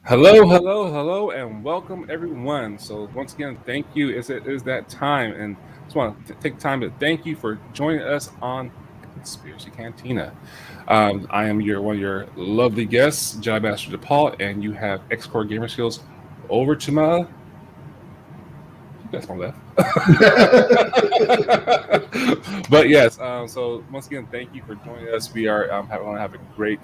Hello, hello, hello, and welcome everyone. So once again, thank you. It is that time, and just want to take time to thank you for joining us on Conspiracy Cantina. I am your one of your lovely guests, Jedi Master Depaul, and you have xcoregamerskillz over to my. That's my left. But yes, so once again, thank you for joining us. We are going to have a great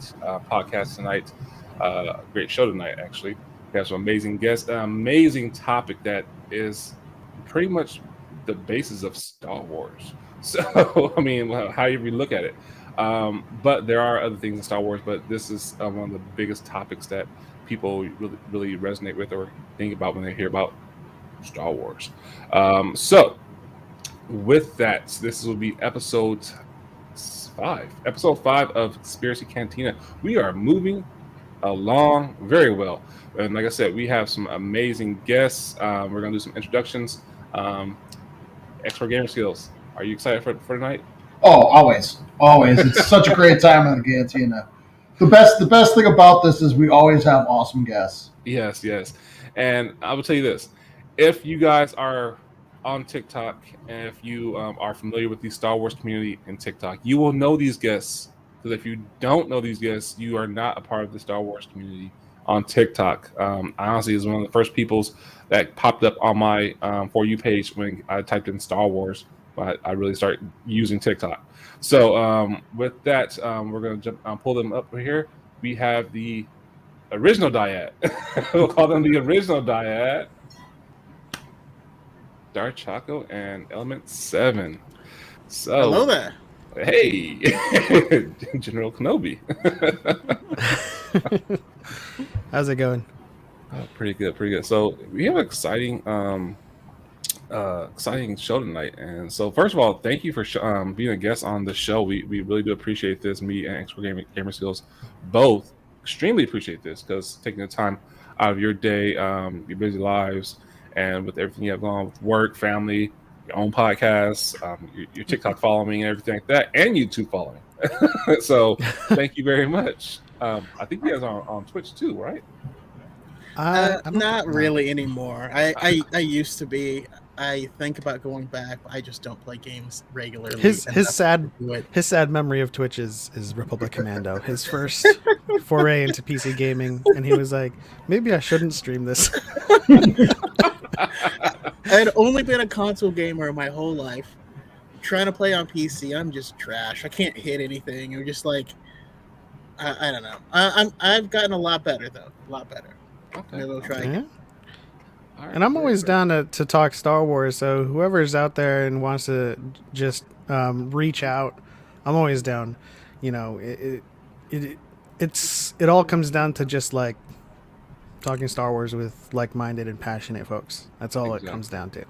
podcast tonight, a great show tonight, actually. We have some amazing guests, an amazing topic that is pretty much the basis of Star Wars. So, I mean, however you look at it. But there are other things in Star Wars, but this is one of the biggest topics that people really resonate with or think about when they hear about Star Wars. So, with that, this will be episode 5. Episode 5 of Conspiracy Cantina. We are moving along very well. And like I said, we have some amazing guests. We're going to do some introductions. xcoregamerskillz, are you excited for tonight? Oh, always. It's such a great time in the Cantina. The best thing about this is we always have awesome guests. Yes. And I will tell you this. If you guys are on TikTok and if you are familiar with the Star Wars community in TikTok, you will know these guests. Because if you don't know these guests, you are not a part of the Star Wars community on TikTok. I honestly is one of the first peoples that popped up on my For You page when I typed in Star Wars. But I really started using TikTok. So with that, we're going to pull them up here. We have the original dyad. We'll call them the original dyad. DarthChoco and Element 7. So hello there. Hey, General Kenobi. How's it going? Pretty good. So we have an exciting show tonight. And so first of all, thank you for being a guest on the show. We really do appreciate this. Me and xcoregamerskillz both extremely appreciate this because taking the time out of your day, your busy lives, and with everything you have going on with work, family, your own podcasts, your TikTok following, and everything like that, and YouTube following. So thank you very much. I think you guys are on Twitch too, right? Not really anymore. I used to be. I think about going back. I just don't play games regularly. His sad memory of Twitch is Republic Commando. His first foray into PC gaming, and he was like, maybe I shouldn't stream this. I had only been a console gamer my whole life. Trying to play on PC, I'm just trash. I can't hit anything. You're just like, I don't know. I've gotten a lot better though. A lot better. Okay. Maybe we'll try again. Right, and I'm always down to talk Star Wars. So whoever's out there and wants to just reach out, I'm always down. You know, it all comes down to just like talking Star Wars with like-minded and passionate folks. That's all it comes down to.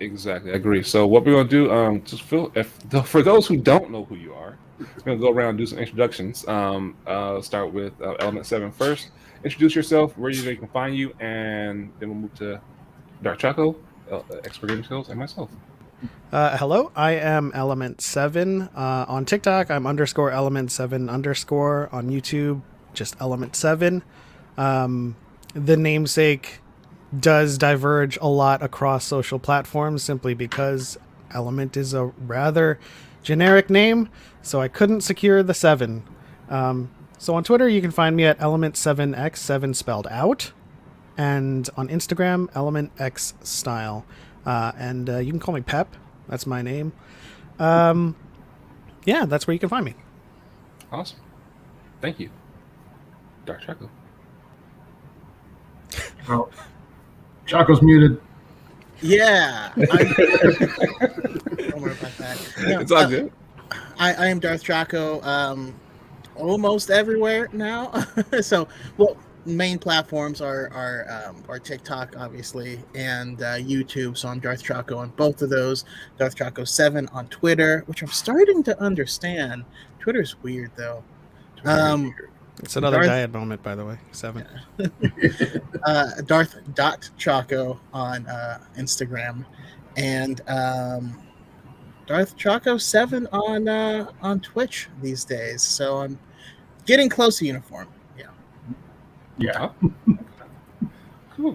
Exactly, I agree. So what we're gonna do, for those who don't know who you are, we're gonna go around and do some introductions. Start with Element 7 first. Introduce yourself, where they can find you, and then we'll move to DarthChoco, xcoregamerskillz, and myself. Hello, I am Element 7 on TikTok. I'm _Element7_ on YouTube, just Element 7. The namesake does diverge a lot across social platforms simply because Element is a rather generic name, so I couldn't secure the 7. So on Twitter, you can find me at Element7x, 7 spelled out, and on Instagram, ElementXStyle. And you can call me Pep. That's my name. Yeah, that's where you can find me. Awesome. Thank you. DarthChoco. Oh, Choco's muted. Yeah. Don't worry about that. No, It's all good. I am DarthChoco. Almost everywhere now. So, main platforms are TikTok, obviously, and YouTube. So I'm DarthChoco on both of those. DarthChoco7 on Twitter, which I'm starting to understand. Twitter's weird though. It's another dyad moment, by the way. 7. Darth.Choco on Instagram, and DarthChoco7 on Twitch these days. So I'm getting close to uniform. Yeah.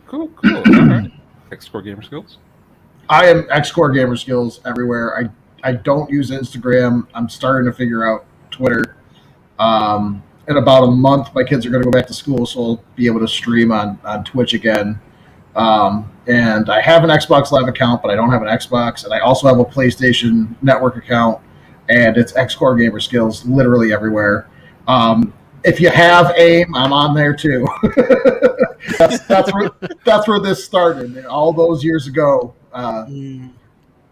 Cool. All right. xcoregamerskillz. I am xcoregamerskillz everywhere. I don't use Instagram. I'm starting to figure out Twitter. In about a month, my kids are going to go back to school, so I'll be able to stream on Twitch again. And I have an Xbox Live account, but I don't have an Xbox. And I also have a PlayStation Network account, and it's xcoregamerskillz literally everywhere. If you have AIM, I'm on there too. that's where this started all those years ago.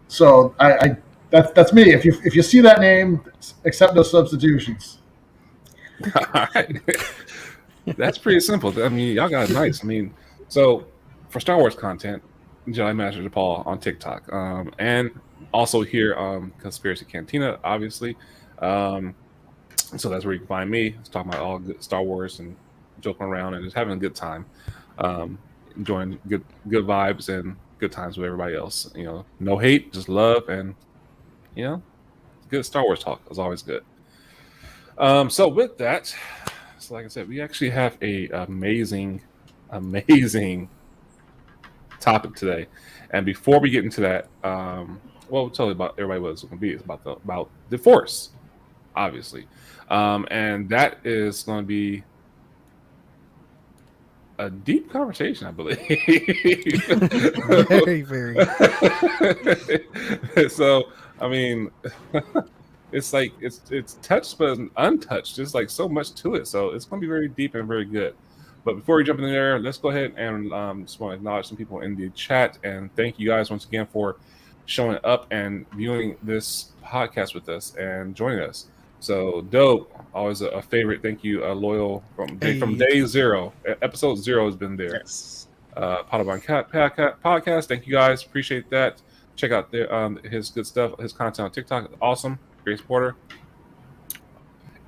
So that's me. If you see that name, accept no substitutions. All right. That's pretty simple. I mean, y'all got it nice. I mean, so for Star Wars content, Jedi Master Depaul on TikTok, and also here Conspiracy Cantina, obviously. So that's where you can find me. Just talking about all good Star Wars and joking around and just having a good time, enjoying good vibes and good times with everybody else. You know, no hate, just love, and you know, good Star Wars talk is always good. So with that, so like I said, we actually have a amazing topic today. And before we get into that, well, we'll tell you about everybody what it's going to be. It's about the Force, obviously, and that is going to be a deep conversation, I believe. Very. So, I mean. It's like it's touched but untouched. There's like so much to it, so it's going to be very deep and very good. But before we jump in there, let's go ahead and just want to acknowledge some people in the chat and thank you guys once again for showing up and viewing this podcast with us and joining us. So dope, always a favorite. Thank you, loyal from day 0. Episode 0 has been there. Yes. Padawan Cat podcast. Thank you guys, appreciate that. Check out his good stuff, his content on TikTok. Awesome. Great supporter.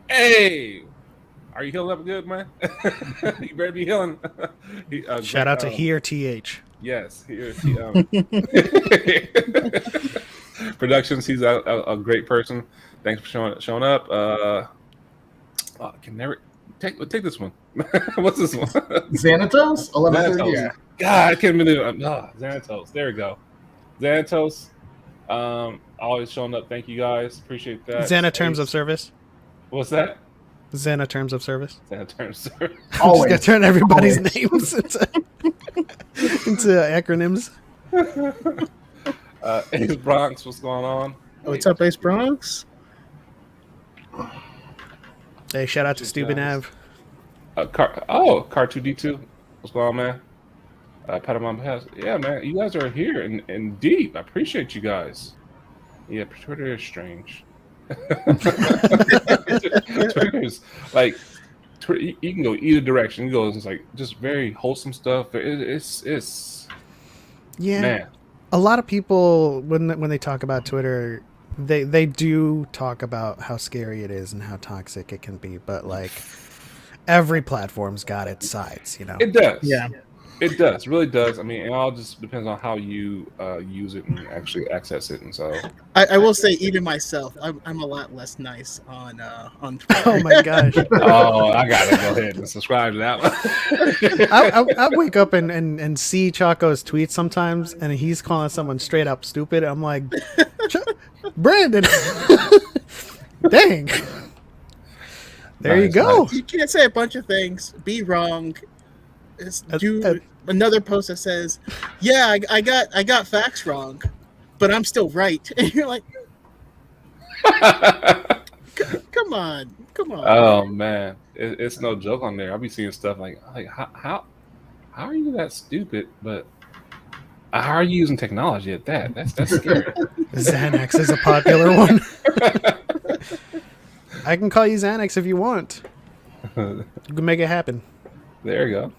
Hey, are you healing up good, man? You better be healing. Shout out to Here TH. Yes, Here Productions. He's a great person. Thanks for showing up. I can never take this one. What's this one? Xanatos? 11:30. Yeah. God, I can't believe it. Xanatos. There we go. Xanatos. Always showing up. Thank you guys. Appreciate that. Xana terms of service. What's that? Xana terms of service. Xana terms of service. Always. Just gonna turn everybody's names into acronyms. Ace Bronx, what's going on? What's up, Ace Bronx? Hey, shout out to Stupid Nav. Car2D2. What's going on, man? Padawan Pass. Yeah, man. You guys are here and deep. I appreciate you guys. Yeah, Twitter is strange. Twitter is like, you can go either direction. It goes, it's like just very wholesome stuff. It's yeah. Man. A lot of people when they talk about Twitter, they do talk about how scary it is and how toxic it can be, but like every platform's got its sides, you know. It does. Yeah. It does. It really does. I mean, it all just depends on how you use it and actually access it. And so, I will say, even myself, I'm a lot less nice on Twitter. Oh my gosh! Oh, I gotta go ahead and subscribe to that one. I wake up and see Choco's tweets sometimes, and he's calling someone straight up stupid. I'm like, Brandon, dang. There you go. Nice. You can't say a bunch of things, be wrong. Do another post that says, "Yeah, I got facts wrong, but I'm still right," and you're like, "Come on." Oh man, it's no joke on there. I'll be seeing stuff like how are you that stupid? But how are you using technology at that? That's scary. Xanax is a popular one. I can call you Xanax if you want. You can make it happen. There you go.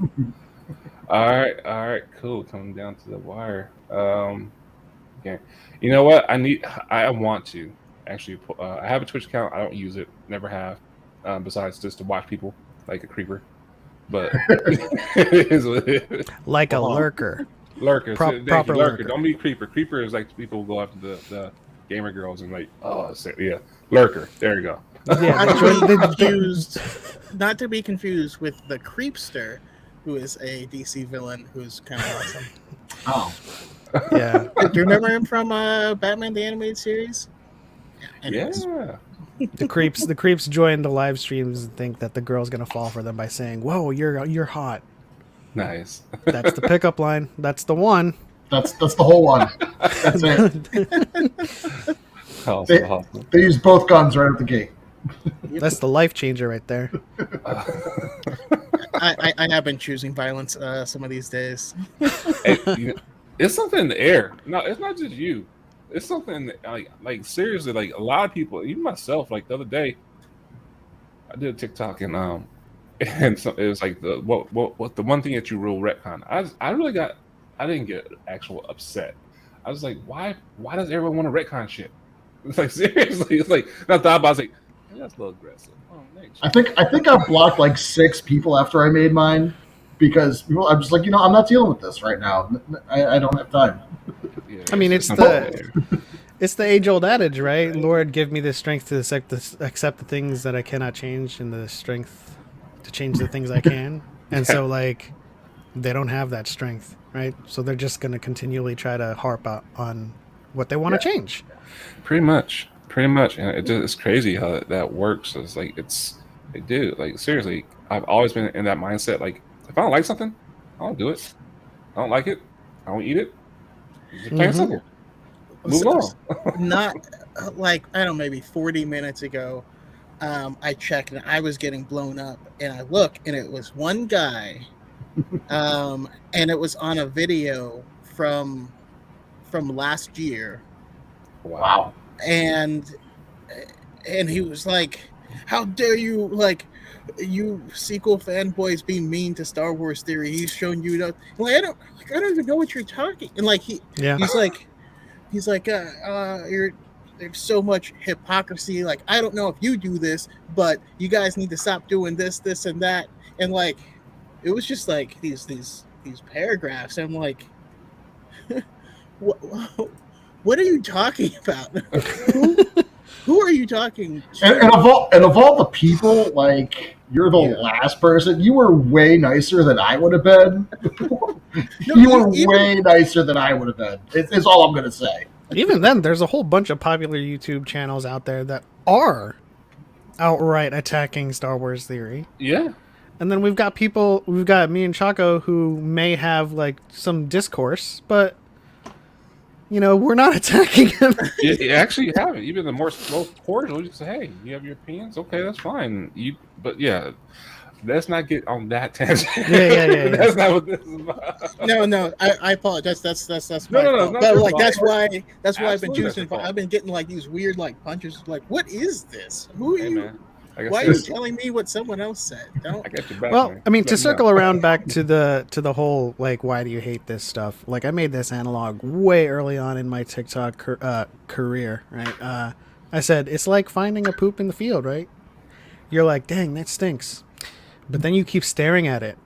All right, cool. Coming down to the wire. Okay. You know what? I want to actually. I have a Twitch account. I don't use it. Never have. Besides just to watch people like a creeper. But it is what it is. Like a lurker. Lurker. Proper lurker. Don't be creeper. Creeper is like people who go after the gamer girls and like, oh yeah, lurker. There you go. Yeah, Not to be confused with the creepster, who is a DC villain who's kind of awesome. Oh, Yeah. Do you remember him from Batman the Animated Series? Anyways. Yeah. The creeps join the live streams and think that the girl's gonna fall for them by saying, "Whoa, you're hot." Nice. That's the pickup line. That's the one. that's the whole one. That's it. Awesome. They use both guns right at the gate. That's the life changer right there. I have been choosing violence some of these days. Hey, it's something in the air. No, it's not just you. It's something like seriously, like a lot of people, even myself. Like the other day, I did a TikTok and so it was like the what the one thing that you rule retcon. I didn't get actual upset. I was like, why does everyone want to retcon shit? It's like seriously, it's like not thought about. I was like, hey, that's a little aggressive. Oh, thanks. I think I blocked like 6 people after I made mine because I'm just like, I'm not dealing with this right now. I don't have time. Yeah, I mean, it's the age-old adage, right? Lord, give me the strength to accept the things that I cannot change, and the strength to change the things I can. And so, like, they don't have that strength, right? So they're just going to continually try to harp on what they want to change. Pretty much, and it's crazy how that works. It's like they do. Like seriously, I've always been in that mindset. Like if I don't like something, I don't do it. I don't like it. I don't eat it. It's plain and simple. Move on. Not like I don't know, maybe 40 minutes ago, I checked and I was getting blown up, and I look and it was one guy, and it was on a video from last year. Wow. And he was like, "How dare you, like, you sequel fanboys being mean to Star Wars theory? He's shown you that. Like, I don't even know what you're talking." And like he's like, there's so much hypocrisy. Like, I don't know if you do this, but you guys need to stop doing this, and that. And like, it was just like these paragraphs. I'm like, what are you talking about? Who are you talking to? And of all the people, like, you're the last person. You were way nicer than I would have been. You were way nicer than I would have been. It's all I'm going to say. Even then, there's a whole bunch of popular YouTube channels out there that are outright attacking Star Wars theory. Yeah. And then we've got me and Choco who may have like some discourse, but we're not attacking him. You actually haven't. Even the most cordial, you say, "Hey, you have your opinions. Okay, that's fine." But yeah, let's not get on that tangent. Yeah. That's not what this is about. No. I apologize. That's my fault. But like that's why I've been choosing. I've been getting like these weird like punches. Like, what is this? Who are you? Man. Why are you telling me what someone else said? I got your back, well, man. I mean, to circle around back to the whole like, why do you hate this stuff? Like, I made this analog way early on in my TikTok career, right? I said it's like finding a poop in the field, right? You're like, dang, that stinks, but then you keep staring at it,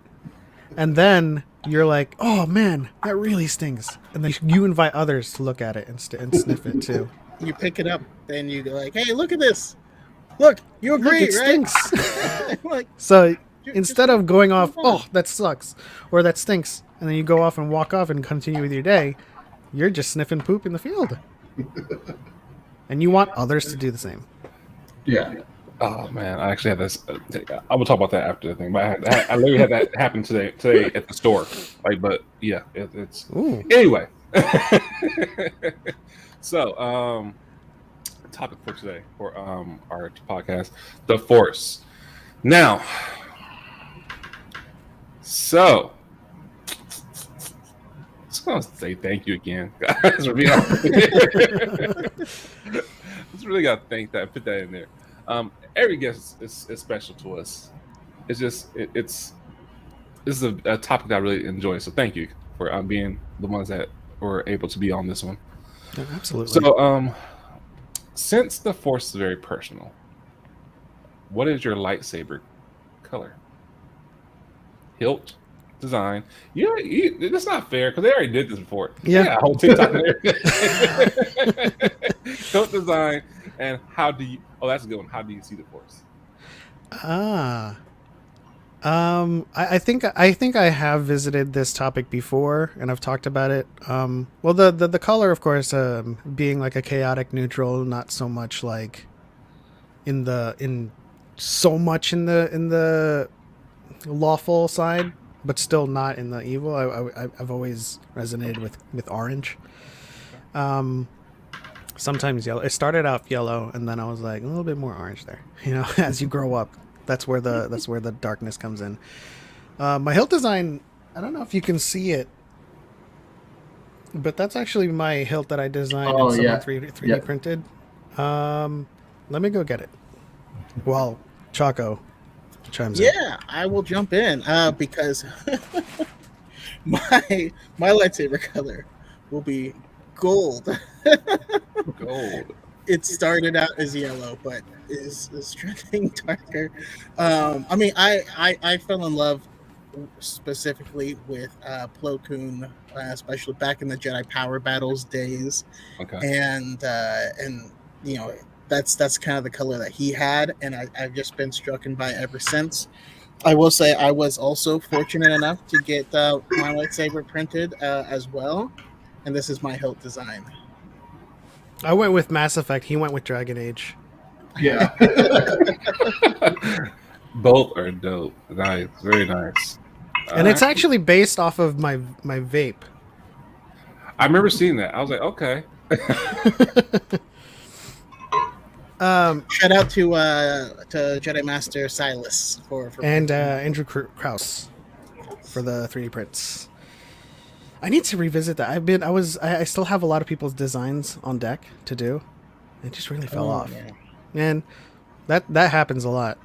and then you're like, oh man, that really stinks, and then you invite others to look at it and sniff it too. You pick it up, then you go like, hey, look at this. Look, you agree, it right? Stinks. Like, so instead of going off, oh, that sucks, or that stinks, and then you go off and walk off and continue with your day, you're just sniffing poop in the field. And you want others to do the same. Yeah. Oh man, I actually had this. I will talk about that after the thing. But I literally had that happen today at the store. Like, but yeah, it's Ooh. Anyway. So, topic for today for our podcast: the Force. Now, so just gonna say thank you again, guys. For being just really gotta thank that. Put that in there. Every guest is special to us. It's just this is a topic that I really enjoy. So thank you for being the ones that were able to be on this one. Yeah, absolutely. So since the Force is very personal, what is your lightsaber color? Hilt Design. Yeah, that's not fair because they already did this before. Yeah, whole TikTok there. Hilt Design. And how do you? Oh, that's a good one. How do you see the Force? I think I have visited this topic before, and I've talked about it. Well, the color, of course, being like a chaotic neutral, not so much like in the lawful side, but still not in the evil. I've always resonated with orange. Sometimes yellow. It started out yellow, and then I was like a little bit more orange there. You know, as you grow up, that's where the darkness comes in. My hilt design, I don't know if you can see it, but that's actually my hilt that I designed and someone 3D printed. Let me go get it. Well, Choco chimes in. Yeah, I will jump in because my lightsaber color will be gold. Gold. It started out as yellow, but is trending darker. I mean, I fell in love specifically with Plo Koon, especially back in the Jedi Power Battles days. Okay. And you know, that's kind of the color that he had, and I've just been struck by ever since. I will say I was also fortunate enough to get my lightsaber printed as well, and this is my hilt design. I went with Mass Effect. He went with Dragon Age. Yeah. Both are dope. Nice, very nice. And it's actually based off of my vape. I remember seeing that. I was like, okay. Shout out to Jedi Master Silas for and Andrew Krause for the 3D prints. I need to revisit that. I still have a lot of people's designs on deck to do. It just really fell off. Yeah. And that happens a lot.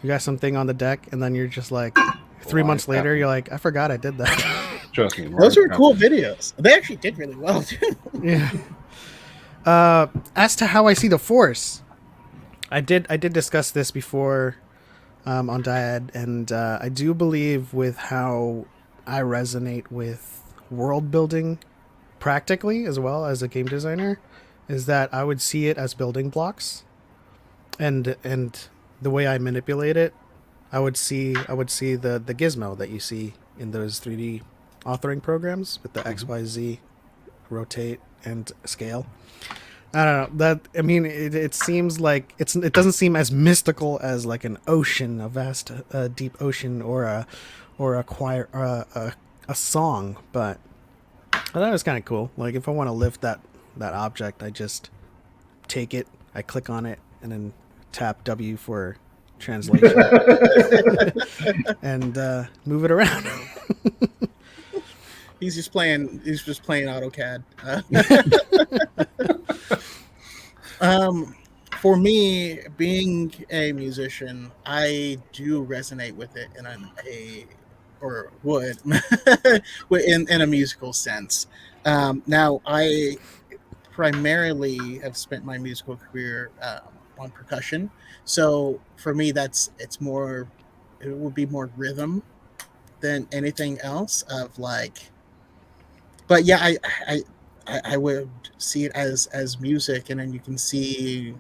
You got something on the deck, and then you're just like 3 months later, you're like, I forgot I did that. Trust me. Those were cool videos. They actually did really well too. Yeah. As to how I see the Force, I did discuss this before on Dyad, and I do believe with how I resonate with world building practically as well as a game designer is that I would see it as building blocks, and the way I manipulate it, I would see the gizmo that you see in those 3D authoring programs with the XYZ, rotate, and scale. I don't know. It seems like it doesn't seem as mystical as like an ocean, a vast, deep ocean, or a choir, a song. But I thought it was kind of cool. Like if I want to lift that object, I just take it, I click on it, and then tap W for translation, and move it around. He's just playing AutoCAD. For me, being a musician, I do resonate with it in in a musical sense. Now, I primarily have spent my musical career on percussion, so for me, it would be more rhythm than anything else. But yeah, I would see it as music, and then you can see,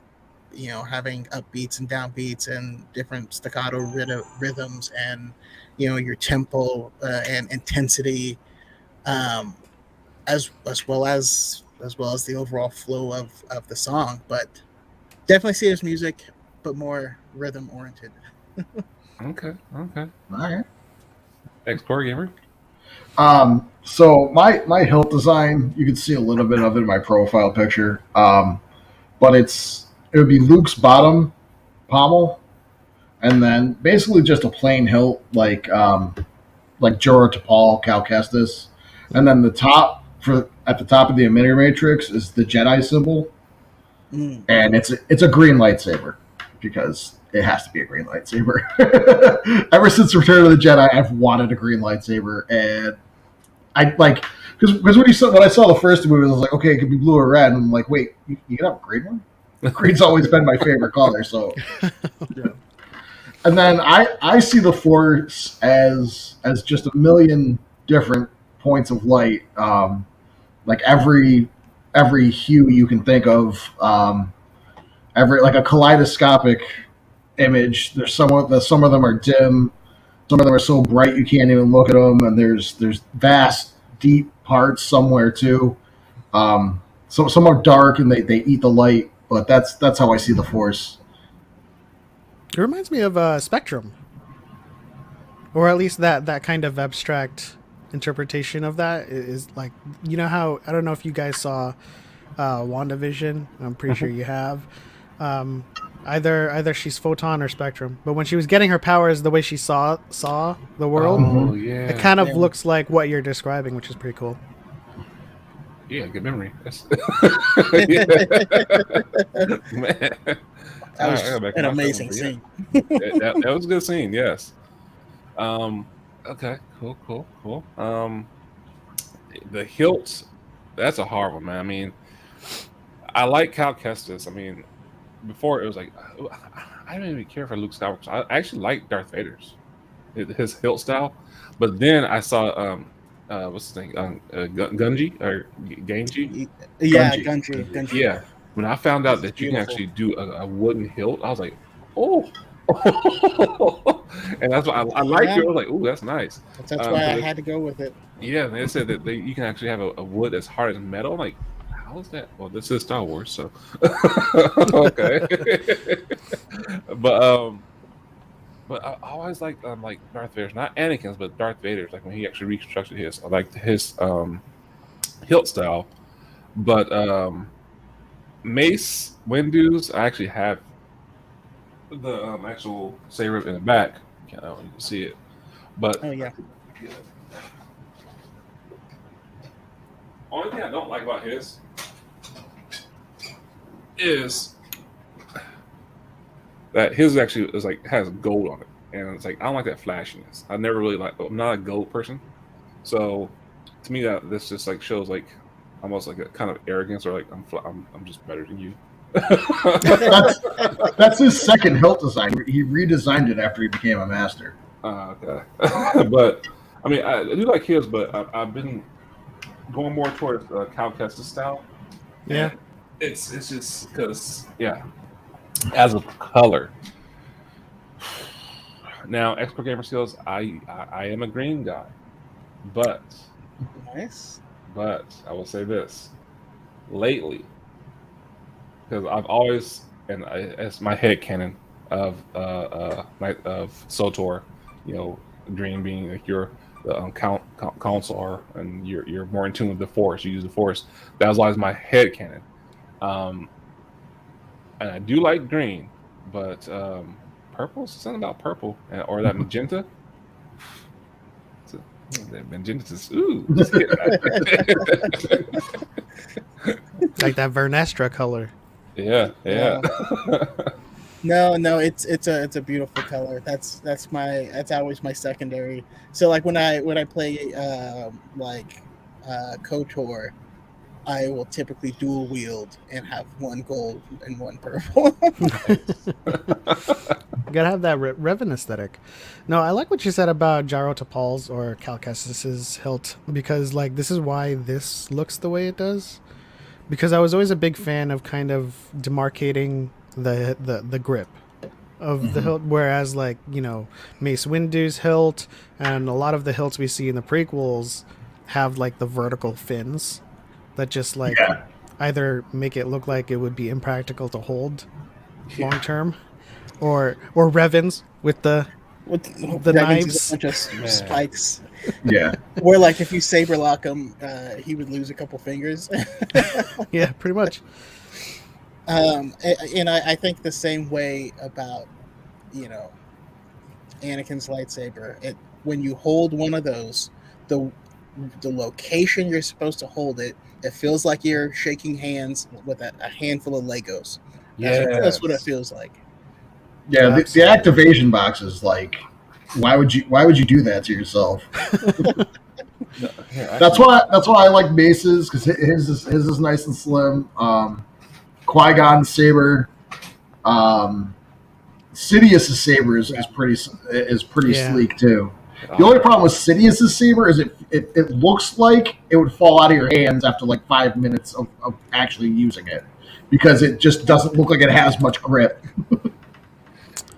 having upbeats and downbeats and different staccato rhythms, and your tempo and intensity, as well as the overall flow of the song. But definitely see it as music, but more rhythm oriented. Okay. All right. Xcore gamer. So my hilt design, you can see a little bit of it in my profile picture. But it would be Luke's bottom pommel, and then basically just a plain hilt like Jorah Depaul, Cal Kestis, and then at the top of the emitter matrix is the Jedi symbol, and it's a green lightsaber because it has to be a green lightsaber. Ever since Return of the Jedi, I've wanted a green lightsaber, and I like because when I saw the first movie, I was like, okay, it could be blue or red, and I'm like, wait, you can have a green one? Green's always been my favorite color, so. Yeah. And then I see the Force as just a million different points of light, like every hue you can think of, every like a kaleidoscopic image. There's some of them are dim, Some of them are so bright you can't even look at them, and there's vast, deep parts somewhere too. Some are dark and they eat the light, but that's how I see the Force. It reminds me of Spectrum, or at least that kind of abstract interpretation of that is like, you know how, I don't know if you guys saw WandaVision. I'm pretty sure you have. Either she's photon or spectrum, but when she was getting her powers, the way she saw the world, Oh yeah, it kind of looks like what you're describing, which is pretty cool. Yeah, good memory. Man. That was an amazing scene. that was a good scene. Yes. Okay. Cool. The hilt. That's a hard one, man. I mean, I like Cal Kestis. I mean, before it was like I didn't even care for Luke Skywalker. I actually like Darth Vader's his hilt style, but then I saw what's his name, Gunji or Ganji? Yeah, Gunji. Yeah, when I found out that you can actually do a wooden hilt, I was like, oh. And that's why I liked it. I was like, "Ooh, that's nice." That's why I had to go with it. Yeah, they said that you can actually have a wood that's hard as metal. I'm like, how is that? Well, this is Star Wars, so okay. But I always like Darth Vader's, not Anakin's, but Darth Vader's. Like when he actually reconstructed his, I liked his hilt style. But Mace Windu's, I actually have the actual saber in the back. You can see it, but oh yeah. Only thing I don't like about his is that his actually is like has gold on it, and it's like I don't like that flashiness. I never really I'm not a gold person, so to me that this just like shows like almost like a kind of arrogance, or like I'm just better than you. That's his second hilt design. He redesigned it after he became a master. Okay. But I mean, I do like his, but I've been going more towards Cal Kestis style. Yeah, it's just because as a color. Now, xcoregamerskillz, I am a green guy, but nice. But I will say this: lately, because I've always, and it's my headcanon of SOTOR, green being like you're the counselor and you're more in tune with the Force. You use the Force. That was always my headcanon. And I do like green, but purple, something about purple or that magenta. That magenta is like that Vernestra color. Yeah. No, it's a beautiful color. That's always my secondary. So like when I play KOTOR, I will typically dual wield and have one gold and one purple. You gotta have that Revan aesthetic. No, I like what you said about Jaro Tapal's or Cal Kestis's hilt, because like this is why this looks the way it does. Because I was always a big fan of kind of demarcating the grip of the hilt, whereas like Mace Windu's hilt and a lot of the hilts we see in the prequels have like the vertical fins that just like either make it look like it would be impractical to hold long term, or Revan's with the knives, just spikes. Yeah, where like if you saber lock him, he would lose a couple fingers. Yeah, pretty much. And I think the same way about Anakin's lightsaber. When you hold one of those, the location you're supposed to hold it, it feels like you're shaking hands with a handful of Legos. That's what it feels like. Yeah, the activation box is like, why would you do that to yourself? That's why I like Mace's, because his is nice and slim. Qui-Gon's saber, Sidious's saber is pretty sleek too. The only problem with Sidious's saber is it looks like it would fall out of your hands after like 5 minutes of actually using it, because it just doesn't look like it has much grip.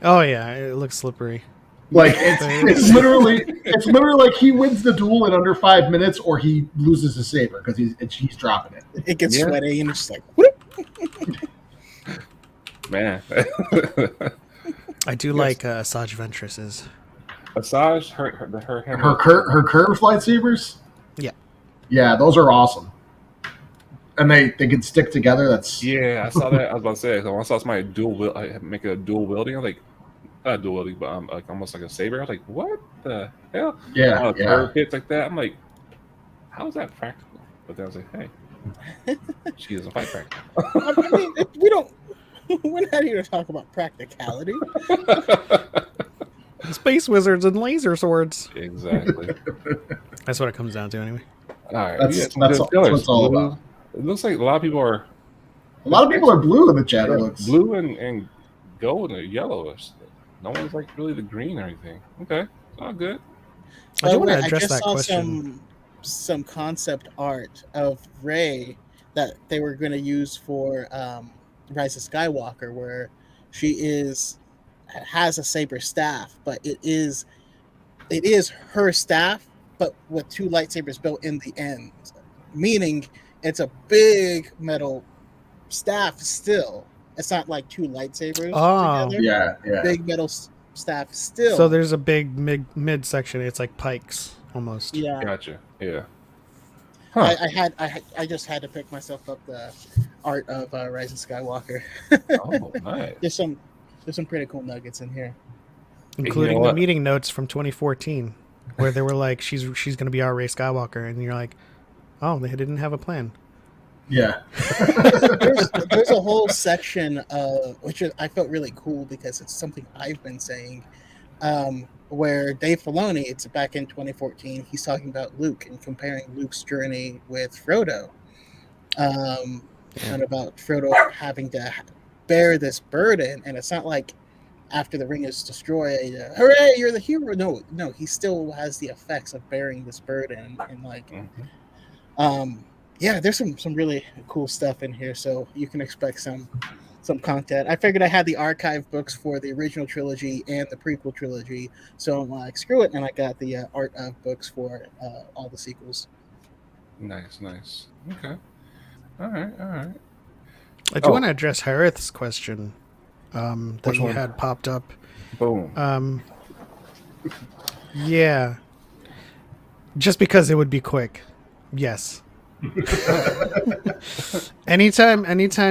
Oh yeah, it looks slippery. Like it's literally like he wins the duel in under 5 minutes, or he loses his saber because he's dropping it. It gets sweaty and it's just like, whoop. Man. I do like Asajj Ventress's. Asajj, her curved lightsabers. Yeah, those are awesome. And they can stick together. That's I saw that. I was about to say, when I saw somebody make a dual wielding, I'm like, not dual wielding, but like almost like a saber. I was like, what the hell? Yeah. Curve hits like that. I'm like, how is that practical? But then I was like, hey, she doesn't fight practical. I mean, we're not here to talk about practicality. Space wizards and laser swords. Exactly. That's what it comes down to, anyway. All right. That's what it's all about. It looks like a lot of people are blue in the chat. It looks blue and gold and yellowish. No one's like really the green or anything. Okay, it's all good. I do want to address that question. I just saw some concept art of Rey that they were going to use for Rise of Skywalker, where she has a saber staff, but it is her staff, but with 2 lightsabers built in the end, meaning it's a big metal staff still. It's not like 2 lightsabers together. Yeah. Big metal staff still. So there's a big mid section. It's like pikes almost. Yeah. Gotcha. Yeah. Huh. I just had to pick myself up the art of Rise of Skywalker. Oh, nice. There's some pretty cool nuggets in here, including the meeting notes from 2014, where they were like, "She's going to be our Rey Skywalker," and you're like, "Oh, they didn't have a plan." Yeah. there's a whole section which I felt really cool because it's something I've been saying, where Dave Filoni, it's back in 2014, he's talking about Luke and comparing Luke's journey with Frodo, and about Frodo having to bear this burden, and it's not like after the ring is destroyed, hooray, you're the hero. No, he still has the effects of bearing this burden, and like, there's some really cool stuff in here, so you can expect some content. I figured I had the archive books for the original trilogy and the prequel trilogy, so I'm like, screw it, and I got the art of books for all the sequels. Nice. Okay. All right. I do want to address Harith's question that you had popped up. Boom. Yeah. Just because it would be quick. Yes. anytime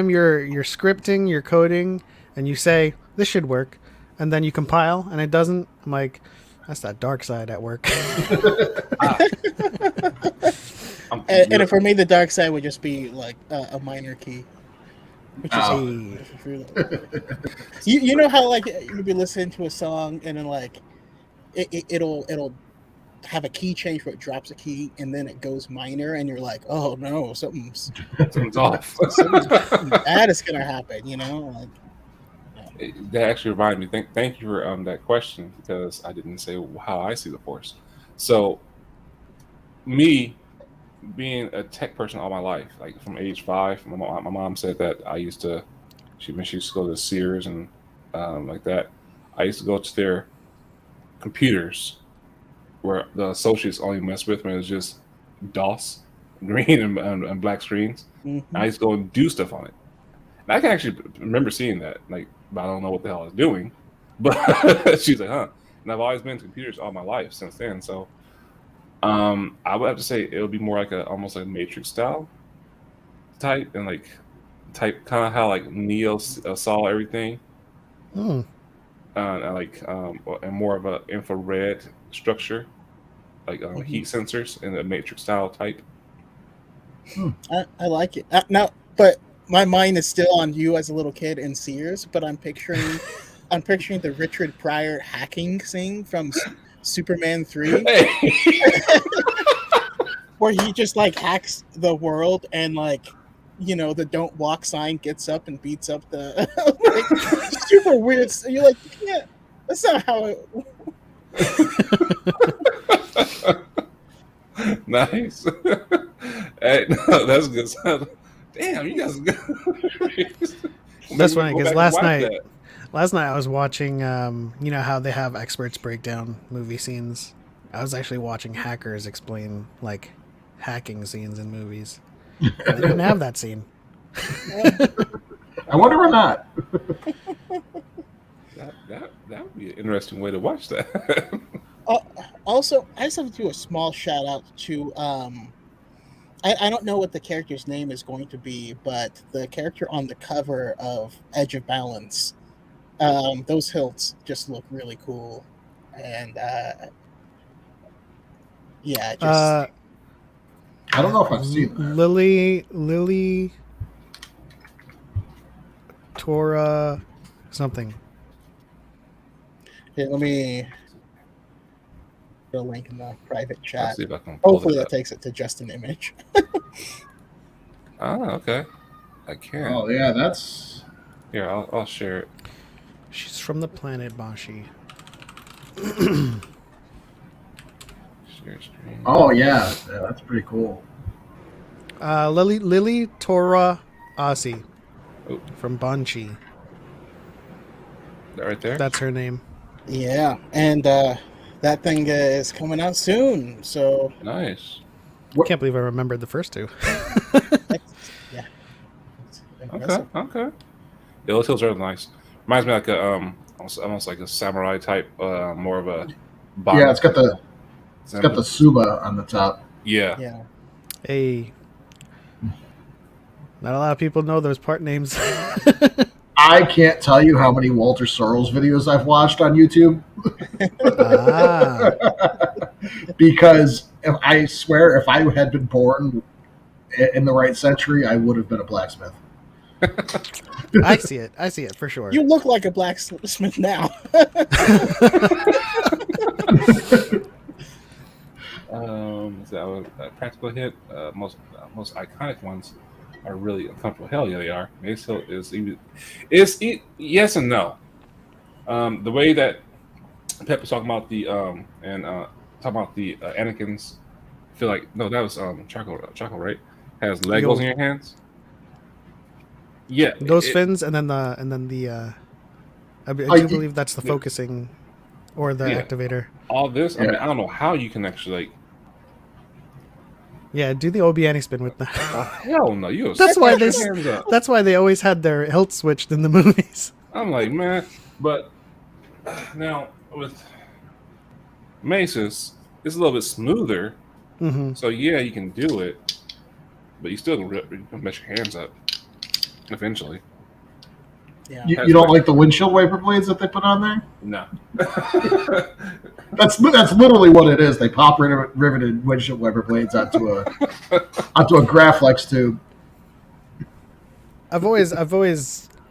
you're scripting, you're coding, and you say this should work, and then you compile and it doesn't, I'm like, that's that dark side at work. And for me, the dark side would just be like a minor key, which is you know how like you'll be listening to a song and then like it'll have a key change where it drops a key and then it goes minor and you're like, oh no, something's off. Something bad is gonna happen, you know. Like, that actually reminded me. Thank you for that question, because I didn't say how I see the Force. So, me being a tech person all my life, like from age 5, my mom said that she used to go to Sears and like that. I used to go to their computers where the associates only mess with me. It was just DOS, green and black screens. mm-hmm. I used to go and do stuff on it. And I can actually remember seeing that, like, but I don't know what the hell I was doing. But she's like, huh. And I've always been to computers all my life since then. So I would have to say it would be more like almost like a Matrix style type, and like type kind of how like Neo saw everything. And more of a infrared structure, like heat sensors in the Matrix style type. I like it. Now, but my mind is still on you as a little kid in Sears, but I'm picturing the Richard Pryor hacking scene from Superman 3, where he just like hacks the world and like, you know, the don't walk sign gets up and beats up the like, super weird. You're like, yeah, that's not how it. Nice. Hey, no, that's good. Damn, you guys. That's funny, because Last night I was watching, you know how they have experts break down movie scenes? I was actually watching hackers explain, like, hacking scenes in movies. And they didn't have that scene. I wonder why not. That would be an interesting way to watch that. Also, I just have to do a small shout out to I don't know what the character's name is going to be, but the character on the cover of Edge of Balance, those hilts just look really cool, and yeah, just I don't know if I've seen that. Lily, Tora, something. here, let me put a link in the private Let's chat. see if I can pull Hopefully it that up. takes it to just an image. Oh, okay. I can. Oh yeah, that's Here, I'll share it. She's from the planet Bashi. Share screen. oh yeah, that's pretty cool. Lily Tora Asi Oh. from Banshee. That right there? That's her name. Yeah, and that thing is coming out soon, so Nice. Can't believe I remembered the first two. yeah. It's Okay, impressive. okay. Yeah, those hills are nice. Reminds me like a almost like a samurai type, more of a body. Yeah, it's got the Suba on the top. Yeah. Yeah. Hey. Not a lot of people know those part names. I can't tell you how many Walter Sorrells videos I've watched on YouTube Ah. because I swear if I had been born in the right century, I would have been a blacksmith. I see it. I see it for sure. You look like a blacksmith now. Is that a practical hit? Most iconic ones are really uncomfortable. Hell yeah, they are. Mace Hill is yes and no. The way that Pep was talking about the Anakin's, I feel like no, that was Choco, right? Has Legos in your hands. Yeah, Those fins and then the I do believe that's the focusing or the activator. all this. I mean, I don't know how you can actually like. Yeah, do the Obiani spin with that. Oh, hell no! You. That's why your this. hands up. That's why they always had their hilt switched in the movies. I'm like, man, but now with Maces, it's a little bit smoother. Mm-hmm. So yeah, you can do it, but you still can mess your hands up eventually. Yeah. You don't like the windshield wiper blades that they put on there? No. That's literally what it is. They pop riveted windshield wiper blades onto a Graflex tube. I've always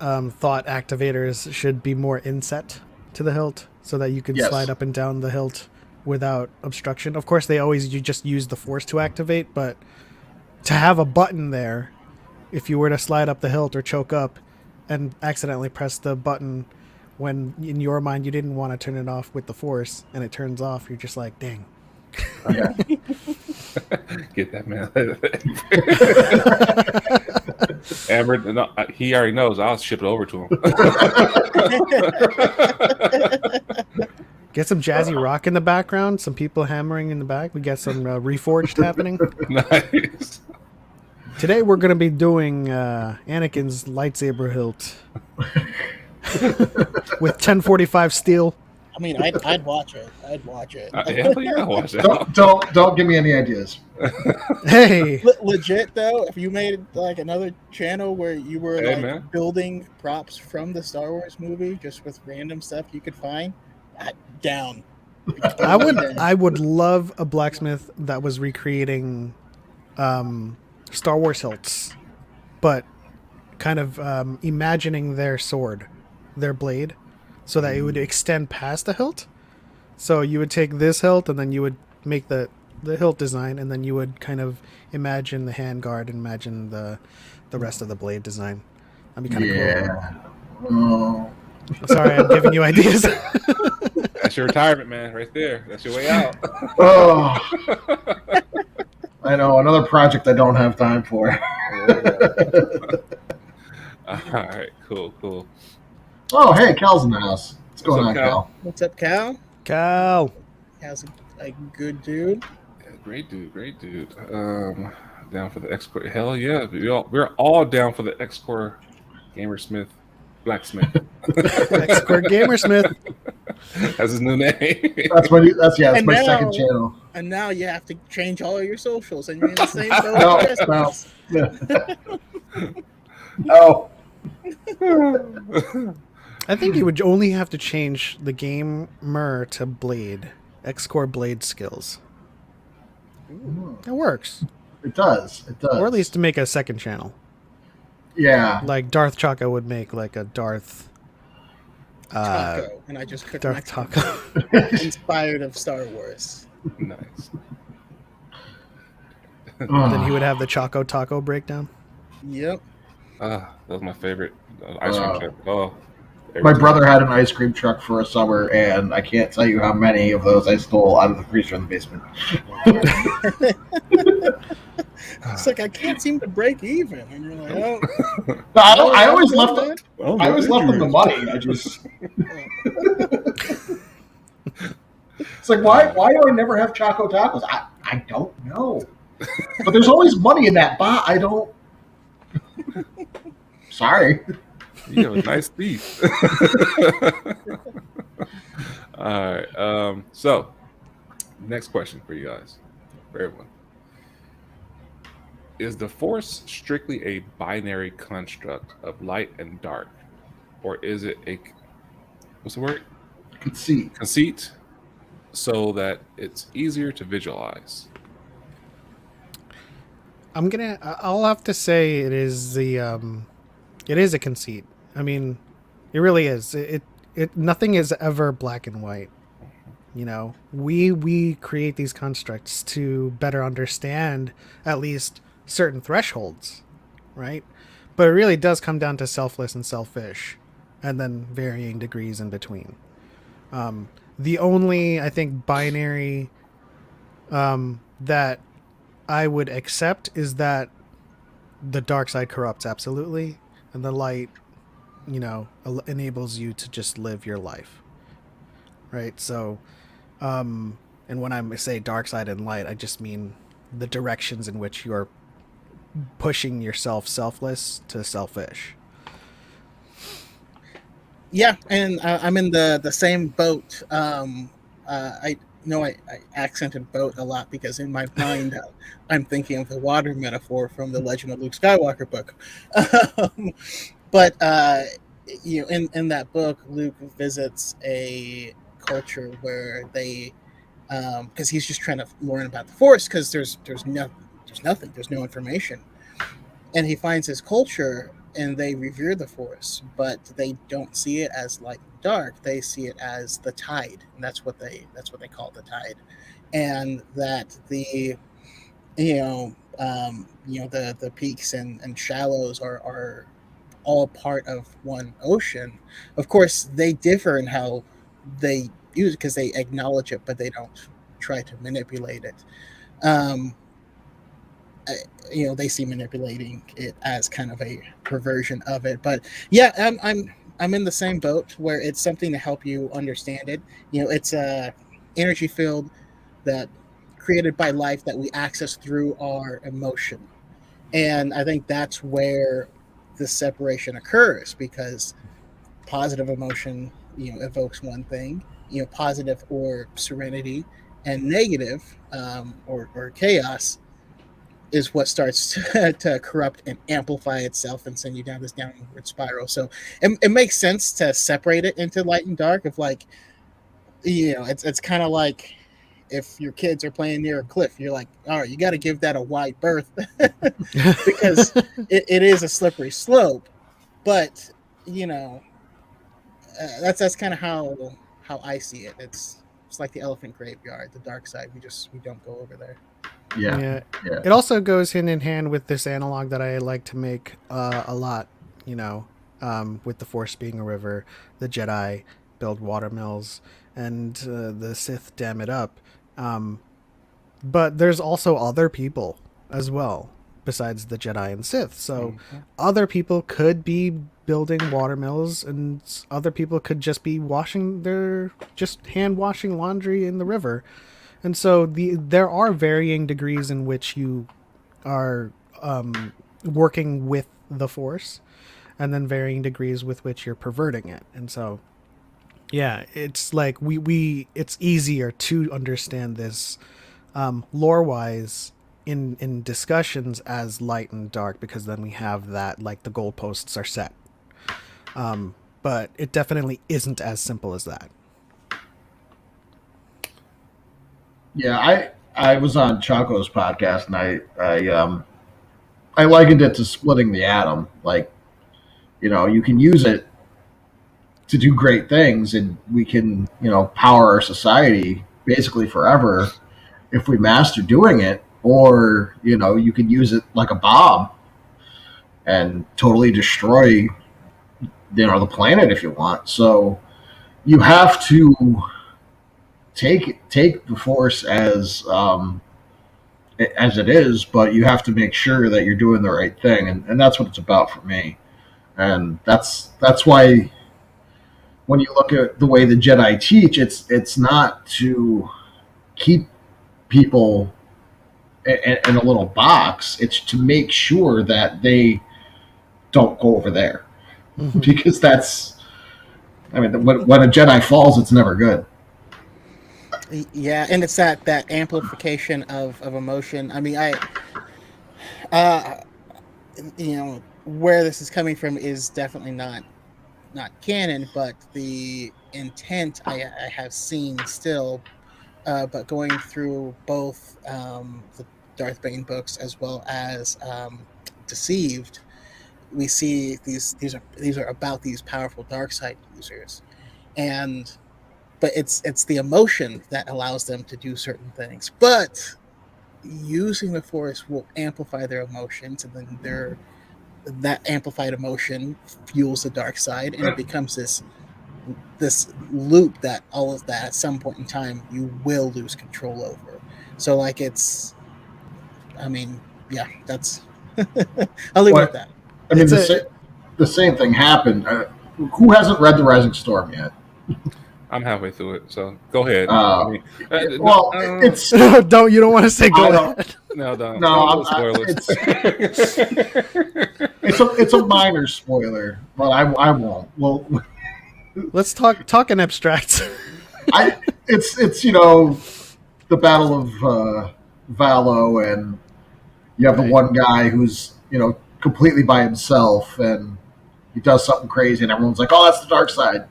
thought activators should be more inset to the hilt so that you can Yes. slide up and down the hilt without obstruction. Of course, you just use the force to activate, but to have a button there, if you were to slide up the hilt or choke up and accidentally press the button when in your mind you didn't want to turn it off with the force and it turns off, you're just like, dang. Yeah. Get that man. Amber, no, he already knows. I'll ship it over to him. Get some jazzy rock in the background, some people hammering in the back. We got some Reforged happening. Nice. Today we're going to be doing Anakin's lightsaber hilt with 1045 steel. I mean, I'd watch it. I'd watch it. Hell yeah, I'll watch that. Don't give me any ideas. Hey, Legit though, if you made like another channel where you were Hey, like man. building props from the Star Wars movie just with random stuff you could find, down. I would love a blacksmith that was recreating Star Wars hilts, but kind of imagining their sword, their blade, so that it would extend past the hilt. So you would take this hilt and then you would make the hilt design, and then you would kind of imagine the handguard and imagine the rest of the blade design. That'd be kind of Oh. cool. Sorry, I'm giving you ideas. That's your retirement, man, right there. That's your way out. Oh. I know, another project I don't have time for. All right, cool. Oh, hey, Cal's in the house. What's going up, on, Cal? Cal? What's up, Cal? Cal. How's a good dude? Yeah, great dude. Down for the X-Core. Hell yeah, we're all down for the X-Core Gamersmith Blacksmith. xcoregamersmith. That's his new name. That's my And my now- second channel. And now you have to change all your socials, and you're in the same boat. No, as the rest no. of us. I think you would only have to change the gamer to Blade. X-Core Blade skills. It works. It does. Or at least to make a second channel. Yeah. Like DarthChoco would make like a Darth Taco, and I just cooked Darth Mexican Taco. inspired of Star Wars. Nice. Then he would have the Choco Taco breakdown. Yep. That was my favorite ice cream truck. Oh, My brother had an ice cream truck for a summer, and I can't tell you how many of those I stole out of the freezer in the basement. It's like I can't seem to break even, and you're like, oh. No, I always left them. Well, I always left them the money. I just. It's like why do I never have Choco Tacos? I don't know. But there's always money in that bot. I don't. Sorry. You have a nice thief. All right. So, next question for you guys, for everyone: is the Force strictly a binary construct of light and dark, or is it a what's the word? Conceit, so that it's easier to visualize? I'll have to say it is it is a conceit. I mean, it really is. It nothing is ever black and white. You know, we create these constructs to better understand at least certain thresholds, right? But it really does come down to selfless and selfish, and then varying degrees in between. The only, I think, binary that I would accept is that the dark side corrupts absolutely, and the light, you know, enables you to just live your life, right? So, and when I say dark side and light, I just mean the directions in which you're pushing yourself selfless to selfish. Yeah, and I'm in the same boat. I know I accented boat a lot because in my mind I'm thinking of the water metaphor from the Legend of Luke Skywalker book. But you know, in that book, Luke visits a culture where they, because he's just trying to learn about the Force, because there's no information, and he finds his culture and they revere the Force, but they don't see it as light and dark. They see it as the tide, and that's what they call the tide, and that the the peaks and shallows are all part of one ocean. Of course, they differ in how they use it because they acknowledge it, but they don't try to manipulate it. They see manipulating it as kind of a perversion of it. But yeah, I'm in the same boat where it's something to help you understand it. You know, it's a energy field that created by life that we access through our emotion, and I think that's where the separation occurs, because positive emotion, evokes one thing, positive or serenity, and negative or chaos is what starts to corrupt and amplify itself and send you down this downward spiral. So it makes sense to separate it into light and dark. If it's kind of like if your kids are playing near a cliff, you're like, all right, you got to give that a wide berth because it is a slippery slope. But that's kind of how I see it. It's like the elephant graveyard, the dark side. We don't go over there. Yeah. It also goes hand in hand with this analog that I like to make a lot, with the Force being a river, the Jedi build watermills, and the Sith dam it up. But there's also other people as well, besides the Jedi and Sith. So other people could be building water mills, and other people could just be hand washing laundry in the river. And so there are varying degrees in which you are working with the Force, and then varying degrees with which you're perverting it. And so, yeah, it's like it's easier to understand this lore wise in discussions as light and dark, because then we have that, like, the goalposts are set. But it definitely isn't as simple as that. Yeah, I was on Choco's podcast, and I likened it to splitting the atom. Like, you can use it to do great things, and we can, power our society basically forever if we master doing it. Or, you can use it like a bomb and totally destroy, the planet if you want. So you have to take the Force as it is, but you have to make sure that you're doing the right thing, and that's what it's about for me. And that's why when you look at the way the Jedi teach, it's not to keep people in a little box. It's to make sure that they don't go over there, because when a Jedi falls, it's never good. Yeah, and it's that amplification of emotion. I mean, where this is coming from is definitely not canon, but the intent I have seen still. But going through both the Darth Bane books as well as Deceived, we see these are about these powerful dark side users, but it's the emotion that allows them to do certain things. But using the Force will amplify their emotions, and then that amplified emotion fuels the dark side, and it becomes this loop that all of that at some point in time you will lose control over. So, like, that's I'll leave it at that. I mean, the same thing happened. Who hasn't read The Rising Storm yet? I'm halfway through it, so go ahead. It's you don't want to say go ahead. No, spoilers. It's a minor spoiler, but I won't. Well, let's talk in abstracts. It's the Battle of Valo, and you have the one guy who's completely by himself, and he does something crazy, and everyone's like, "Oh, that's the dark side."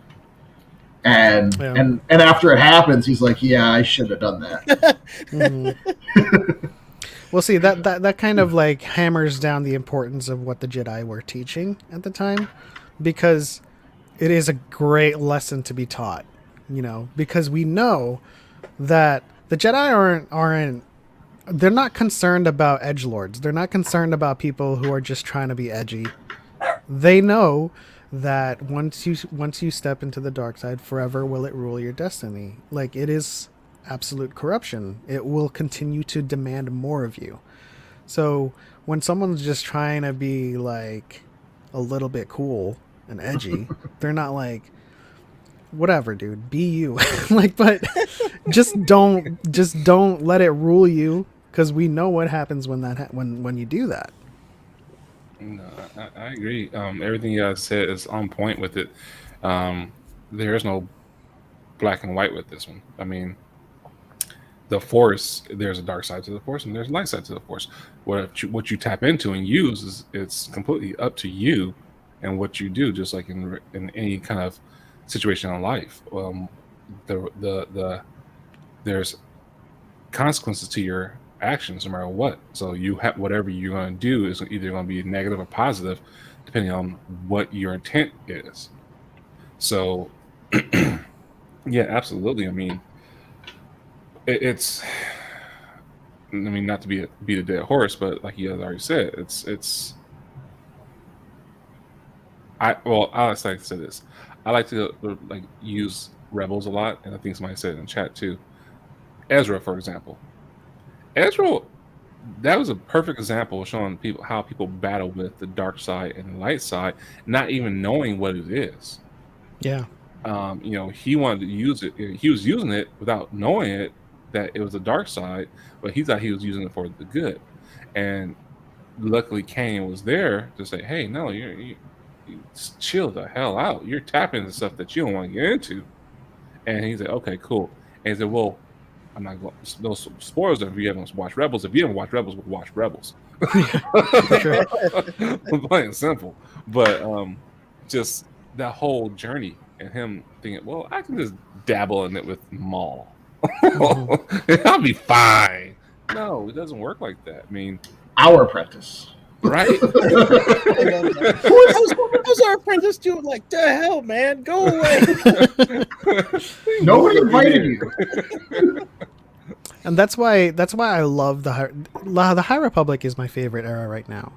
And after it happens, he's like, "Yeah, I should have done that." Well, see, that kind of like hammers down the importance of what the Jedi were teaching at the time, because it is a great lesson to be taught, because we know that the Jedi aren't they're not concerned about edgelords. They're not concerned about people who are just trying to be edgy. They know that once you step into the dark side, forever will it rule your destiny. Like, it is absolute corruption. It will continue to demand more of you. So when someone's just trying to be like a little bit cool and edgy, they're not like, whatever, dude, be you. Like, but just don't let it rule you, because we know what happens when you do that. No, I agree. Everything you guys said is on point with it. There is no black and white with this one. I mean, the Force, there's a dark side to the Force, and there's a light side to the Force. What you tap into and use it's completely up to you and what you do. Just like in any kind of situation in life, there's consequences to your actions no matter what. So you have whatever you're going to do is either going to be negative or positive depending on what your intent is. So yeah, absolutely. I mean, it's not to beat a dead horse, but like you guys already said, I like to say this. I like to use rebels a lot, and I think somebody said it in chat too. Ezra, for example. Ezra that was a perfect example of showing people how people battle with the dark side and the light side, not even knowing what it is. Yeah. He wanted to use it. He was using it without knowing it that it was the dark side, but he thought he was using it for the good. And luckily, Kane was there to say, "Hey, no, you chill the hell out. You're tapping into stuff that you don't want to get into." And he's like, "Okay, cool." And he said, "Well, I'm not going. No spoilers if you haven't watched Rebels. If you haven't watched Rebels, we'll watch Rebels." For sure. Plain and simple. But just that whole journey and him thinking, well, I can just dabble in it with Maul. I'll be fine. No, it doesn't work like that. I mean, Our apprentice. right? Who's our apprentice to? Like, the hell, man, go away. Nobody invited you. And that's why I love the High Republic is my favorite era right now.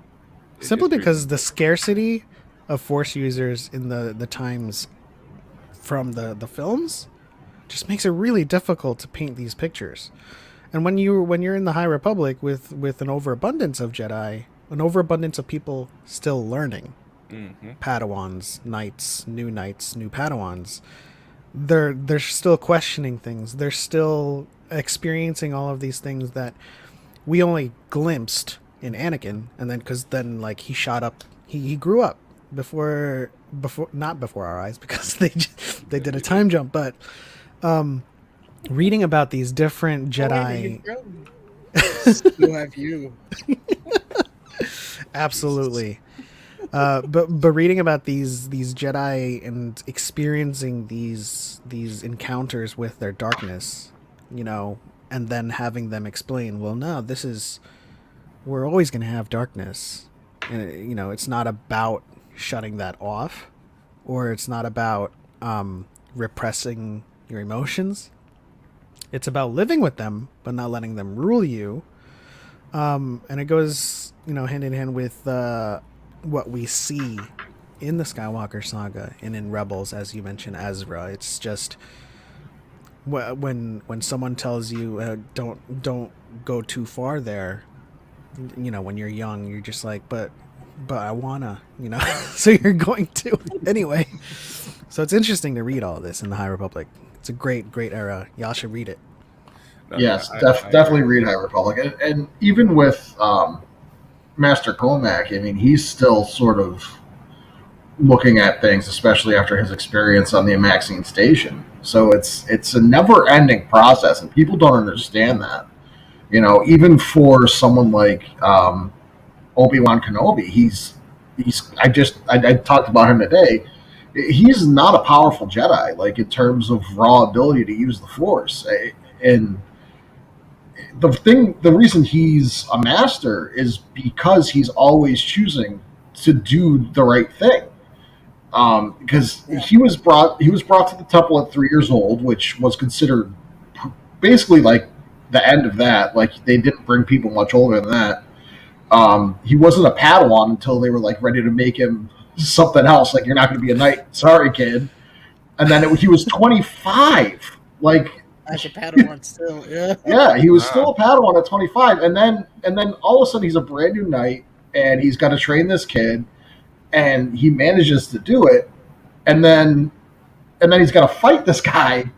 Simply because the scarcity of Force users in the times from the films just makes it really difficult to paint these pictures. And when you're in the High Republic with an overabundance of Jedi, an overabundance of people still learning, Padawans, knights, new Padawans, they're still questioning things. They're still experiencing all of these things that we only glimpsed in Anakin, and then because then like he shot up, he grew up before not before our eyes because they did a time jump, but reading about these different Jedi. Still have you. Absolutely. But reading about these Jedi and experiencing these encounters with their darkness, and then having them explain, well, no, we're always going to have darkness. And, it's not about shutting that off, or it's not about repressing your emotions. It's about living with them, but not letting them rule you. And it goes, hand in hand with what we see in the Skywalker saga and in Rebels, as you mentioned, Ezra. It's just when someone tells you don't go too far there. When you're young, you're just like, but I wanna, so you're going to anyway. So it's interesting to read all of this in the High Republic. It's a great era. Y'all should read it. Yes, definitely read High Republic, and even with Master Comac, I mean, he's still sort of looking at things, especially after his experience on the Amaxine station. So it's a never-ending process, and people don't understand that. Even for someone like Obi-Wan Kenobi, I talked about him today. He's not a powerful Jedi, like in terms of raw ability to use the Force, and the reason he's a master is because he's always choosing to do the right thing. Because he was brought to the temple at 3 years old, which was considered basically like the end of that. Like they didn't bring people much older than that. He wasn't a Padawan until they were like ready to make him something else. Like, you're not going to be a knight. Sorry, kid. And then he was 25. Like, as a Padawan still, yeah. Yeah, he was still a Padawan at 25, and then all of a sudden he's a brand new knight, and he's got to train this kid, and he manages to do it, and then he's got to fight this guy,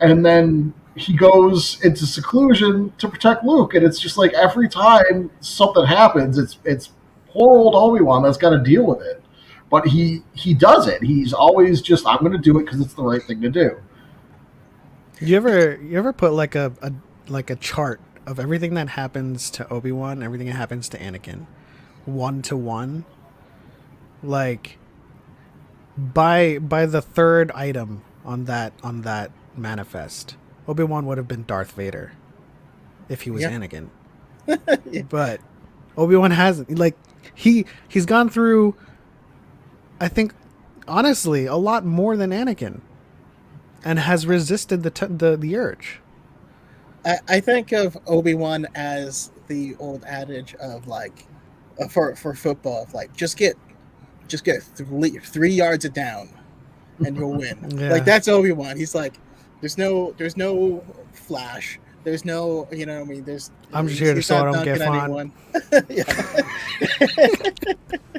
and then he goes into seclusion to protect Luke, and it's just like every time something happens, it's poor old Obi-Wan that's got to deal with it, but he does it. He's always just, I'm going to do it because it's the right thing to do. You ever put like a chart of everything that happens to Obi-Wan, everything that happens to Anakin, 1-to-1? Like by the third item on that manifest, Obi-Wan would have been Darth Vader if he was Anakin. Yeah. But Obi-Wan hasn't. Like he's gone through, I think, honestly, a lot more than Anakin. And has resisted the urge. I think of Obi-Wan as the old adage of like, for football, of like just get 3 yards it down, and you'll win. Yeah. Like that's Obi-Wan. He's like, there's no flash, There's no, you know, I mean, there's. I'm just here so I don't get anyone.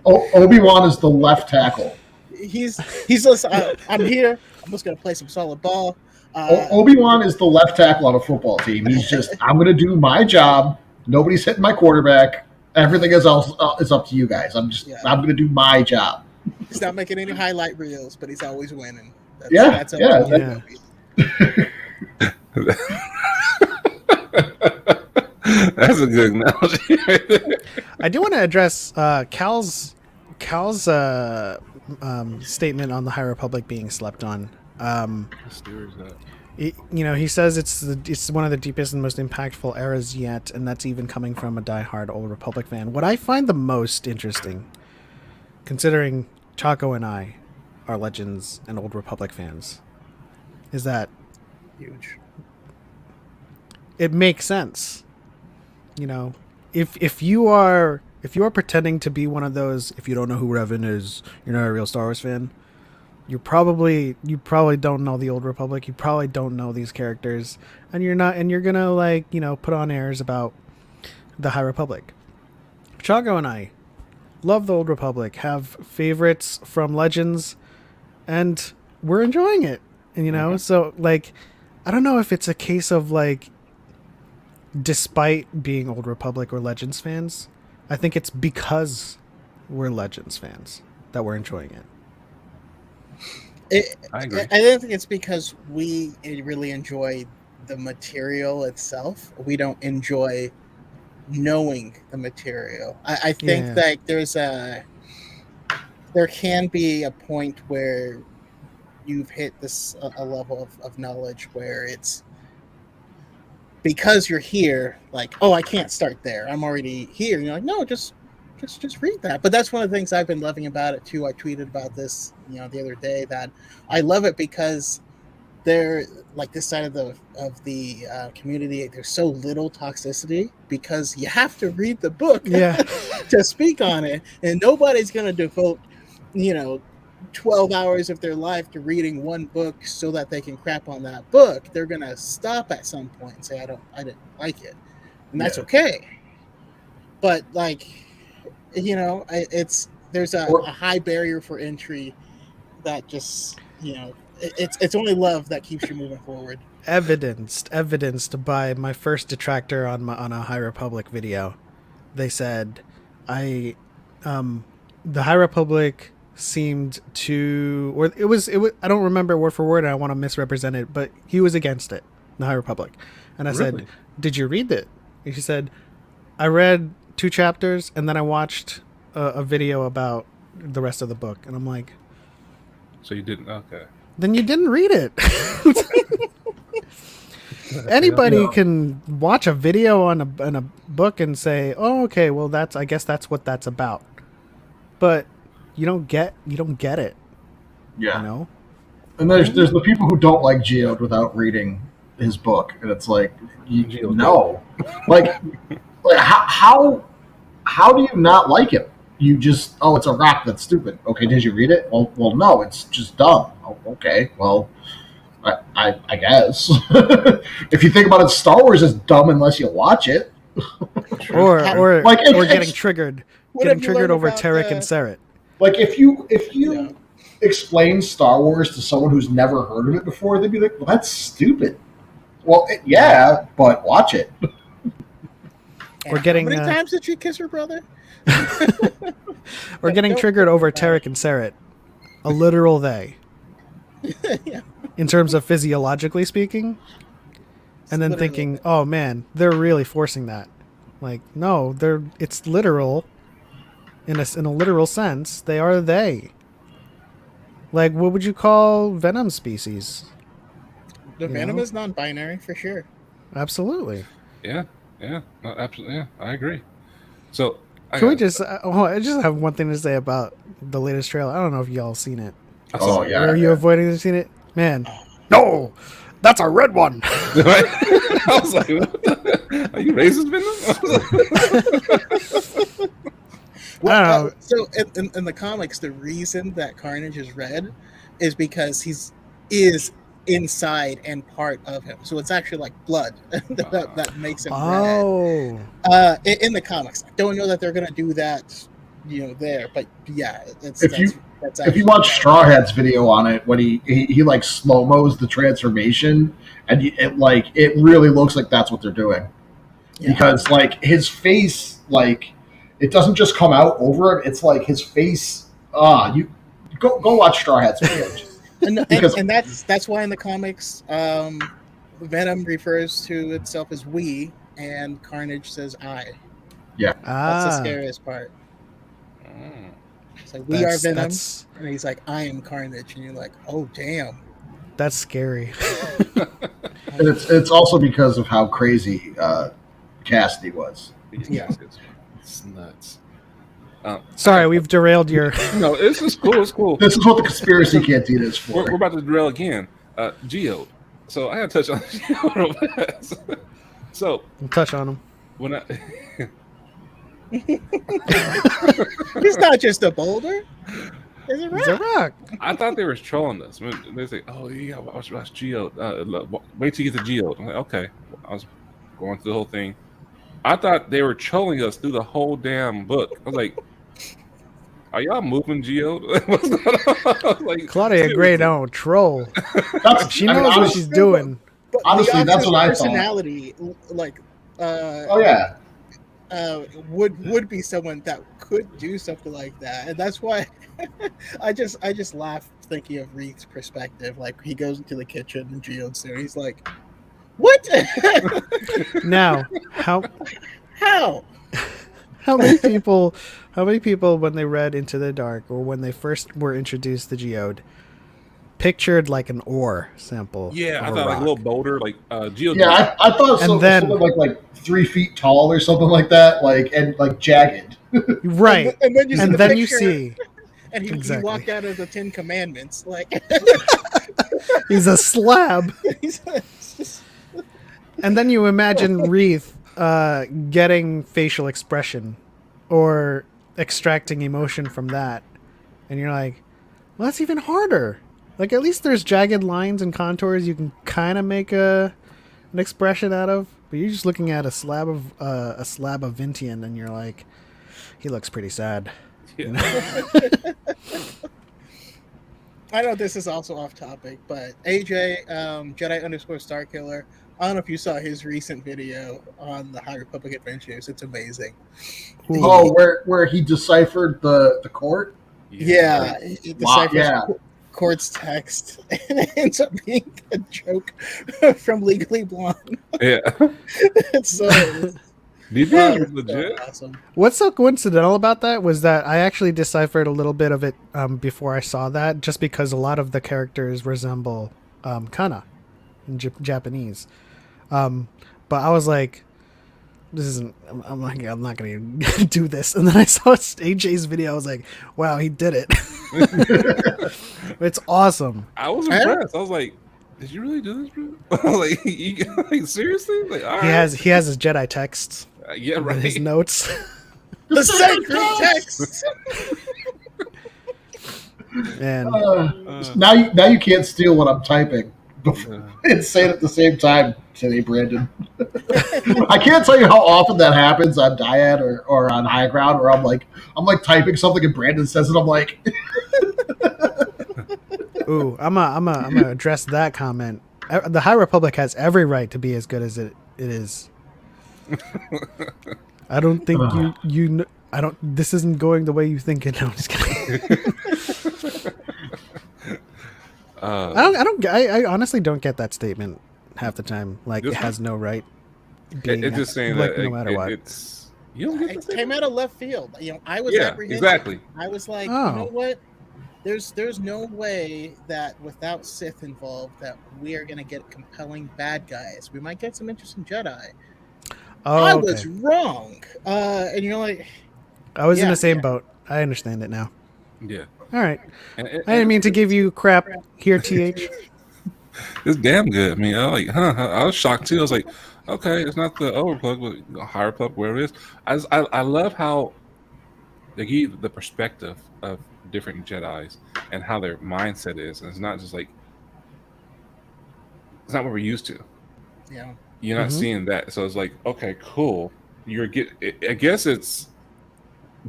Obi-Wan is the left tackle. He's just. I'm here. I'm just gonna play some solid ball. Obi-Wan is the left tackle on a football team. He's just, I'm gonna do my job. Nobody's hitting my quarterback. Everything is up to you guys. I'm gonna do my job. He's not making any highlight reels, but he's always winning. That's That's a good analogy. I do want to address Cal's statement on the High Republic being slept on. He says it's one of the deepest and most impactful eras yet, and that's even coming from a diehard Old Republic fan. What I find the most interesting, considering Choco and I are Legends and Old Republic fans, is that huge. It makes sense. You know, if you are pretending to be one of those, if you don't know who Revan is, you're not a real Star Wars fan. You probably don't know the Old Republic. You probably don't know these characters, and you're gonna put on airs about the High Republic. Chago and I love the Old Republic, have favorites from Legends, and we're enjoying it. And so I don't know if it's a case of despite being Old Republic or Legends fans, I think it's because we're Legends fans that we're enjoying it. I agree. I don't think it's because we really enjoy the material itself. We don't enjoy knowing the material. I think that there can be a point where you've hit a level of knowledge where it's because you're here, I can't start there. I'm already here. And you're like, no, just read that. But that's one of the things I've been loving about it too. I tweeted about this, the other day, that I love it because they're this side of the community. There's so little toxicity because you have to read the book to speak on it, and nobody's going to devote 12 hours of their life to reading one book so that they can crap on that book. They're going to stop at some point and say, I didn't like it. And that's okay. But there's a high barrier for entry that just, it's only love that keeps you moving forward. Evidenced by my first detractor on a High Republic video. They said, the High Republic seemed to, or it was I don't remember word for word, and I want to misrepresent it, but he was against it, the High Republic. And I said, did you read it? And he said, I read 2 chapters and then I watched a video about the rest of the book. And I'm like, so you didn't? Okay. Then you didn't read it. Anybody can watch a video on a book and say, oh, okay, well I guess that's what that's about. But you don't get it. Yeah. And there's the people who don't like Geode without reading his book, and it's like, how do you not like it? You just, it's a rock that's stupid. Okay, did you read it? Well, no, it's just dumb. Oh, okay, well, I guess. If you think about it, Star Wars is dumb unless you watch it. or getting triggered over Tarek and Seret. If you explain Star Wars to someone who's never heard of it before, they'd be like, well, that's stupid. Well, but watch it. How many times did she kiss her brother? We're getting triggered over Tarek and Seret. A literal they. Yeah. In terms of physiologically speaking. And then thinking, oh man, they're really forcing that. No, it's literal. In a literal sense, they are they. What would you call Venom species? The Venom is non-binary for sure. Absolutely. Yeah, no, absolutely. Yeah, I agree. So, I just have one thing to say about the latest trailer. I don't know if y'all seen it. Oh yeah. Are you avoiding seeing it, man? No, that's a red one. I was like, are you racist, Venom? Well, so in the comics, the reason that Carnage is red is because he is inside and part of him. So it's actually like blood that makes him red. Oh, In the comics, I don't know that they're gonna do that, there. But yeah, that's If you actually watch Straw Hat's video on it, when he like slow mo's the transformation, and it really looks like that's what they're doing, because like his face, like it doesn't just come out over him; it's like his face. You go watch Straw Hat's video. and that's why in the comics, Venom refers to itself as we, and Carnage says I. Yeah, that's the scariest part. It's like we are Venom, and he's like, I am Carnage, and you're like, oh damn, that's scary. And it's also because of how crazy Cassidy was. Yeah, it's nuts. Sorry, we've derailed your. No, this is cool. It's cool. This is what the conspiracy cantina is for. We're about to derail again. Geode. So I got to touch on Geode real fast. So touch on him. When I he's not just a boulder. It's a rock. It's a rock. I thought they were trolling us. They say, "Oh, you got to watch Geode. Wait till you get to Geode." I'm like, "Okay." I was going through the whole thing. I thought they were trolling us through the whole damn book. I was like, "Are y'all moving Geode?" Like, Claudia Gray don't troll. She knows what she's doing. But honestly, that's what I thought. Personality, like, would be someone that could do something like that, and that's why I just laugh thinking of Reek's perspective. Like he goes into the kitchen and Geode's there. He's like, "What?" Now, how many people when they read Into the Dark or when they first were introduced to Geode pictured like an ore sample? Yeah, I thought like a little boulder, like Geode. Yeah, I thought something like 3 feet tall or something like that, and jagged. Right, and then you see, and he walked out of the 10 Commandments, like he's a slab. And then you imagine Wreath getting facial expression or extracting emotion from that, and you're like, well, that's even harder. Like, at least there's jagged lines and contours you can kind of make an expression out of, but you're just looking at a slab of Vintian, and you're like, he looks pretty sad. Yeah. You know? I know this is also off topic, but AJ, Jedi_Starkiller, I don't know if you saw his recent video on the High Republic Adventures. It's amazing. Oh, where he deciphered the court? Yeah, he deciphers Court's text, and it ends up being a joke from Legally Blonde. Yeah. It's so legit. Awesome. What's so coincidental about that was that I actually deciphered a little bit of it before I saw that, just because a lot of the characters resemble kana in Japanese. But I was like, this isn't. I'm not going to do this. And then I saw AJ's video. I was like, wow, he did it. It's awesome. I was impressed. I was like, did you really do this, bro? like seriously? Like, all right. He has his Jedi texts. Yeah, right. His notes. The sacred text. And now you can't steal what I'm typing and say it at the same time today, Brandon. I can't tell you how often that happens on Dyad or on High Ground, where I'm like typing something and Brandon says it. I'm like, ooh, I'm gonna address that comment. The High Republic has every right to be as good as it is. I don't think you. I don't. This isn't going the way you think it. No, I'm just kidding. I honestly don't get that statement half the time. Like, it has no right. It's just saying like, that no matter what. You don't get It came out of left field. I was apprehensive. Exactly. I was like, you know what? There's no way that without Sith involved that we are gonna get compelling bad guys. We might get some interesting Jedi. I was wrong. And you're like, I was in the same boat. I understand it now. Yeah. All right. I didn't mean to give you crap here, TH. It's damn good. I mean, I was shocked too. I was like, okay, it's not the overplug, but High Republic, where it is. I love how they give the perspective of different Jedis and how their mindset is. And it's not just like it's not what we're used to. Yeah. You're not seeing that, so it's like, okay, cool. I guess it's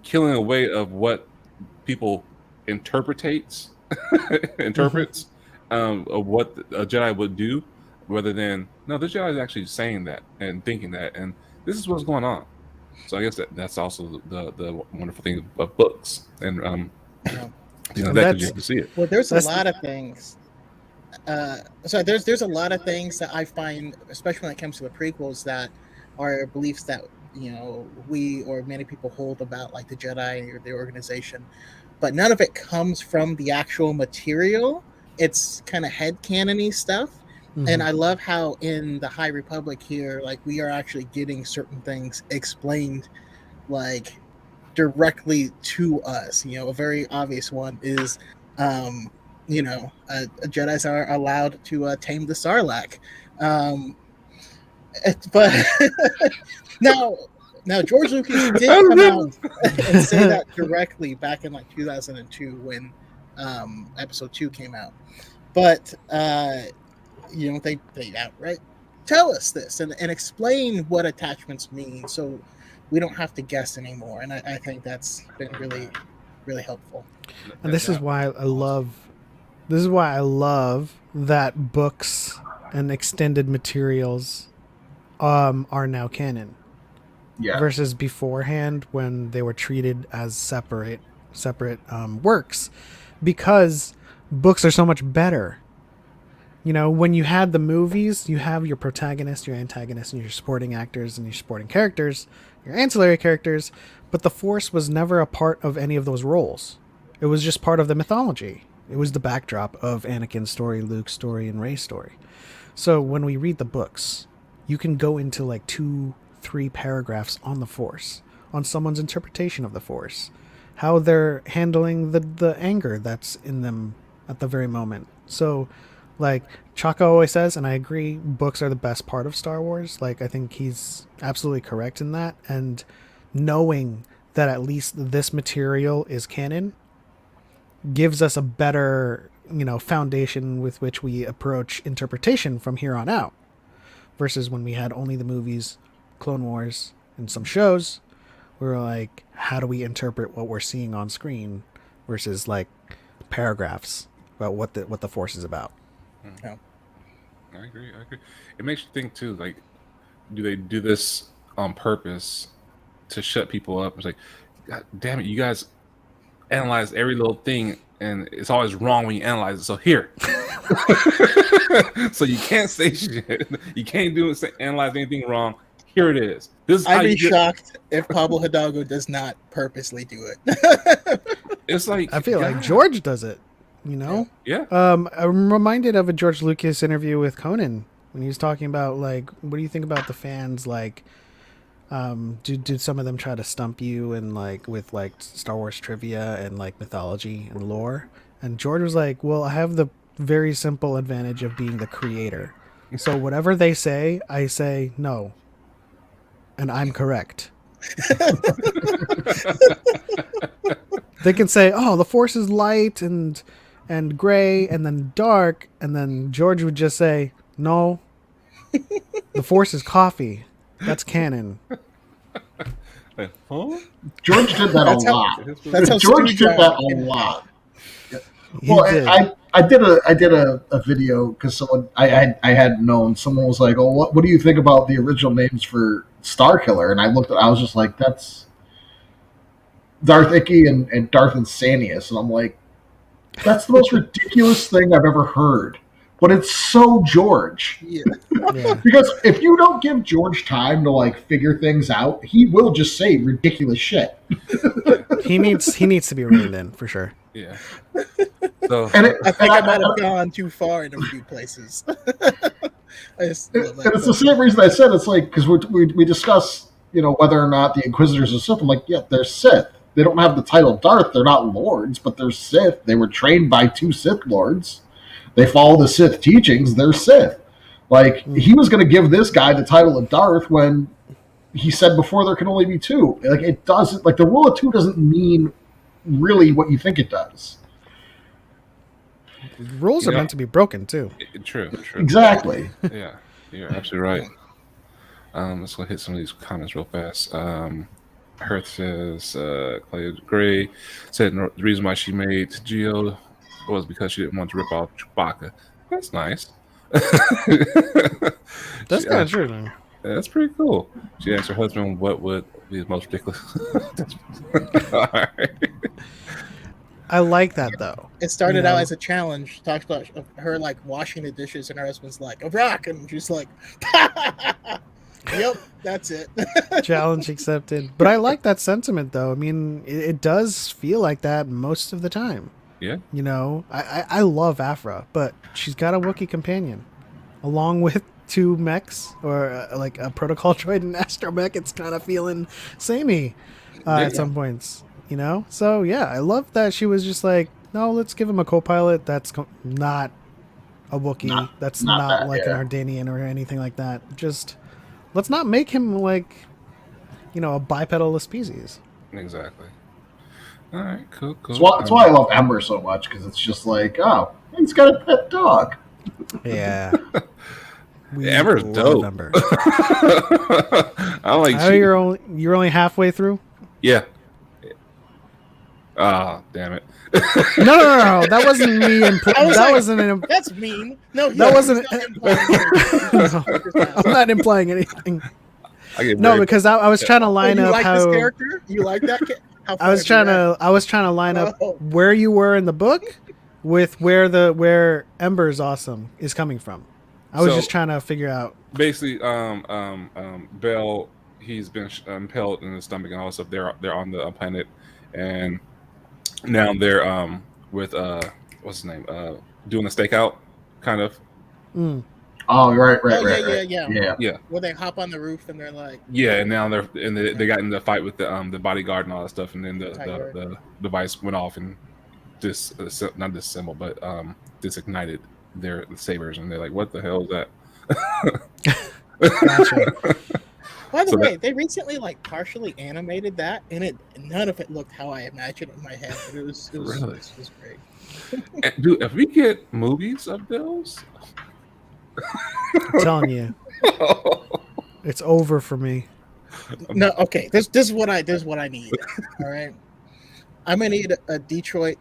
killing away of what people interprets of what a Jedi would do, rather than no, the Jedi is actually saying that and thinking that, and this is what's going on. So I guess that's also the wonderful thing of books, and Yeah. that because you have to see it. Well, there's a lot of things. There's a lot of things that I find, especially when it comes to the prequels, that are beliefs that we or many people hold about, like the Jedi or the organization, but none of it comes from the actual material. It's kind of headcanon-y stuff. And I love how in the High Republic here, like, we are actually getting certain things explained, like, directly to us. A very obvious one is, Jedis are allowed to tame the Sarlacc. But now George Lucas did come out and say that directly back in like 2002 when Episode 2 came out. But they outright tell us this and explain what attachments mean, so we don't have to guess anymore. And I think that's been really, really helpful. And this is why I love that books and extended materials are now canon. Yeah. Versus beforehand when they were treated as separate works, because books are so much better. When you had the movies, you have your protagonist, your antagonist, and your supporting actors and your supporting characters, your ancillary characters, but the Force was never a part of any of those roles. It was just part of the mythology. It was the backdrop of Anakin's story, Luke's story, and Rey's story. So when we read the books, you can go into like 2-3 paragraphs on the Force, on someone's interpretation of the Force, how they're handling the anger that's in them at the very moment. So, like Choco always says, and I agree, books are the best part of Star Wars. Like, I think he's absolutely correct in that. And knowing that at least this material is canon gives us a better, foundation with which we approach interpretation from here on out. Versus when we had only the movies, Clone Wars, and some shows, we were like, how do we interpret what we're seeing on screen versus like paragraphs about what the Force is about. Yeah. I agree. It makes you think too, like, do they do this on purpose to shut people up? It's like, God damn it, you guys analyze every little thing and it's always wrong when you analyze it. So here. So you can't say shit. You can't analyze anything wrong. Here it is. I'd be shocked if Pablo Hidalgo does not purposely do it. It's like, I feel like George does it, Yeah. I'm reminded of a George Lucas interview with Conan when he was talking about, like, what do you think about the fans? Like, did some of them try to stump you and like with like Star Wars trivia and like mythology and lore? And George was like, well, I have the very simple advantage of being the creator. So whatever they say, I say no. And I'm correct. They can say, oh, the Force is light and gray and then dark, and then George would just say, no, the Force is coffee. That's canon. Huh? George did that a lot. That's how George did that a lot. Well, I did a video because someone I had known, someone was like, oh, what do you think about the original names for Starkiller? And I was just like, that's Darth Icky and Darth Insanius. And I'm like, that's the most ridiculous thing I've ever heard. But it's so George. Yeah. Because if you don't give George time to like figure things out, he will just say ridiculous shit. He needs to be reined in for sure. Yeah. So I think I might have gone too far in a few places. It's the same reason I said it's like, because we discuss, whether or not the Inquisitors are Sith. I'm like, yeah, they're Sith. They don't have the title Darth. They're not lords, but they're Sith. They were trained by 2 Sith lords. They follow the Sith teachings. They're Sith. Like, he was going to give this guy the title of Darth when he said before there can only be 2. Like, it doesn't, like, the rule of 2 doesn't mean really what you think it does. Rules are meant to be broken too. True. Exactly. Yeah, you're absolutely right. Let's go hit some of these comments real fast. Hearth says, Clay Gray said the reason why she made Geo was because she didn't want to rip off Chewbacca. That's nice. That's kind of true. Then. That's pretty cool. She asked her husband what would be the most ridiculous. All right. I like that though. It started out as a challenge. Talks about her like washing the dishes, and her husband's like a rock, and she's like, "Yep, that's it." Challenge accepted. But I like that sentiment though. I mean, it does feel like that most of the time. Yeah. You know, I love Afra, but she's got a Wookiee companion, along with 2 mechs or like a protocol droid and astromech. It's kind of feeling samey at some points. You know, so yeah, I love that she was just like, no, let's give him a co-pilot that's not a Wookiee, that's not like an Ardanian or anything like that. Just let's not make him like, you know, a bipedal species. Exactly. All right, cool. That's why I love Ember so much, because it's just like, oh, he's got a pet dog. Yeah. Ember's dope. Ember. I like. You're only halfway through. Yeah. Ah, damn it. No. That wasn't me. That's mean. No, that wasn't. I'm not implying anything. No, because I was trying to line up like how this character. You like that? I was trying to line up where you were in the book with where Ember's awesome is coming from. I was just trying to figure out. Basically, Bell, he's been impaled in the stomach and all that stuff. They're on the planet, and now they're with what's his name? Doing a stakeout, kind of. Mm. Oh, right. Yeah. Where they hop on the roof and they're like. Yeah, and now they got in the fight with the bodyguard and all that stuff, and then the device went off and not disassembled, but disignited their sabers, and they're like, "What the hell is that?" Gotcha. By the way, they recently like partially animated that, and none of it looked how I imagined it in my head, but it was really? It was great. Dude, if we get movies of those, I'm telling you, it's over for me. No, okay. This is what I need. All right, I'm gonna need a Detroit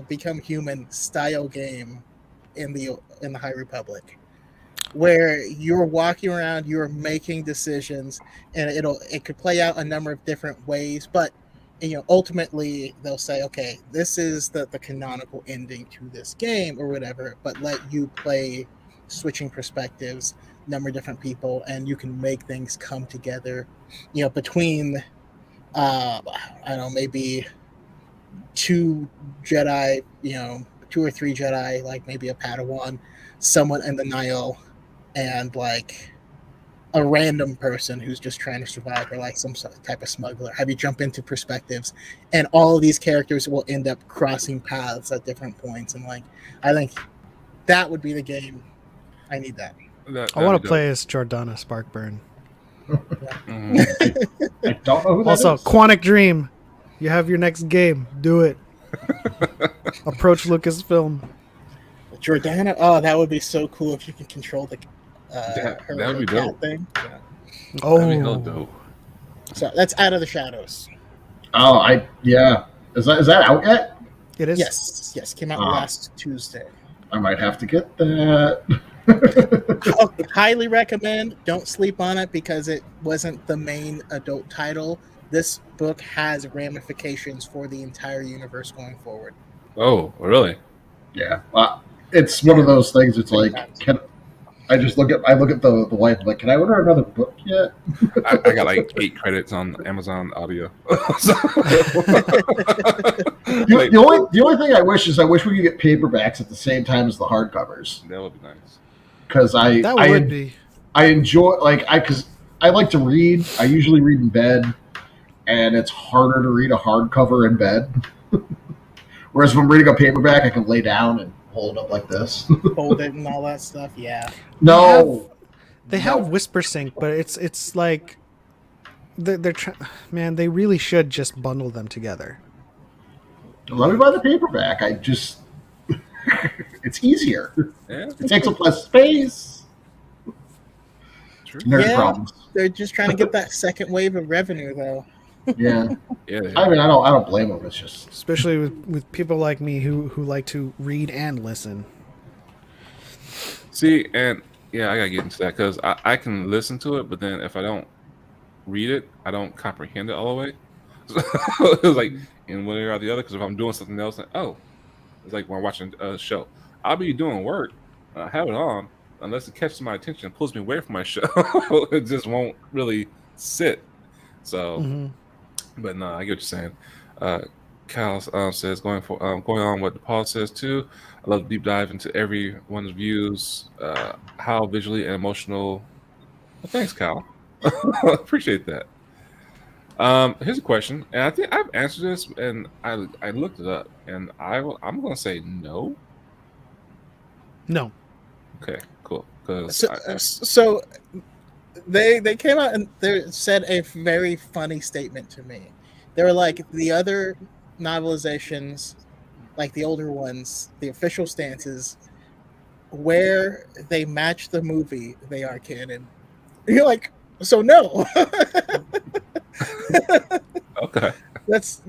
Become Human style game in the High Republic, where you're walking around, you're making decisions, and it could play out a number of different ways, but ultimately they'll say, okay, this is the canonical ending to this game or whatever, but let you play switching perspectives, number of different people, and you can make things come together, between I don't know, maybe 2 Jedi, 2 or 3 Jedi, like maybe a Padawan, someone in the Nile, and like a random person who's just trying to survive, or like some type of smuggler. Have you jump into perspectives, and all of these characters will end up crossing paths at different points. And like, I think that would be the game. I need that. I want to play as Jordana Sparkburn. I don't know who that also, is. Quantic Dream. You have your next game. Do it. Approach Lucasfilm. Jordana. Oh, that would be so cool if you can control the that her would be cat dope. thing. Yeah. Oh, That'd be hell dope. So that's Out of the Shadows. Oh, Is that out yet? it is. Yes, came out last Tuesday. I might have to get that. Highly recommend. Don't sleep on it because it wasn't the main adult title. This book has ramifications for the entire universe going forward. Oh, really? Yeah. It's one of those things. It's like, I look at the wife, like, can I order another book yet? I got like 8 credits on Amazon Audio. The only thing I wish we could get paperbacks at the same time as the hardcovers. That would be nice. Because I enjoy, because I like to read. I usually read in bed, and it's harder to read a hardcover in bed. Whereas if I'm reading a paperback, I can lay down and hold it up like this. Hold it and all that stuff. Yeah. No. They have Whisper Sync, but it's like they're man, they really should just bundle them together. Let me buy the paperback. I just it's easier. Yeah, It takes up less space. true. Nerd Yeah. problems. They're just trying to get that second wave of revenue, though. Yeah. Yeah, they I are. mean, I don't blame them. It's just Especially with people like me who like to read and listen. See, and yeah, I gotta get into that because I can listen to it, but then if I don't read it, I don't comprehend it all the way. So it's like in one area or the other. Because if I'm doing something else, like, oh, it's like when I'm watching a show. I'll be doing work, I have it on, unless it catches my attention and pulls me away from my show. It just won't really sit. So, Hmm. but no, I get what you're saying. Cal says going on what Depaul says too. I love to deep dive into everyone's views, how visually and emotional. Well, thanks, Cal. Appreciate that. Here's a question, and I think I've answered this, and I looked it up, and I'm gonna say no. No. Okay, cool. Because So they came out and they said a very funny statement to me. They were like, the other novelizations, like the older ones, the official stances, where they match the movie, they are canon. You're like, so no. okay, That's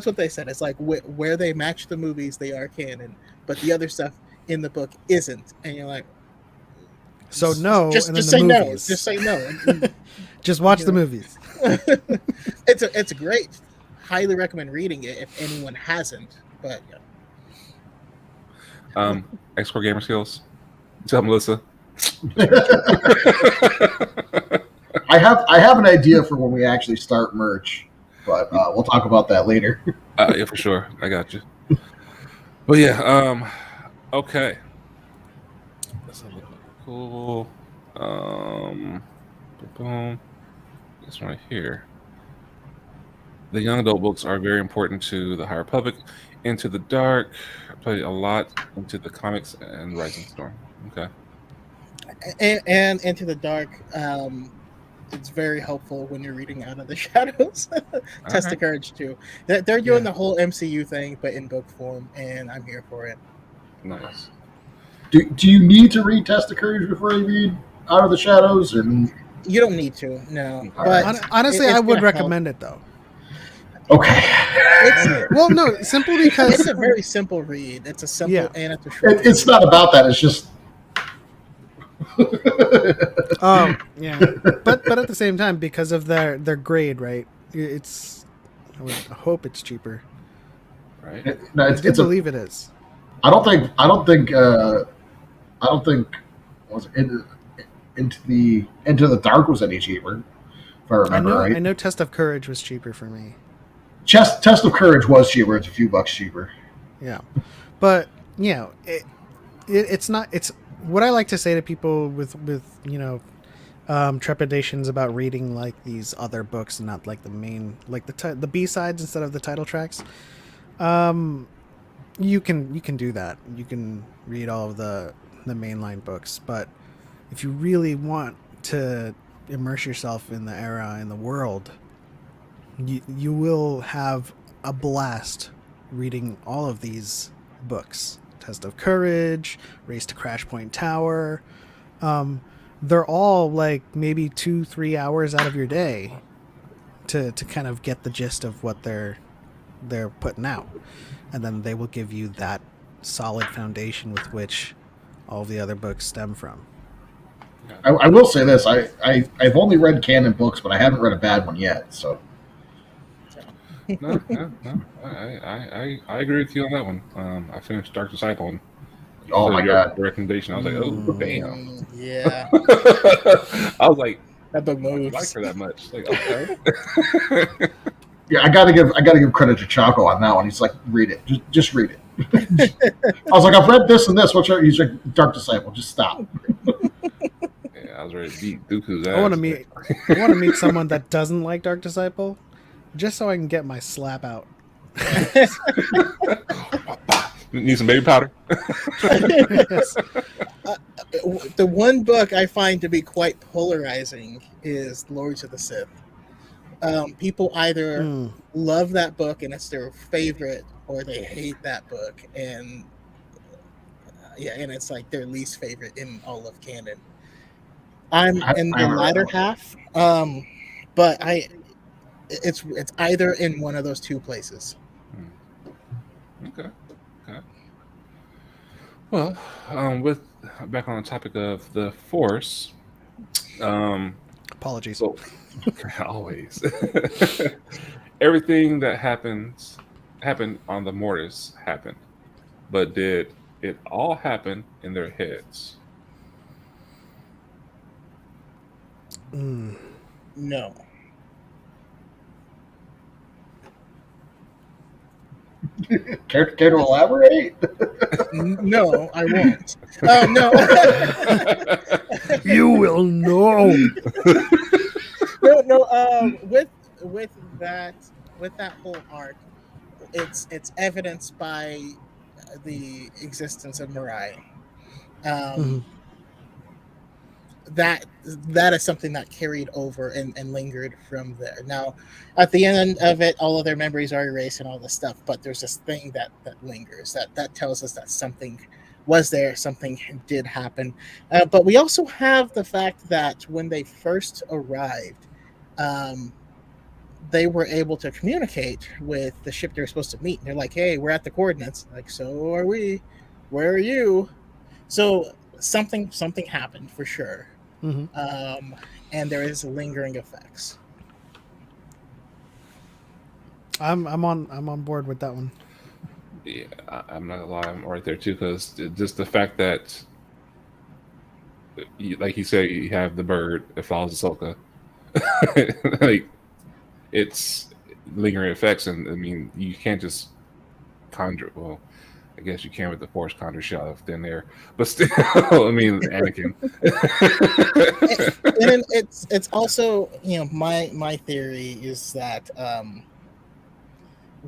what they said. It's like where they match the movies, they are canon, but the other stuff in the book isn't. And you're like, So no, just and then say the no. movies. Just say no. Just watch You the know. movies. It's great. Highly recommend reading it if anyone hasn't. But yeah. xcoregamerskillz. Tell Melissa. I have an idea for when we actually start merch, but we'll talk about that later. Yeah, for sure. I got you. But yeah, okay. Let's have a look. Cool. Boom. This one right here. The young adult books are very important to the High Republic. Into the Dark, I played a lot into the comics and Rising Storm. Okay. And Into the Dark, it's very helpful when you're reading Out of the Shadows. Test of Courage too. They're doing the whole MCU thing, but in book form, and I'm here for it. Nice. Do you need to read Test of Courage before you read Out of the Shadows? Or You don't need to, no. All But right. Honestly, it's I would gonna help. recommend it though. okay, Well, no, simply It's because a very simple read. It's a simple Yeah. and it's a short. it's not about that. It's just yeah, but at the same time, because of their grade, right? I would hope it's cheaper. Right. no, I it's, do it's a, believe it is. I don't think was it Into the Dark was any cheaper, if I remember right. I know Test of Courage was cheaper for me. Test of Courage was cheaper. It's a few bucks cheaper. Yeah, but it's not. It's what I like to say to people with trepidations about reading like these other books, and not like the main, like the B-sides instead of the title tracks. You can do that. You can read all of the mainline books, but if you really want to immerse yourself in the era and the world, you will have a blast reading all of these books. Test of Courage, Race to Crash Point Tower. They're all like maybe 2-3 hours out of your day to kind of get the gist of what they're putting out, and then they will give you that solid foundation with which all the other books stem from. I will say this: I've only read canon books, but I haven't read a bad one yet. So No. I agree with you on that one. I finished Dark Disciple. And oh my god, the recommendation. I was like, oh damn. Yeah, I was like, that book I moves. like her that much. Like, okay. yeah, I gotta give credit to Choco on that one. He's like, read it, just read it. I was like, I've read this and this. What's your? He's like, Dark Disciple. Just stop. Yeah, I was ready to beat Dooku's ass. I want to meet someone that doesn't like Dark Disciple, just so I can get my slap out. Need some baby powder. Yes. The one book I find to be quite polarizing is Lords of the Sith. People either love that book and it's their favorite or they hate that book, and and it's like their least favorite in all of canon. I'm in I the haven't read latter that half, but it's either in one of those two places. Okay. Okay. Well, with back on the topic of the Force, Apologies. so always everything that happened on the Mortis happened, but did it all happen in their heads? No. Care to elaborate? No, I won't. No. You will know. No. With that whole arc, it's evidenced by the existence of Mirai. Mhm. That is something that carried over and lingered from there. Now, at the end of it, all of their memories are erased and all this stuff, but there's this thing that lingers that tells us that something was there, something did happen. But we also have the fact that when they first arrived, um, they were able to communicate with the ship they were supposed to meet. And they're like, "Hey, we're at the coordinates." Like, "So are we. Where are you?" So something happened for sure. Mhm. And there is lingering effects. I'm on board with that one. Yeah, I'm not gonna lie, I'm right there too, because just the fact that, like you say, you have the bird that follows Ahsoka, like it's lingering effects, and I mean you can't just conjure. Well, I guess you can with the Force conjure shot of thin air, but still, I mean Anakin. And it's also, my theory is that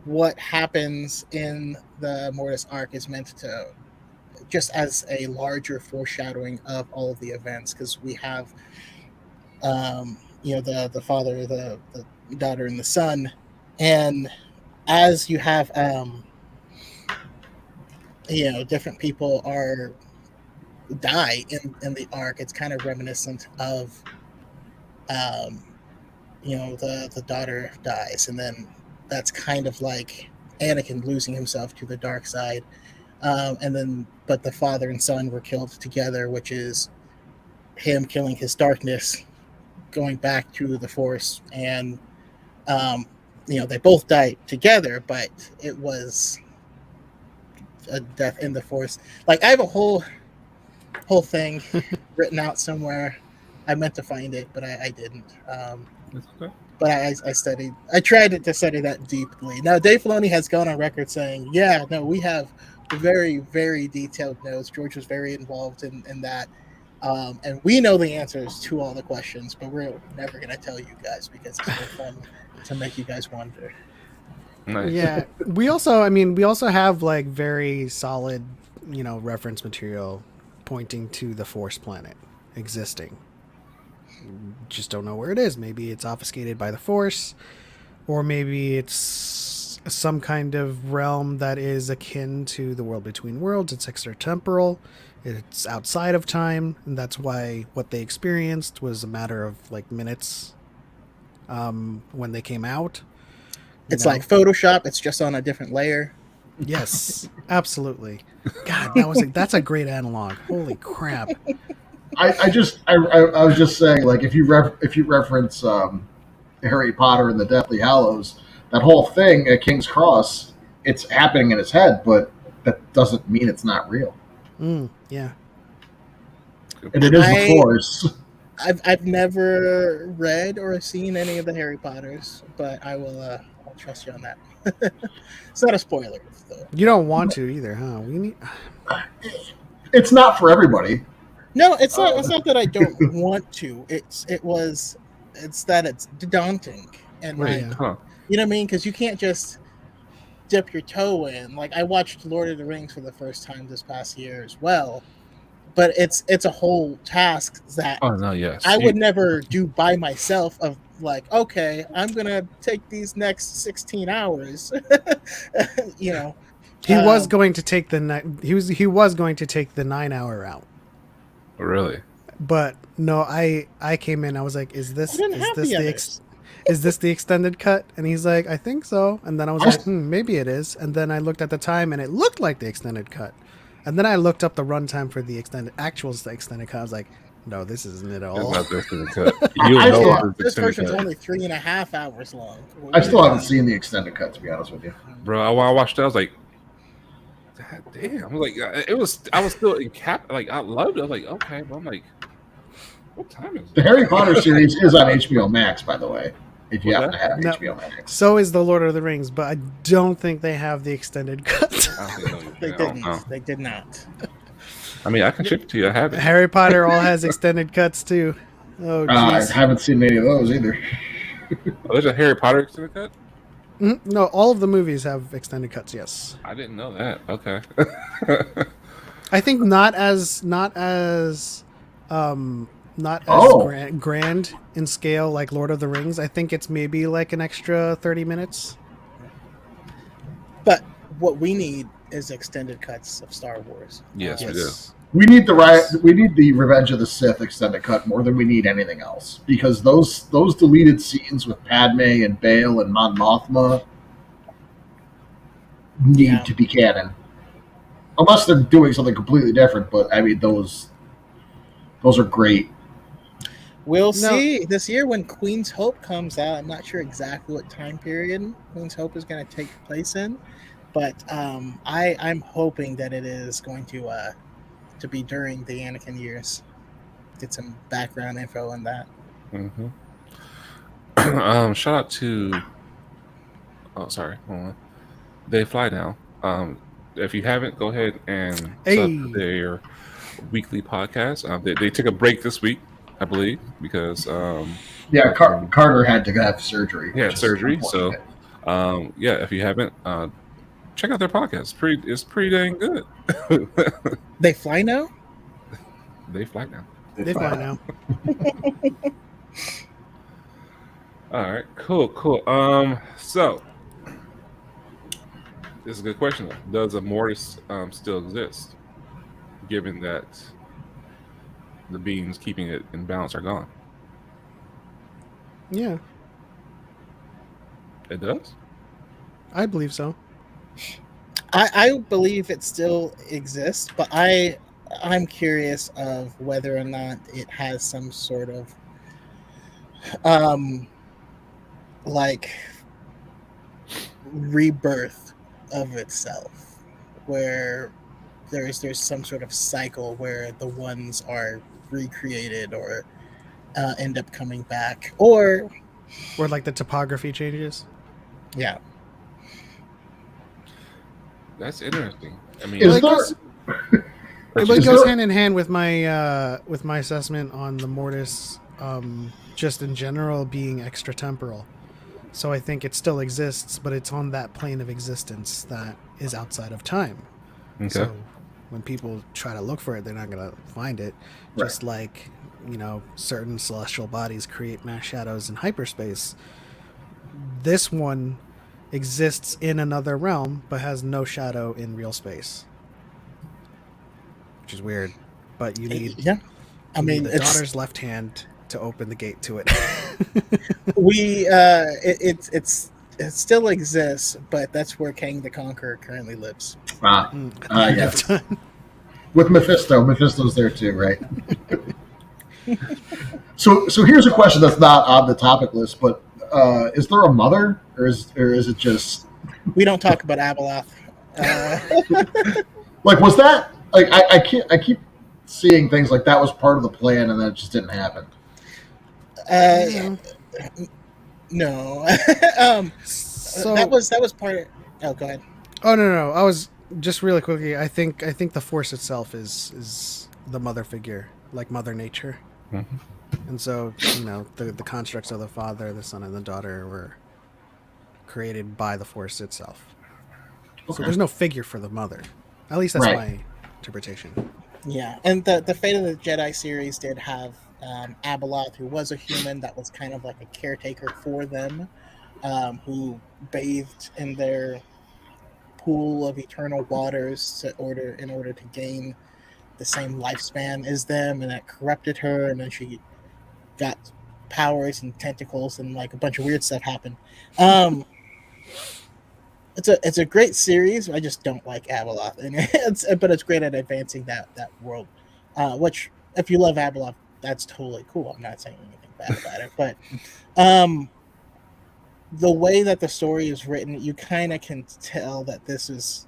what happens in the Mortis arc is meant to just as a larger foreshadowing of all of the events, because we have the father, the daughter, and the son, and as you have different people are die in the arc, it's kind of reminiscent of the daughter dies, and then that's kind of like Anakin losing himself to the dark side, and then but the father and son were killed together, which is him killing his darkness, going back to the Force, and they both died together, but it was a death in the Force. Like, I have a whole thing written out somewhere. I meant to find it, but I didn't. Okay. But I tried to study that deeply. Now, Dave Filoni has gone on record saying, yeah, no, we have very, very detailed notes. George was very involved in that. And we know the answers to all the questions, but we're never going to tell you guys because it's more fun to make you guys wonder. Nice. Yeah, we also have like very solid, reference material pointing to the Force planet existing. Just don't know where it is. Maybe it's obfuscated by the Force, or maybe it's some kind of realm that is akin to the world between worlds. It's extratemporal. It's outside of time, and that's why what they experienced was a matter of like minutes when they came out. It's like Photoshop. It's just on a different layer. Yes, absolutely. God, that's a great analog. Holy crap! I was just saying, like, if you reference Harry Potter and the Deathly Hallows, that whole thing at King's Cross, it's happening in his head, but that doesn't mean it's not real. Yeah, and it is the Force. I've never read or seen any of the Harry Potters, but I'll trust you on that. It's not a spoiler, though. You don't want to either, huh? It's not for everybody. No, it's not. It's not that I don't want to. It's that it's daunting, and Right, like, yeah. you know what I mean? Because you can't just dip your toe in. Like, I watched Lord of the Rings for the first time this past year as well, but it's a whole task that Oh no, yes. I would never do by myself. Of like, okay, I'm gonna take these next 16 hours. You know, He was Um, going to take he was going to take the 9 hour route. Really? But no, I came in. I was like, "Is I this didn't have the others. is this the extended cut?" And he's like, "I think so." And then I was like, "Maybe it is." And then I looked at the time, and it looked like the extended cut. And then I looked up the runtime for the extended cut. I was like, "No, this isn't it at It's all." not the extended cut. You'll I know still- if it's This extended version's cut. only 3.5 hours long. I still haven't seen the extended cut, to be honest with you. Bro, when I watched it, I was like, God damn. I was like, I was still in cap. Like, I loved it. I was like, okay. But I'm like, what time is The it? Harry Potter series is on HBO Max, by the way. If you What's happen to have No. HBO Max. So is the Lord of the Rings, but I don't think they have the extended cut. I don't think no, They I don't didn't. know. They did not. I mean, I can ship it to you. I have it. Harry Potter all has extended cuts too. Oh I jeez. haven't seen any of those either. Oh, there's a Harry Potter extended cut? No, all of the movies have extended cuts. Yes. I didn't know that. Okay. I think not as Oh. grand in scale like Lord of the Rings. I think it's maybe like an extra 30 minutes. But what we need is extended cuts of Star Wars. Yes, we do. We need the Revenge of the Sith extended cut more than we need anything else, because those deleted scenes with Padme and Bale and Mon Mothma need to be canon, unless they're doing something completely different. But I mean, those are great. We'll No. see this year when Queen's Hope comes out. I'm not sure exactly what time period Queen's Hope is going to take place in, but I'm hoping that it is going to be during the Anakin years. Get some background info on that. Mm-hmm. Shout out to. Oh, sorry. Hold on. They Fly Now. If you haven't, go ahead and sub to their weekly podcast. They took a break this week, I believe, because Yeah, Carter had to have surgery. he had which is surgery. So, unfortunate. yeah, if you haven't, check out their podcast. It's pretty dang good. They fly now? They Fly Now. They fly now. All right, cool. So this is a good question. Does a mortis still exist, given that the beings keeping it in balance are gone? Yeah, It does. I believe so. I believe it still exists, but I'm curious of whether or not it has some sort of like rebirth of itself, where there's some sort of cycle where the ones are recreated or end up coming back, or Or like the topography changes. yeah. That's interesting. I mean, Is Like there- us- It Is goes there- hand in hand with my assessment on the mortis, just in general being extratemporal. So I think it still exists, but it's on that plane of existence that is outside of time. okay. So when people try to look for it, they're not going to find it. Right. Just like, certain celestial bodies create mass shadows in hyperspace. This one exists in another realm, but has no shadow in real space. Which is weird. But you need, Yeah. I you mean, need the it's daughter's left hand to open the gate to it. it still exists, but that's where Kang the Conqueror currently lives. Yes. With Mephisto. Mephisto's there too, right? So here's a question that's not on the topic list, but is there a mother, or is it just We don't talk about Abeloth. like, was that like I keep seeing things like that was part of the plan and then it just didn't happen? No. So that was part of. Oh, go ahead. Oh no! I was just really quickly. I think the Force itself is the mother figure, like Mother Nature, and so the constructs of the Father, the Son, and the Daughter were created by the Force itself. So Okay. there's no figure for the mother. At least that's Right. my interpretation. Yeah, and the Fate of the Jedi series did have Abeloth, who was a human that was kind of like a caretaker for them, who bathed in their pool of eternal waters in order to gain the same lifespan as them, and that corrupted her, and then she got powers and tentacles, and like a bunch of weird stuff happened. Um, it's a great series. I just don't like Abeloth, and it's great at advancing that world. Which, if you love Abeloth, that's totally cool. I'm not saying anything bad about it, but um, the way that the story is written, you kind of can tell that this is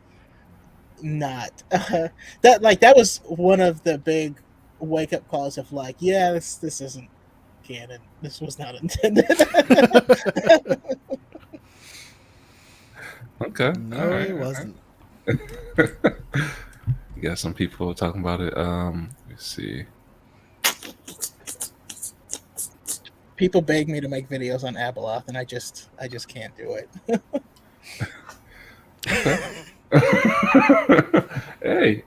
not that was one of the big wake up calls of like, yeah, this isn't canon. This was not intended. Okay. No, it wasn't. You got some people talking about it. Let's see. People beg me to make videos on Abeloth, and I just can't do it. Hey,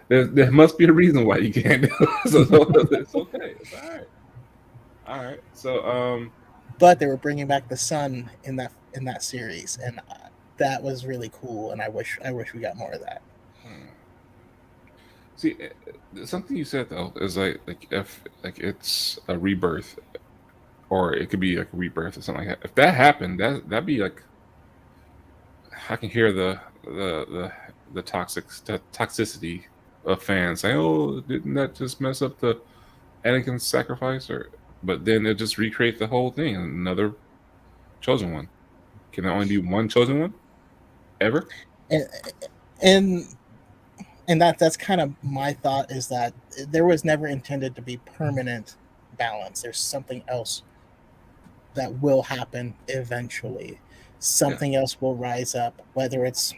there must be a reason why you can't do it. So it's okay. It's all right. So But they were bringing back the sun in that series, and that was really cool. And I wish we got more of that. see, something you said though is like if like it's a rebirth, or it could be like a rebirth or something like that. If that happened, that'd be like, I can hear the toxicity of fans saying, "Oh, didn't that just mess up the Anakin's sacrifice?" Or, but then it just recreate the whole thing. Another chosen one. Can there only be one chosen one ever? And that's kind of my thought, is that there was never intended to be permanent balance. There's something else that will happen eventually. Something else will rise up, whether it's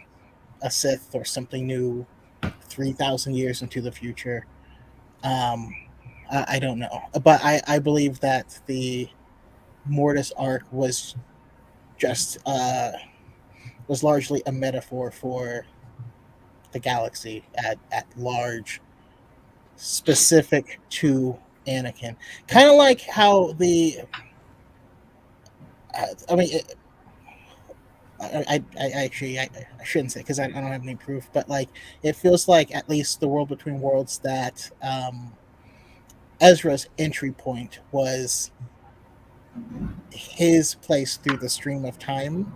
a Sith or something new 3,000 years into the future. I don't know, but I believe that the Mortis arc was just was largely a metaphor for the galaxy at large, specific to Anakin. Kind of like how I mean, I actually I shouldn't say, because I don't have any proof, but like it feels like at least the World Between Worlds, that Ezra's entry point was his place through the stream of time,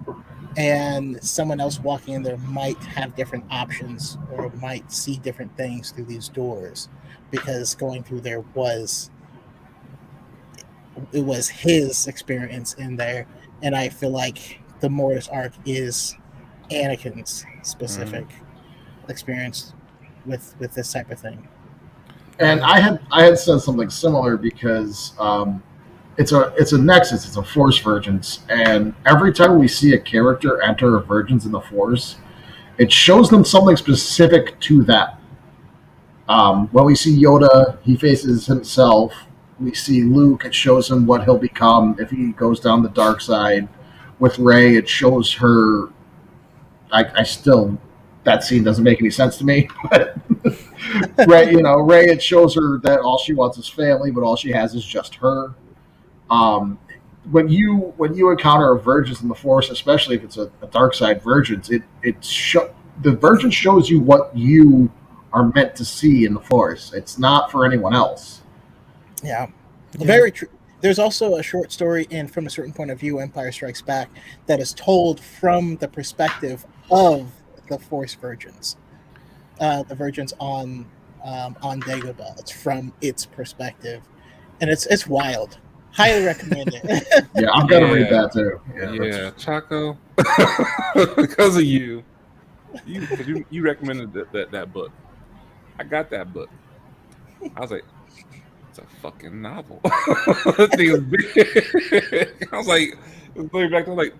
and someone else walking in there might have different options or might see different things through these doors, because going through there was his experience in there. And I feel like the Mortis arc is Anakin's specific experience with this type of thing. And I had said something similar, because it's a nexus, it's a Force Virgins, and every time we see a character enter a Virgins in the Force, it shows them something specific to that. When we see Yoda, he faces himself. We see Luke, it shows him what he'll become if he goes down the dark side. With Rey, it shows her. I still, that scene doesn't make any sense to me. But Rey, it shows her that all she wants is family, but all she has is just her. When you encounter a Virgins in the Force, especially if it's a dark side Virgins, the Virgin shows you what you are meant to see in the Force. It's not for anyone else. Yeah. Very true. There's also a short story in From a Certain Point of View, Empire Strikes Back, that is told from the perspective of the Force Virgins, the Virgins on Dagobah. It's from its perspective, and it's wild. Highly recommend it. Yeah, I'm gonna read that too. Yeah, Choco, because of you recommended that book. I got that book. I was like, it's a fucking novel. That thing is big. I was like, going back, I was like,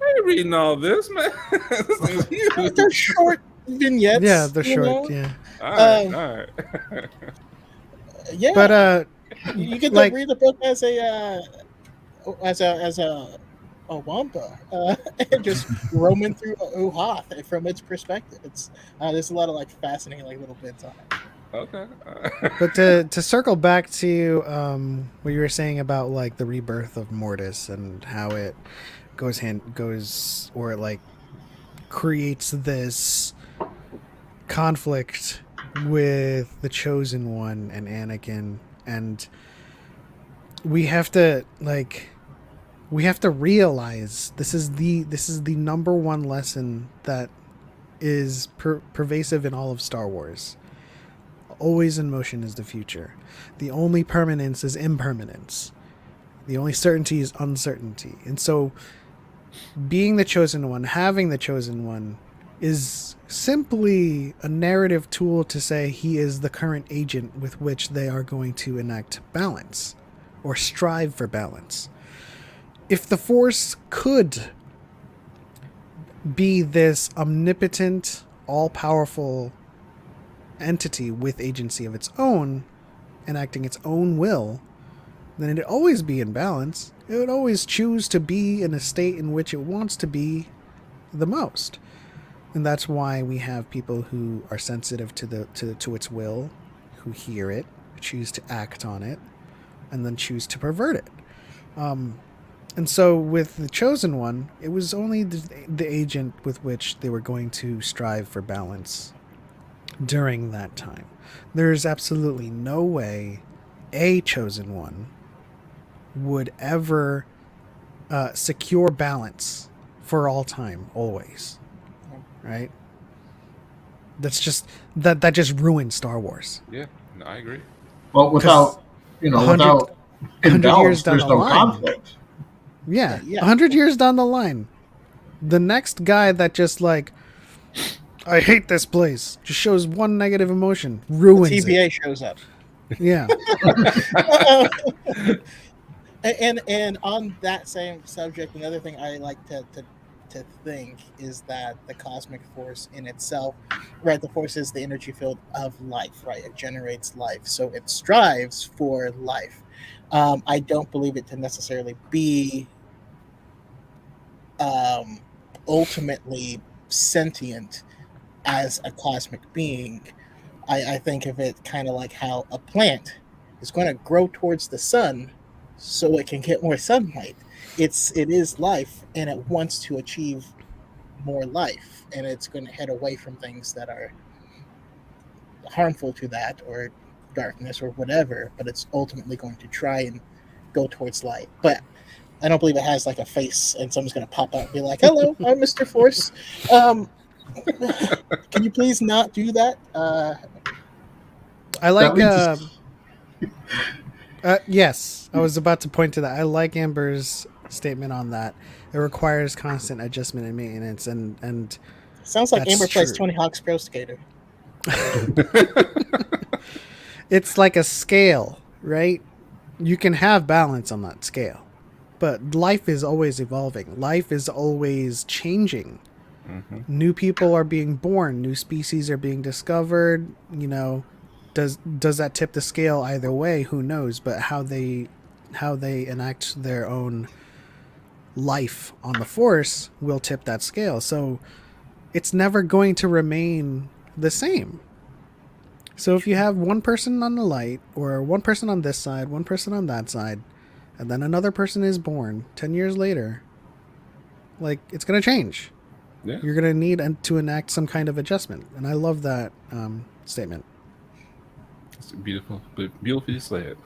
I ain't reading all this, man. This thing is huge. They're short vignettes. Yeah, they're short. Yeah. All right. Yeah, But you get to like- read the book as a Wampa, and just roaming through Uhoth from its perspective. It's there's a lot of like fascinating like little bits on it. Okay. But to circle back to what you were saying about like the rebirth of Mortis and how it goes or it like creates this conflict with the Chosen One and Anakin, and we have to realize this is the number one lesson that is pervasive in all of Star Wars. Always in motion is the future. The only permanence is impermanence. The only certainty is uncertainty. And so being the Chosen One, having the Chosen One, is simply a narrative tool to say he is the current agent with which they are going to enact balance or strive for balance. If the Force could be this omnipotent, all-powerful entity with agency of its own, enacting its own will, then it'd always be in balance. It would always choose to be in a state in which it wants to be the most. And that's why we have people who are sensitive to its will, who hear it, choose to act on it, and then choose to pervert it. And so with the Chosen One, it was only the agent with which they were going to strive for balance during that time. There's absolutely no way a Chosen One would ever secure balance for all time, always. Right? That's just that just ruined Star Wars. Yeah, no, I agree. Well, without without 100 years imbalance, down there's the no line. conflict. Yeah, Yeah. 100 years down the line, the next guy that just like, I hate this place, just shows one negative emotion, ruins TBA it. shows up. Yeah. And on that same subject, another thing I like to think is that the cosmic force in itself, right? The force is the energy field of life, right? It generates life, so it strives for life. I don't believe it to necessarily be ultimately sentient as a cosmic being. I think of it kind of like how a plant is going to grow towards the sun so it can get more sunlight. It is life, and it wants to achieve more life, and it's going to head away from things that are harmful to that or darkness or whatever, but it's ultimately going to try and go towards light. But I don't believe it has like a face and someone's going to pop out and be like, hello, I'm Mr. Force. Can you please not do that? I like, That yes, I was about to point to that. I like Amber's statement on that. It requires constant adjustment and maintenance, and Sounds like That's Amber plays true. Tony Hawk's Pro Skater. it's like a scale, right? You can have balance on that scale, but life is always evolving. Life is always changing. Mm-hmm. New people are being born. New species are being discovered. Does that tip the scale either way? Who knows? But how they enact their own life on the Force will tip that scale. So it's never going to remain the same. So if you have one person on the light, or one person on this side, one person on that side, and then another person is born 10 years later, like, it's going to change. Yeah. You're going to need to enact some kind of adjustment. And I love that statement. It's beautiful, but beautifully said.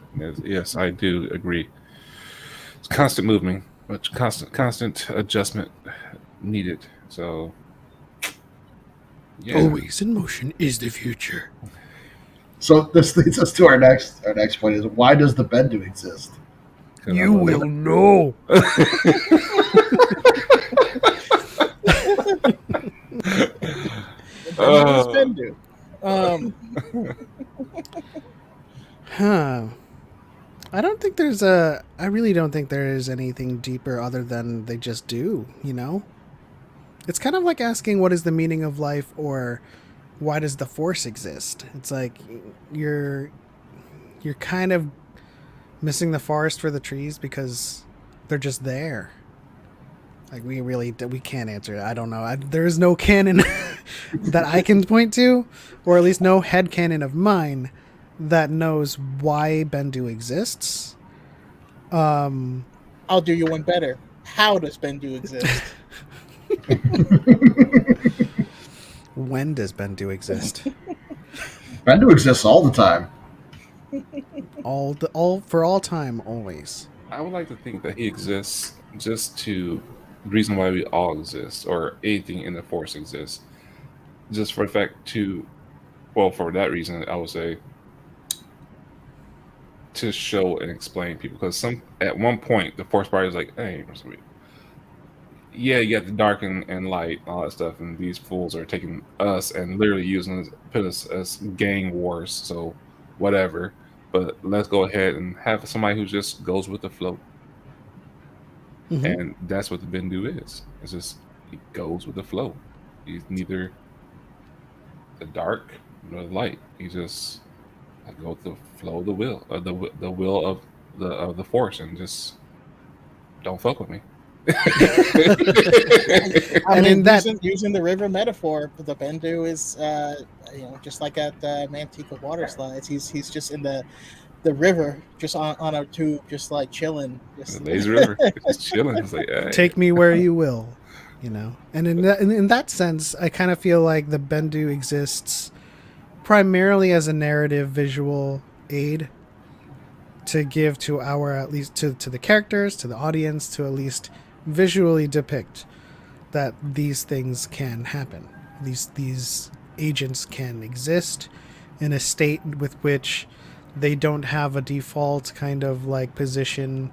Yes, I do agree. It's constant movement, but constant adjustment needed. So, yeah. Always in motion is the future. So this leads us to our next point: is why does the Bendu exist? 'Cause You I'm a- will know. Bendu. Huh. I really don't think there is anything deeper other than they just do, It's kind of like asking what is the meaning of life, or why does the Force exist? It's like you're kind of missing the forest for the trees because they're just there. Like we can't answer it. I don't know. There is no canon that I can point to, or at least no headcanon of mine that knows why Bendu exists. I'll do you one better. How does Bendu exist? When does Bendu exist? Bendu exists all the time. all for all time, always. I would like to think that he exists just to the reason why we all exist, or anything in the Force exists, just for the fact to, well, for that reason, I would say to show and explain people, because at one point the Force party is like, hey, yeah, you got the dark and light, all that stuff, and these fools are taking us and literally using us, put us as gang wars, so whatever. But let's go ahead and have somebody who just goes with the flow. Mm-hmm. And that's what the Bendu is. It's just, he goes with the flow. He's neither the dark nor the light. He just go with the flow of the will, the will of the Force, and just don't fuck with me. I mean, using the river metaphor, the Bendu is, just like at Manteca water slides. He's just in the river, just on a tube, just like chilling. Just the lazy river, just chilling. It's like, hey. Take me where you will, And in that sense, I kind of feel like the Bendu exists primarily as a narrative visual aid to give to at least to the characters, to the audience, to at least visually depict that these things can happen. These agents can exist in a state with which they don't have a default kind of like position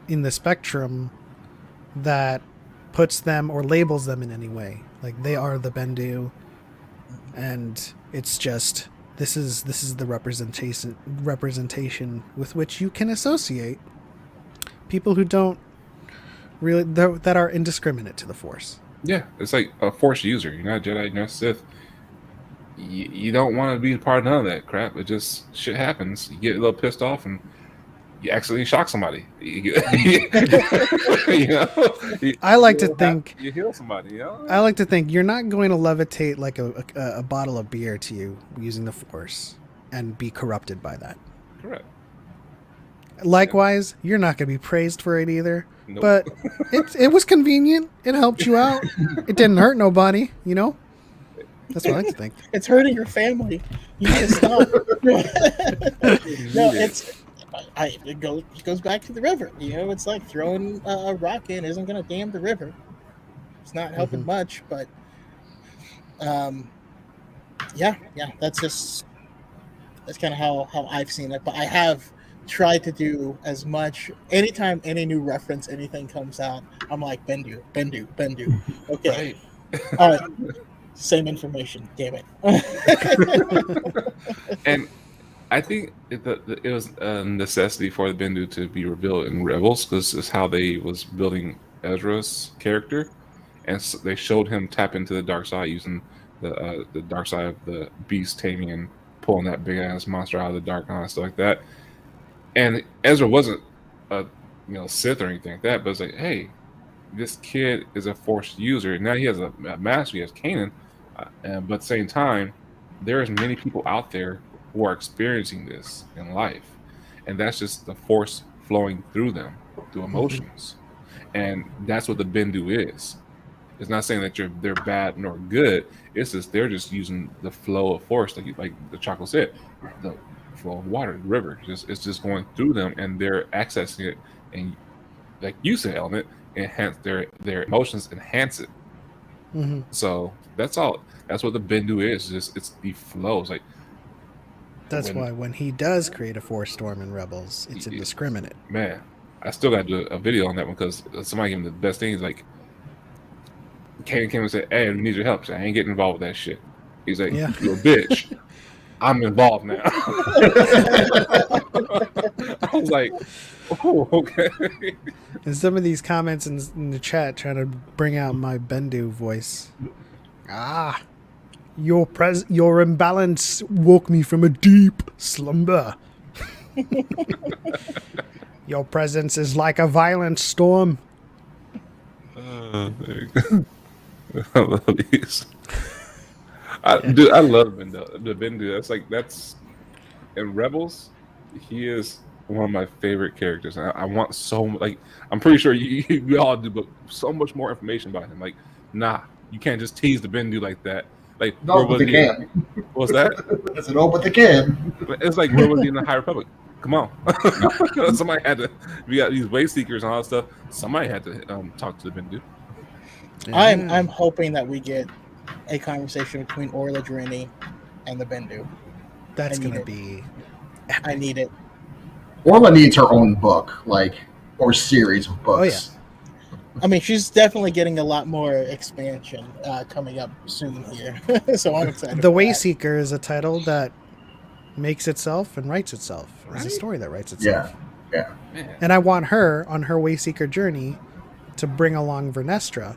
in the spectrum that puts them or labels them in any way. Like, they are the Bendu, and it's just this is the representation with which you can associate people who don't really, that are indiscriminate to the Force. Yeah, it's like a Force user. You're not a Jedi, you're not a Sith. You don't want to be part of none of that crap. It just, shit happens. You get a little pissed off and you accidentally shock somebody. I like to think you heal somebody. I like to think you're not going to levitate like a bottle of beer to you using the Force and be corrupted by that. Correct. Likewise, you're not going to be praised for it either. Nope. But it was convenient. It helped you out. It didn't hurt nobody. That's what I like to think. It's hurting your family. You need to stop. It goes back to the river. It's like throwing a rock in isn't going to dam the river. It's not helping much, but that's kind of how I've seen it. But I have tried to do as much. Anytime any new reference, anything comes out, I'm like, Bendu. Okay. Right. All right. Same information. Damn it. And I think it was a necessity for the Bendu to be revealed in Rebels, because it's how they was building Ezra's character, and so they showed him tap into the dark side using the dark side of the beast taming and pulling that big ass monster out of the dark and stuff like that. And Ezra wasn't a Sith or anything like that, but it's like, hey, this kid is a Force user. Now he has a master. He has Kanan, but at the same time, there's many people out there who are experiencing this in life, and that's just the Force flowing through them, through emotions. And that's what the Bendu is. It's not saying that they're bad nor good. It's just they're just using the flow of Force, like the Choco said, the flow of water, the river. It's just going through them, and they're accessing it. And like you said, Element, enhance their emotions, enhance it. So that's all. That's what the Bendu is. It's the flow. It's like, that's why when he does create a Force storm in Rebels, it's indiscriminate. Man, I still got to do a video on that one, because somebody gave me the best thing. He's like, Kanan came and said, hey, we need your help. So I ain't getting involved with that shit. He's like, you're a bitch. I'm involved now. I was like, oh, okay. And some of these comments in the chat trying to bring out my Bendu voice. Your imbalance woke me from a deep slumber. Your presence is like a violent storm. There you go. I love these. Dude, I love Bendu. The Bendu. That's in Rebels. He is one of my favorite characters. I want so like I'm pretty sure we all do, but so much more information about him. Like, nah, you can't just tease the Bendu like that. Like, No, where but was they he? can. What was that? I said, no, but they can. It's like, where was he in the High Republic? Come on, somebody had to. We got these way seekers and all that stuff. Somebody had to talk to the Bendu. I'm hoping that we get a conversation between Orla Drini and the Bendu. That's gonna be. I need it. Orla needs her own book, or series of books. Oh yeah. I mean, she's definitely getting a lot more expansion coming up soon here, so I'm excited. The Wayseeker is a title that makes itself and writes itself. It's a story that writes itself. Yeah. And I want her on her Wayseeker journey to bring along Vernestra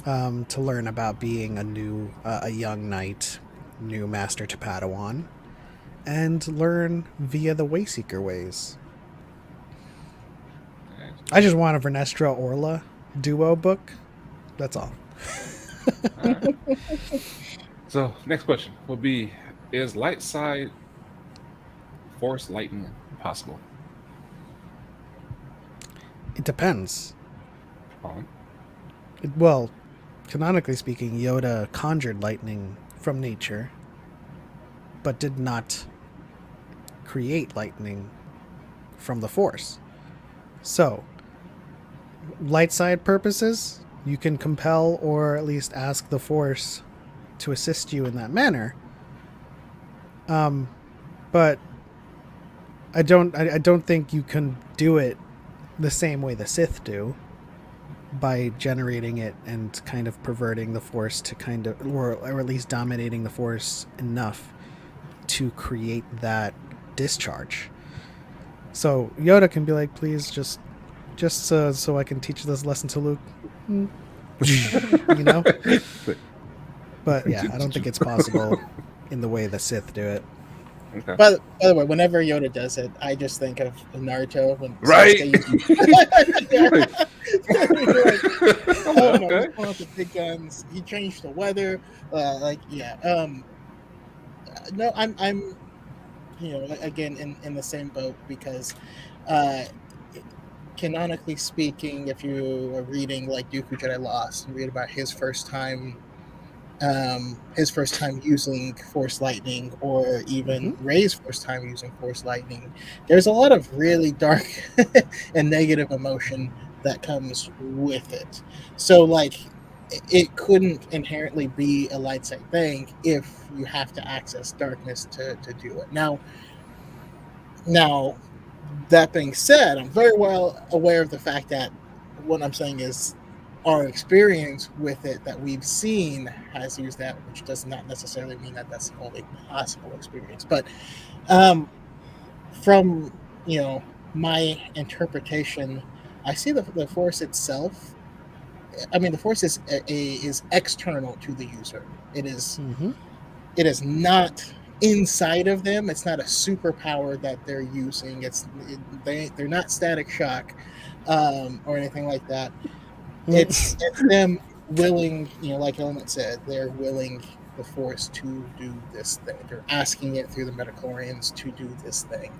to learn about being a young knight, new master to Padawan, and learn via the Wayseeker ways. I just want a Vernestra Orla duo book. That's all. Right. So, next question will be: is light side force lightning possible? It depends. On. Well, canonically speaking, Yoda conjured lightning from nature, but did not create lightning from the Force. So, light side purposes, you can compel or at least ask the Force to assist you in that manner. But I don't think you can do it the same way the Sith do, by generating it and kind of perverting the Force to kind of, or at least dominating the Force enough to create that discharge. So Yoda can be like, please just so I can teach this lesson to Luke. You know? But yeah, I don't think it's possible in the way the Sith do it. Okay. By the way, whenever Yoda does it, I just think of Naruto when Right. Oh no, he's pulling out the big guns. He changed the weather. No, I'm again in the same boat because canonically speaking, if you are reading like Dooku Jedi Lost and read about his first time using Force Lightning, or even Rey's first time using Force Lightning, there's a lot of really dark and negative emotion that comes with it. So like it couldn't inherently be a light side thing if you have to access darkness to do it. Now that being said, I'm very well aware of the fact that what I'm saying is our experience with it that we've seen has used that, which does not necessarily mean that that's the only possible experience. But from my interpretation, I see the Force itself. I mean, the Force is external to the user. It is it is not inside of them. It's not a superpower that they're using. They're not Static Shock or anything like that. It's them willing, like Element said, they're willing the Force to do this thing. They're asking it through the midichlorians to do this thing.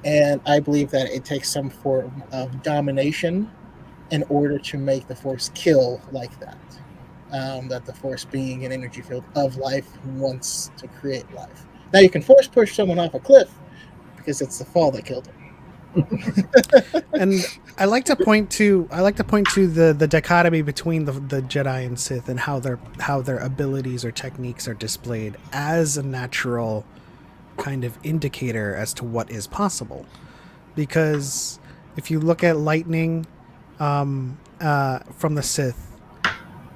And I believe that it takes some form of domination in order to make the Force kill like that. That the Force, being an energy field of life, wants to create life. Now you can Force push someone off a cliff because it's the fall that killed him. And I like to point to the dichotomy between the Jedi and Sith and how their abilities or techniques are displayed as a natural kind of indicator as to what is possible. Because if you look at lightning from the Sith,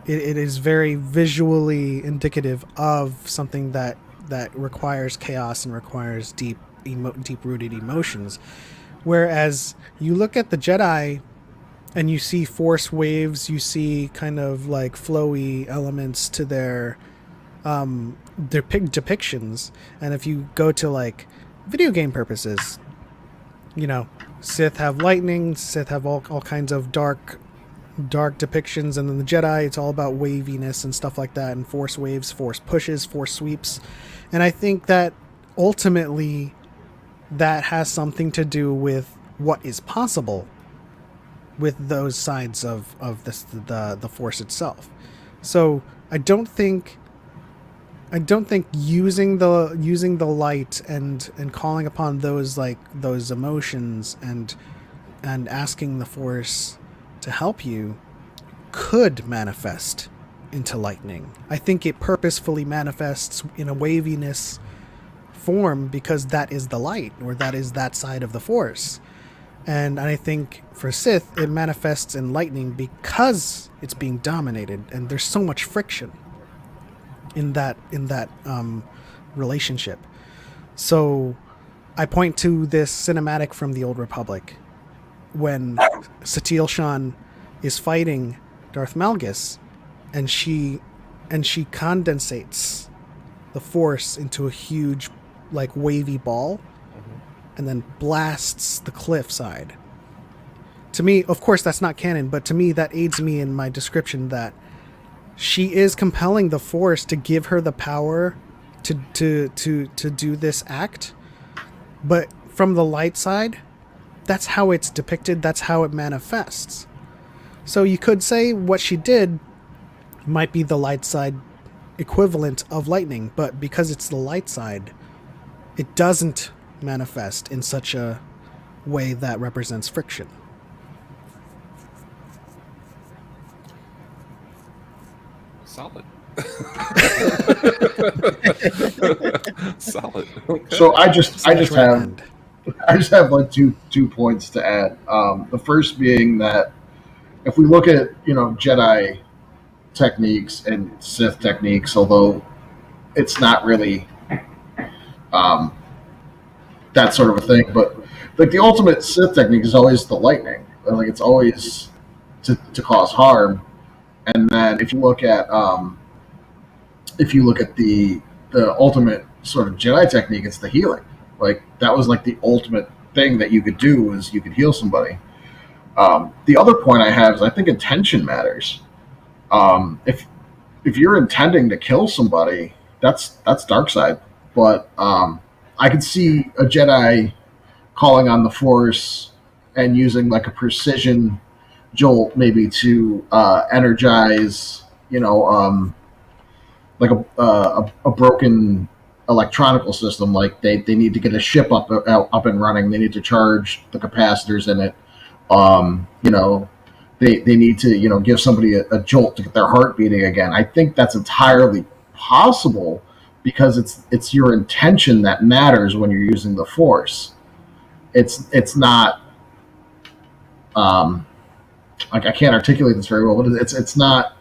it is very visually indicative of something that requires chaos and requires deep-rooted emotions. Whereas you look at the Jedi and you see force waves, you see kind of like flowy elements to their depictions. And if you go to like video game purposes, Sith have lightning, Sith have all kinds of dark dark depictions, and then the Jedi, it's all about waviness and stuff like that, and force waves, force pushes, force sweeps. And I think that ultimately that has something to do with what is possible with those sides of the force itself. So I don't think using the light and calling upon those emotions and asking the force to help you could manifest into lightning. I think it purposefully manifests in a waviness form because that is the light, or that is that side of the force. And I think for Sith, it manifests in lightning because it's being dominated, and there's so much friction in that relationship. So I point to this cinematic from the Old Republic when Satele Shan is fighting Darth Malgus, and she condensates the Force into a huge, wavy ball, and then blasts the cliffside. To me, of course, that's not canon, but to me, that aids me in my description that she is compelling the Force to give her the power to do this act. But from the light side, that's how it's depicted. That's how it manifests. So you could say what she did might be the light side equivalent of lightning, but because it's the light side, it doesn't manifest in such a way that represents friction. Solid. Solid. Okay. So I just have like two points to add. The first being that if we look at Jedi techniques and Sith techniques, although it's not really that sort of a thing, but like the ultimate Sith technique is always the lightning. Like it's always to cause harm. And then if you look at the ultimate sort of Jedi technique, it's the healing. Like that was like the ultimate thing that you could do is you could heal somebody. The other point I have is I think intention matters. If you're intending to kill somebody, that's dark side. But I could see a Jedi calling on the Force and using like a precision jolt maybe to energize, like a broken electronical system. Like they need to get a ship up and running. They need to charge the capacitors in it. They need to give somebody a jolt to get their heart beating again. I think that's entirely possible because it's your intention that matters when you're using the Force. It's not like I can't articulate this very well, but it's not.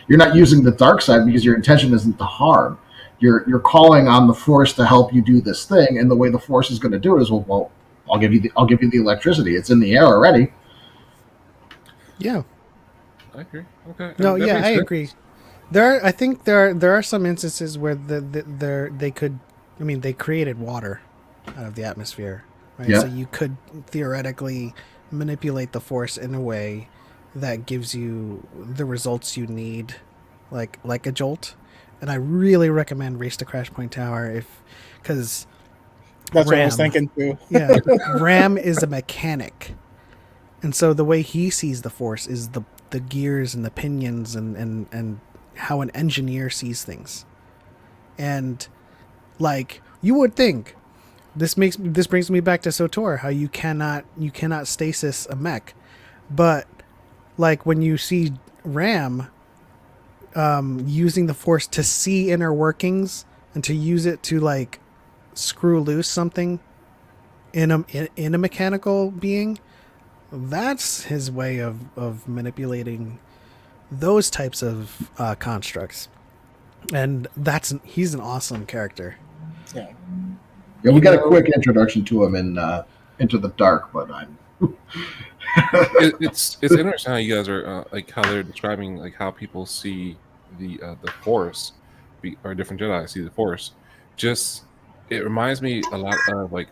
You're not using the dark side because your intention isn't to harm. You're calling on the Force to help you do this thing, and the way the Force is going to do it is well, I'll give you the electricity. It's in the air already. Yeah, I agree. Okay. No, yeah, I agree. I think there are some instances where they could. I mean, they created water out of the atmosphere, right? Yeah. So you could theoretically manipulate the Force in a way that gives you the results you need, like a jolt. And I really recommend Race to Crash Point Tower because that's what I was thinking too. Yeah, Ram is a mechanic, and so the way he sees the Force is the gears and the pinions and how an engineer sees things. And like you would think, this brings me back to SOTOR, how you cannot stasis a mech, but like when you see Ram using the Force to see inner workings and to use it to like screw loose something in a mechanical being, that's his way of manipulating those types of constructs, and he's an awesome character. Yeah, we got a quick introduction to him in Into the Dark, but I'm. It's interesting how you guys are like how they're describing like how people see the Force, or different Jedi see the Force. Just it reminds me a lot of like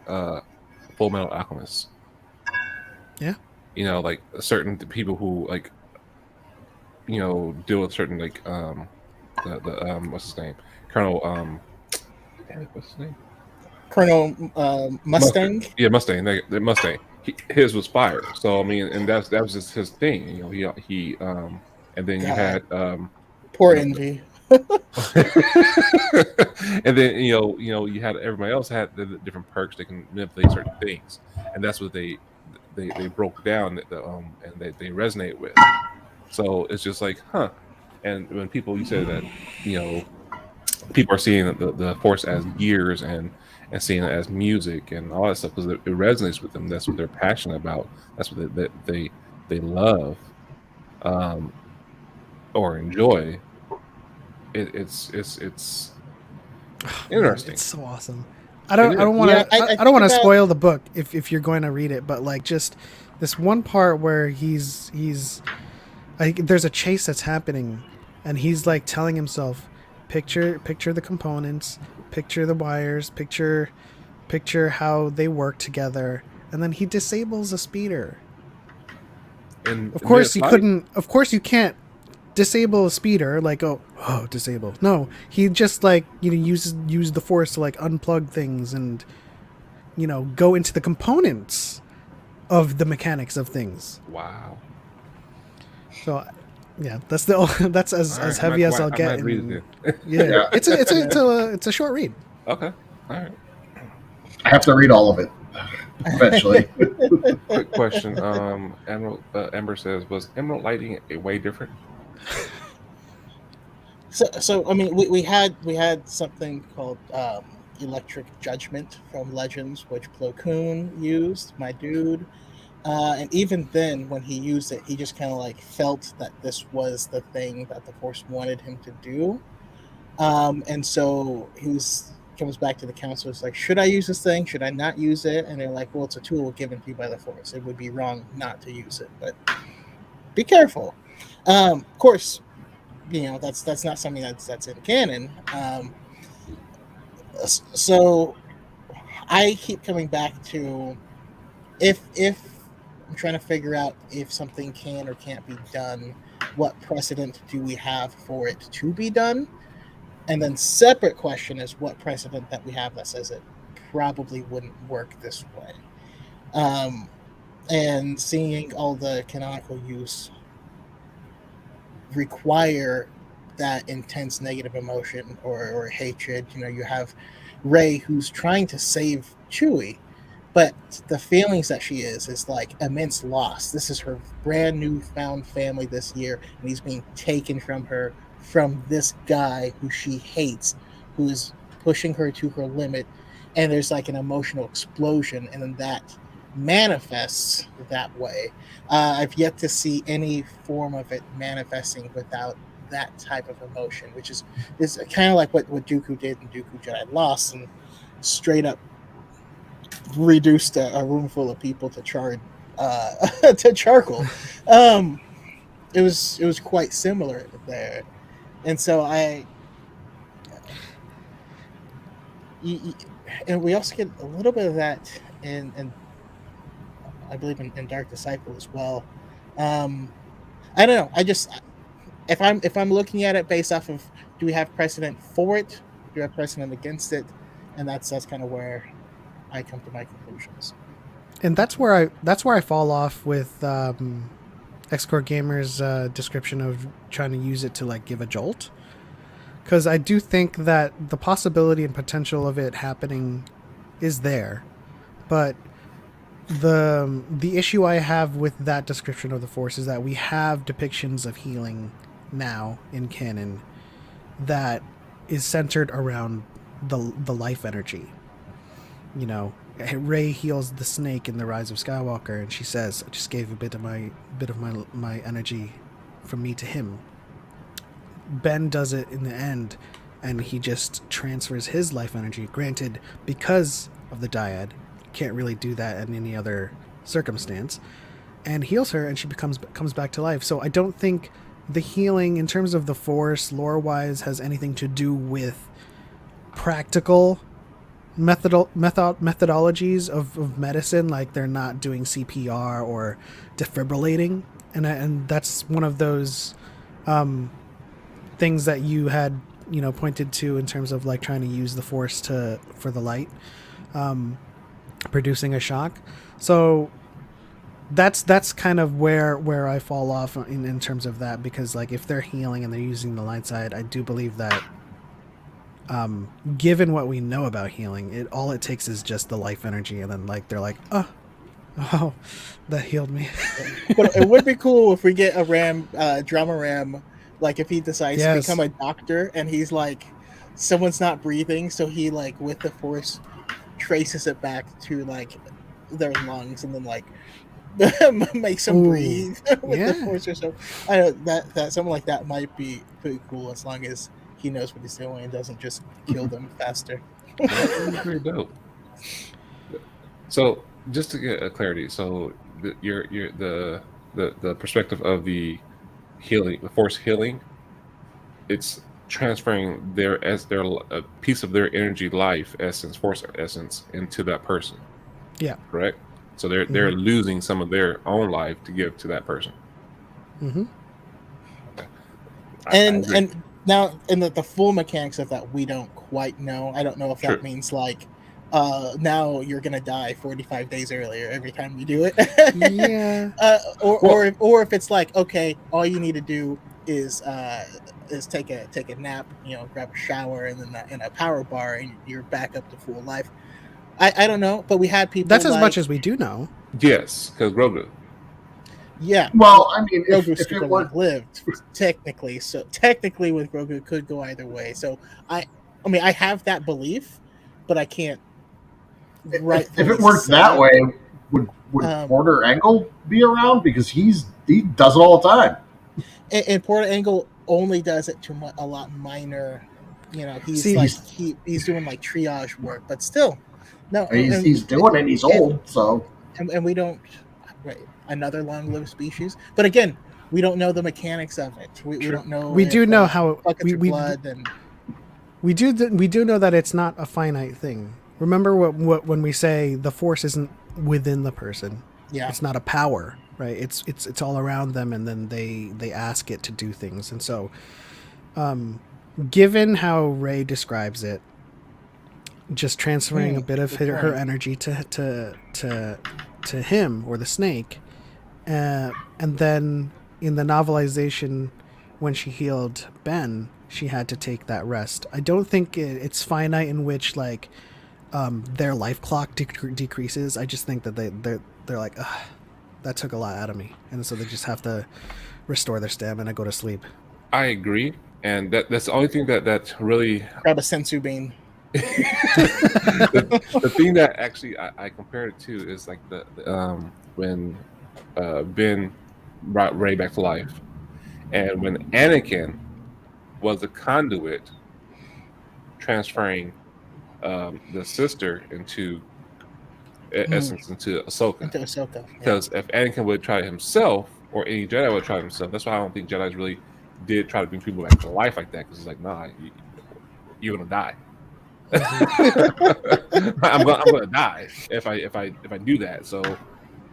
Full Metal Alchemist. Yeah, like certain people who like deal with certain like the what's his name, Colonel damn it, what's his name? Colonel Mustang. Yeah, Mustang. The Mustang. His was fire. So I mean, and that was just his thing. He and then you God. had Poor you know, Envy. and then you had everybody else had the different perks. They can manipulate certain things, and that's what they broke down and they resonate with. So it's just like, huh. And when you said that, people are seeing the force as gears and seeing it as music and all that stuff because it resonates with them. That's what they're passionate about. That's what they love or enjoy. It's interesting. It's so awesome. I don't want to. I don't want to spoil the book if you're going to read it, but like just this one part where he's there's a chase that's happening, and he's like telling himself, picture the components, picture the wires, picture how they work together, and then he disables a speeder. And of course you can't disable a speeder like disable. No, he just like use the force to like unplug things and go into the components of the mechanics of things. Wow. So yeah, that's as heavy as I'll get. Yeah, it's a short read. Okay, all right. I have to read all of it eventually. Quick question. Ember says, was Emerald Lighting way different? So I mean, we had something called Electric Judgment from Legends, which Plo Koon used, my dude. And even then, when he used it, he just kind of like felt that this was the thing that the Force wanted him to do. And so comes back to the council. It's like, should I use this thing? Should I not use it? And they're like, well, it's a tool given to you by the Force. It would be wrong not to use it, but be careful. Of course, that's not something that's in canon. So I keep coming back to if I'm trying to figure out if something can or can't be done, what precedent do we have for it to be done? And then separate question is what precedent that we have that says it probably wouldn't work this way. And seeing all the canonical use require that intense negative emotion or hatred. You have Rey who's trying to save Chewie, but the feelings that she is like immense loss. This is her brand new found family this year, and he's being taken from her from this guy who she hates, who is pushing her to her limit, and there's like an emotional explosion, and then that manifests that way. I've yet to see any form of it manifesting without that type of emotion, which is kind of like what Dooku did in Dooku Jedi Lost, and straight up reduced a room full of people to charred to charcoal. It was quite similar there, and so and we also get a little bit of that in I believe in Dark Disciple as well. I don't know. I just if I'm looking at it based off of, do we have precedent for it? Do we have precedent against it? And that's kind of where I come to my conclusions. And that's where I fall off with X-Core Gamer's description of trying to use it to like give a jolt, because I do think that the possibility and potential of it happening is there, but the issue I have with that description of the Force is that we have depictions of healing now in canon that is centered around the life energy. Rey heals the snake in The Rise of Skywalker, and she says, "I just gave a bit of my energy from me to him." Ben does it in the end, and he just transfers his life energy. Granted, because of the dyad, can't really do that in any other circumstance, and heals her, and she comes back to life. So I don't think the healing, in terms of the Force, lore-wise, has anything to do with practical methodologies of medicine. Like, they're not doing CPR or defibrillating, and that's one of those things that you had, pointed to in terms of like trying to use the force for the light, producing a shock. So that's kind of where I fall off in terms of that, because like if they're healing and they're using the light side, I do believe that given what we know about healing, all it takes is just the life energy, and then like they're like, oh, that healed me. But it would be cool if we get a drama ram, like if he decides to become a doctor and he's like, someone's not breathing, so he like with the force traces it back to like their lungs and then like makes them breathe with the force or so. I know that something like that might be pretty cool, as long as he knows what he's doing and doesn't just kill them faster. That's pretty dope. So just to get a clarity, so the perspective of the healing, the force healing, it's transferring a piece of their energy, life essence, force essence into that person. Yeah. Correct. So they're losing some of their own life to give to that person. Mm-hmm. Okay. And now, in the full mechanics of that, we don't quite know. I don't know if that means like, now you're gonna die 45 days earlier every time you do it. Yeah. Or if it's like, okay, all you need to do is take a nap, grab a shower, and then in a power bar, and you're back up to full life. I don't know, but we had people. That's as much as we do know. Yes, because Grogu. Yeah. Well, I mean, if super it were lived technically, so technically with Grogu it could go either way. So I mean, I have that belief, but I can't. If it worked that way, would Porter Engle be around? Because he does it all the time. And Porter Engle only does it to a lot minor. He's doing like triage work, but still, no. He's doing it. He's old, so. And we don't. Right, another long-lived species, but again, we don't know the mechanics of it. We don't know. We do know how we do know that it's not a finite thing. Remember what when we say the force isn't within the person. Yeah, it's not a power, right? It's all around them, and then they ask it to do things. And so, given how Rey describes it, just transferring a bit of her energy to him or the snake, and then in the novelization, when she healed Ben, she had to take that rest. I don't think it's finite in which like their life clock decreases. I just think that they're like, that took a lot out of me, and so they just have to restore their stamina, go to sleep. I agree, and that's the only thing that really grab a sensu bean. the thing that actually I compared it to is like the when Ben brought Rey back to life, and when Anakin was the conduit transferring the sister into essence into Ahsoka. Because if Anakin would try it himself, or any Jedi would try it himself, that's why I don't think Jedi's really did try to bring people back to life like that. Because it's like, nah, you're gonna die. I'm gonna die if I do that. So,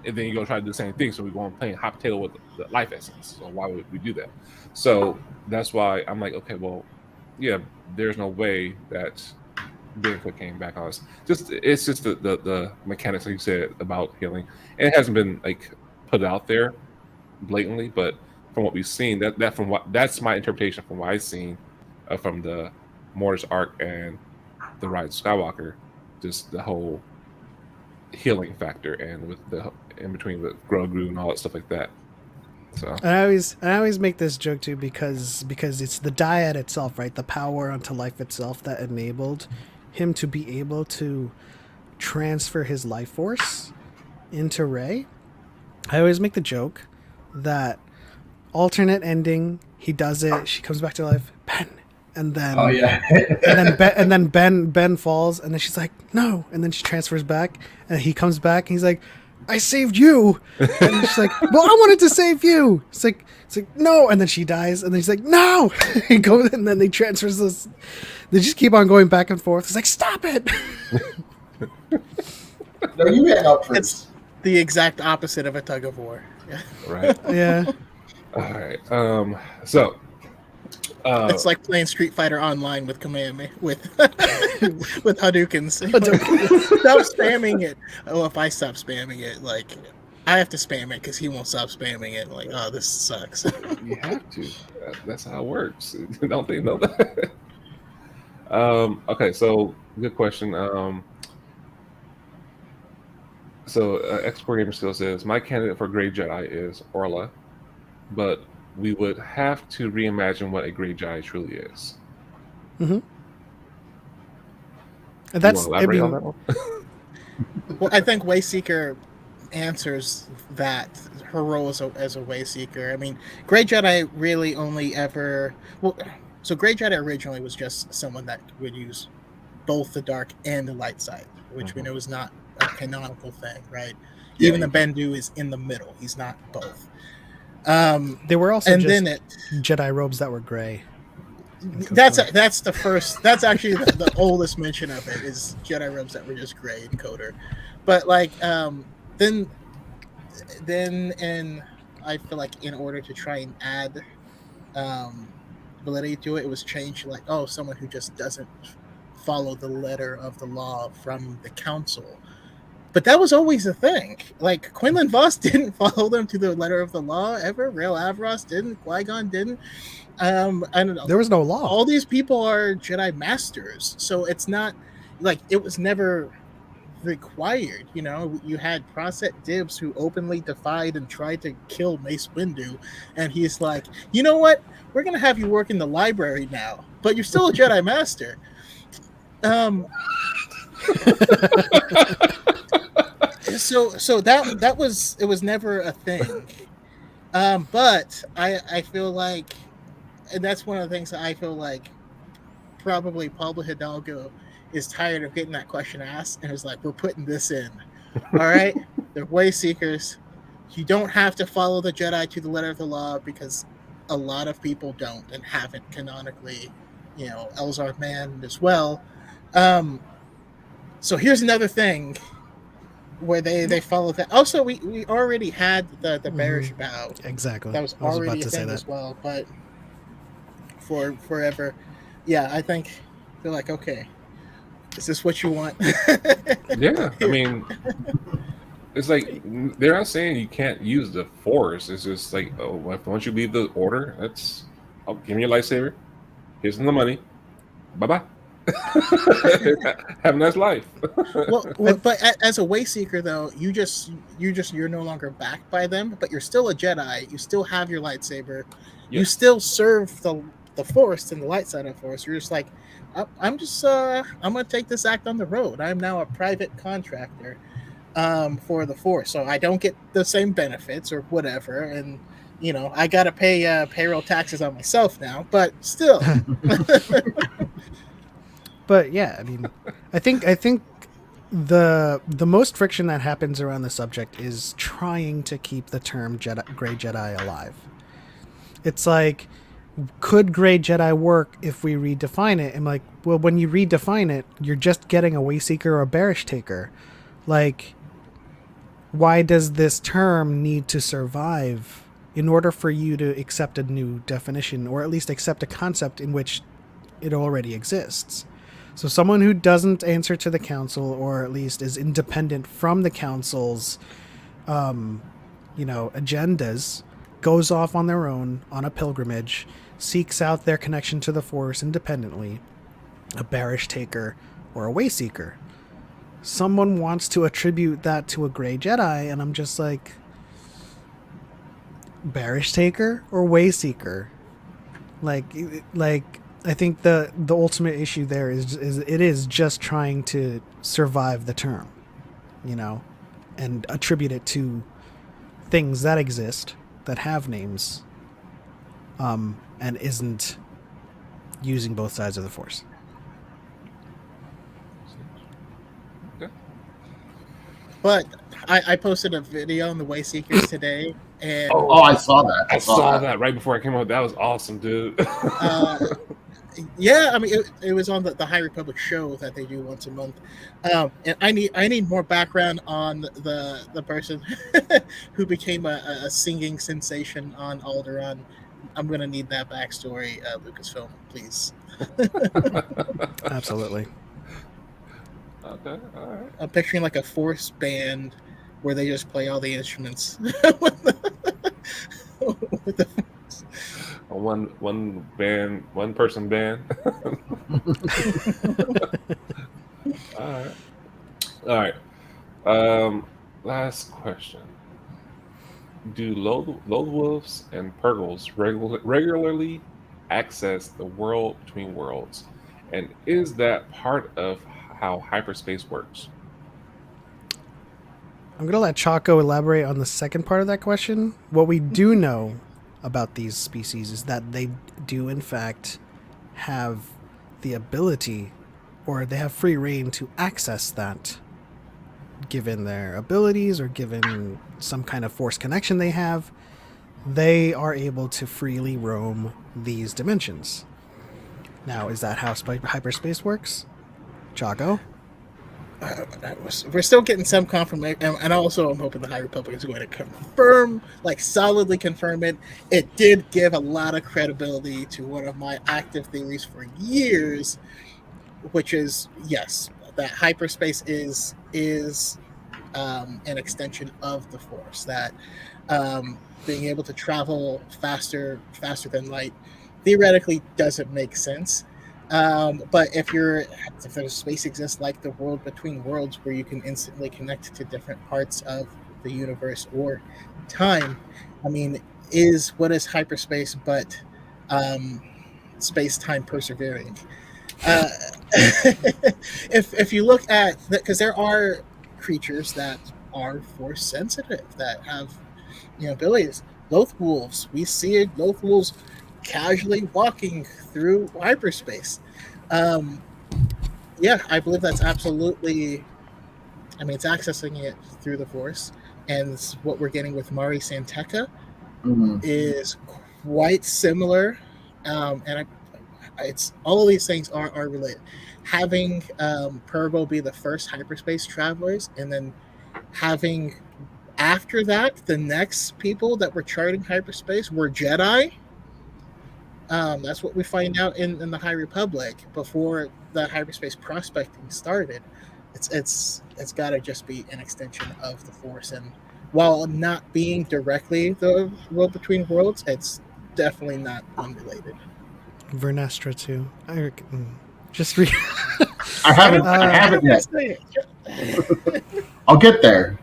and then you're gonna try to do the same thing. So we're going to play hot potato with the life essence. So why would we do that? So that's why I'm like, okay, well, yeah, there's no way that Ben Cook came back on us. It's just the mechanics, like you said, about healing, and it hasn't been like put out there blatantly, but from what we've seen, that's my interpretation from what I've seen from the Mortis arc and the Rise of Skywalker, just the whole healing factor, and with the in between the Grogu and all that stuff like that. So I always make this joke too, because it's the dyad itself, right? The power unto life itself that enabled him to be able to transfer his life force into Rey. I always make the joke that alternate ending, he does it, she comes back to life, Ben, and then and then Ben falls, and then she's like, no, and then she transfers back, and he comes back, and he's like, I saved you, and she's like, well, I wanted to save you. It's like no, and then she dies, and then he's like, no, he goes, and then they transfers this. They just keep on going back and forth. It's like, stop it. No, you hang up for it's the exact opposite of a tug of war. Right. Yeah. All right. So. It's like playing Street Fighter Online with Kamehameha with with Hadoukens. Stop spamming it. Oh, if I stop spamming it, like I have to spam it because he won't stop spamming it. Like, oh, this sucks. You have to. That's how it works. Don't they know that? Okay, so good question. X-Core Gamerskillz says my candidate for Grey Jedi is Orla, but we would have to reimagine what a Grey Jedi truly is. Mm-hmm. And that's you want to elaborate on that one? Well, I think Wayseeker answers that her role as a Wayseeker. I mean, Grey Jedi really only ever so Grey Jedi originally was just someone that would use both the dark and the light side, which we know is not a canonical thing, right? Yeah, Even the Bendu is in the middle; he's not both. They were also and just then Jedi robes that were gray. That's the first. That's actually the oldest mention of it is Jedi robes that were just gray in Coder, but like then and I feel like in order to try and add validity to it, it was changed to like someone who just doesn't follow the letter of the law from the council. But that was always a thing. Like Quinlan Voss didn't follow them to the letter of the law ever. Rael Avros didn't. Qui-Gon didn't. I don't know. There was no law. All these people are Jedi masters, so it's not like it was never required. You know, you had Proset Dibs who openly defied and tried to kill Mace Windu, and he's like, you know what? We're gonna have you work in the library now, but you're still a Jedi master. So that was it was never a thing. But I feel like, and that's one of the things that I feel like probably Pablo Hidalgo is tired of getting that question asked and is like, we're putting this in. All right? They're way seekers. You don't have to follow the Jedi to the letter of the law because a lot of people don't and haven't canonically, Elzar Mann as well. So here's another thing where they follow that. Also, we already had the bearish bow. Exactly. That was already a thing as well, but for forever. Yeah, I feel like, okay, is this what you want? Yeah, I mean, it's like they're not saying you can't use the Force. It's just like, once you leave the Order, give me your lightsaber. Here's the money. Bye-bye. Have a nice life. well, but as a Wayseeker, though, you're no longer backed by them, but you're still a Jedi. You still have your lightsaber. Yes. You still serve the Force and the light side of the Force. You're just like, I'm gonna take this act on the road. I'm now a private contractor for the Force, so I don't get the same benefits or whatever, and I gotta pay payroll taxes on myself now, but still. But yeah, I mean, I think the most friction that happens around the subject is trying to keep the term Grey Jedi alive. It's like, could Grey Jedi work if we redefine it? And like, well, when you redefine it, you're just getting a Wayseeker or a Barish Taker. Like, why does this term need to survive in order for you to accept a new definition, or at least accept a concept in which it already exists? So someone who doesn't answer to the council, or at least is independent from the council's, agendas, goes off on their own on a pilgrimage, seeks out their connection to the Force independently, a Barish Taker or a Wayseeker. Someone wants to attribute that to a Grey Jedi, and I'm just like, Barish Taker or Wayseeker? Like. I think the ultimate issue there is it is just trying to survive the term, and attribute it to things that exist, that have names, and isn't using both sides of the Force. But I posted a video on the Wayseekers today, and I saw that. I saw that right before I came out. That was awesome, dude. Yeah, I mean, it was on the High Republic show that they do once a month, and I need more background on the person who became a singing sensation on Alderaan. I'm gonna need that backstory, Lucasfilm, please. Absolutely. Okay, all right. I'm picturing like a Force band where they just play all the instruments with the One person band. All right. All right. Last question. Do lone wolves and purgles regularly access the world between worlds? And is that part of how hyperspace works? I'm going to let Choco elaborate on the second part of that question. What we do know about these species is that they do, in fact, have the ability, or they have free reign to access that, given their abilities or given some kind of force connection they have. They are able to freely roam these dimensions. Now, is that how hyperspace works? Choco? We're still getting some confirmation, and also I'm hoping the High Republic is going to confirm, like solidly confirm it. It did give a lot of credibility to one of my active theories for years, which is yes, that hyperspace is an extension of the Force. That being able to travel faster than light theoretically doesn't make sense. But if there's space exists like the world between worlds where you can instantly connect to different parts of the universe or time, I mean, what is hyperspace but space-time persevering? If you look at because there are creatures that are force sensitive that have abilities. Loth wolves, we see loth wolves casually walking through hyperspace. Yeah, I believe that's absolutely. I mean, it's accessing it through the Force, and what we're getting with Mari Santeca is quite similar. And it's all of these things are related. Having Purrgil be the first hyperspace travelers, and then having after that the next people that were charting hyperspace were Jedi. That's what we find out in the High Republic before the hyperspace prospecting started. It's got to just be an extension of the Force, and while not being directly the world between worlds, it's definitely not unrelated. Vernestra too. Just read. I haven't yet. I'll get there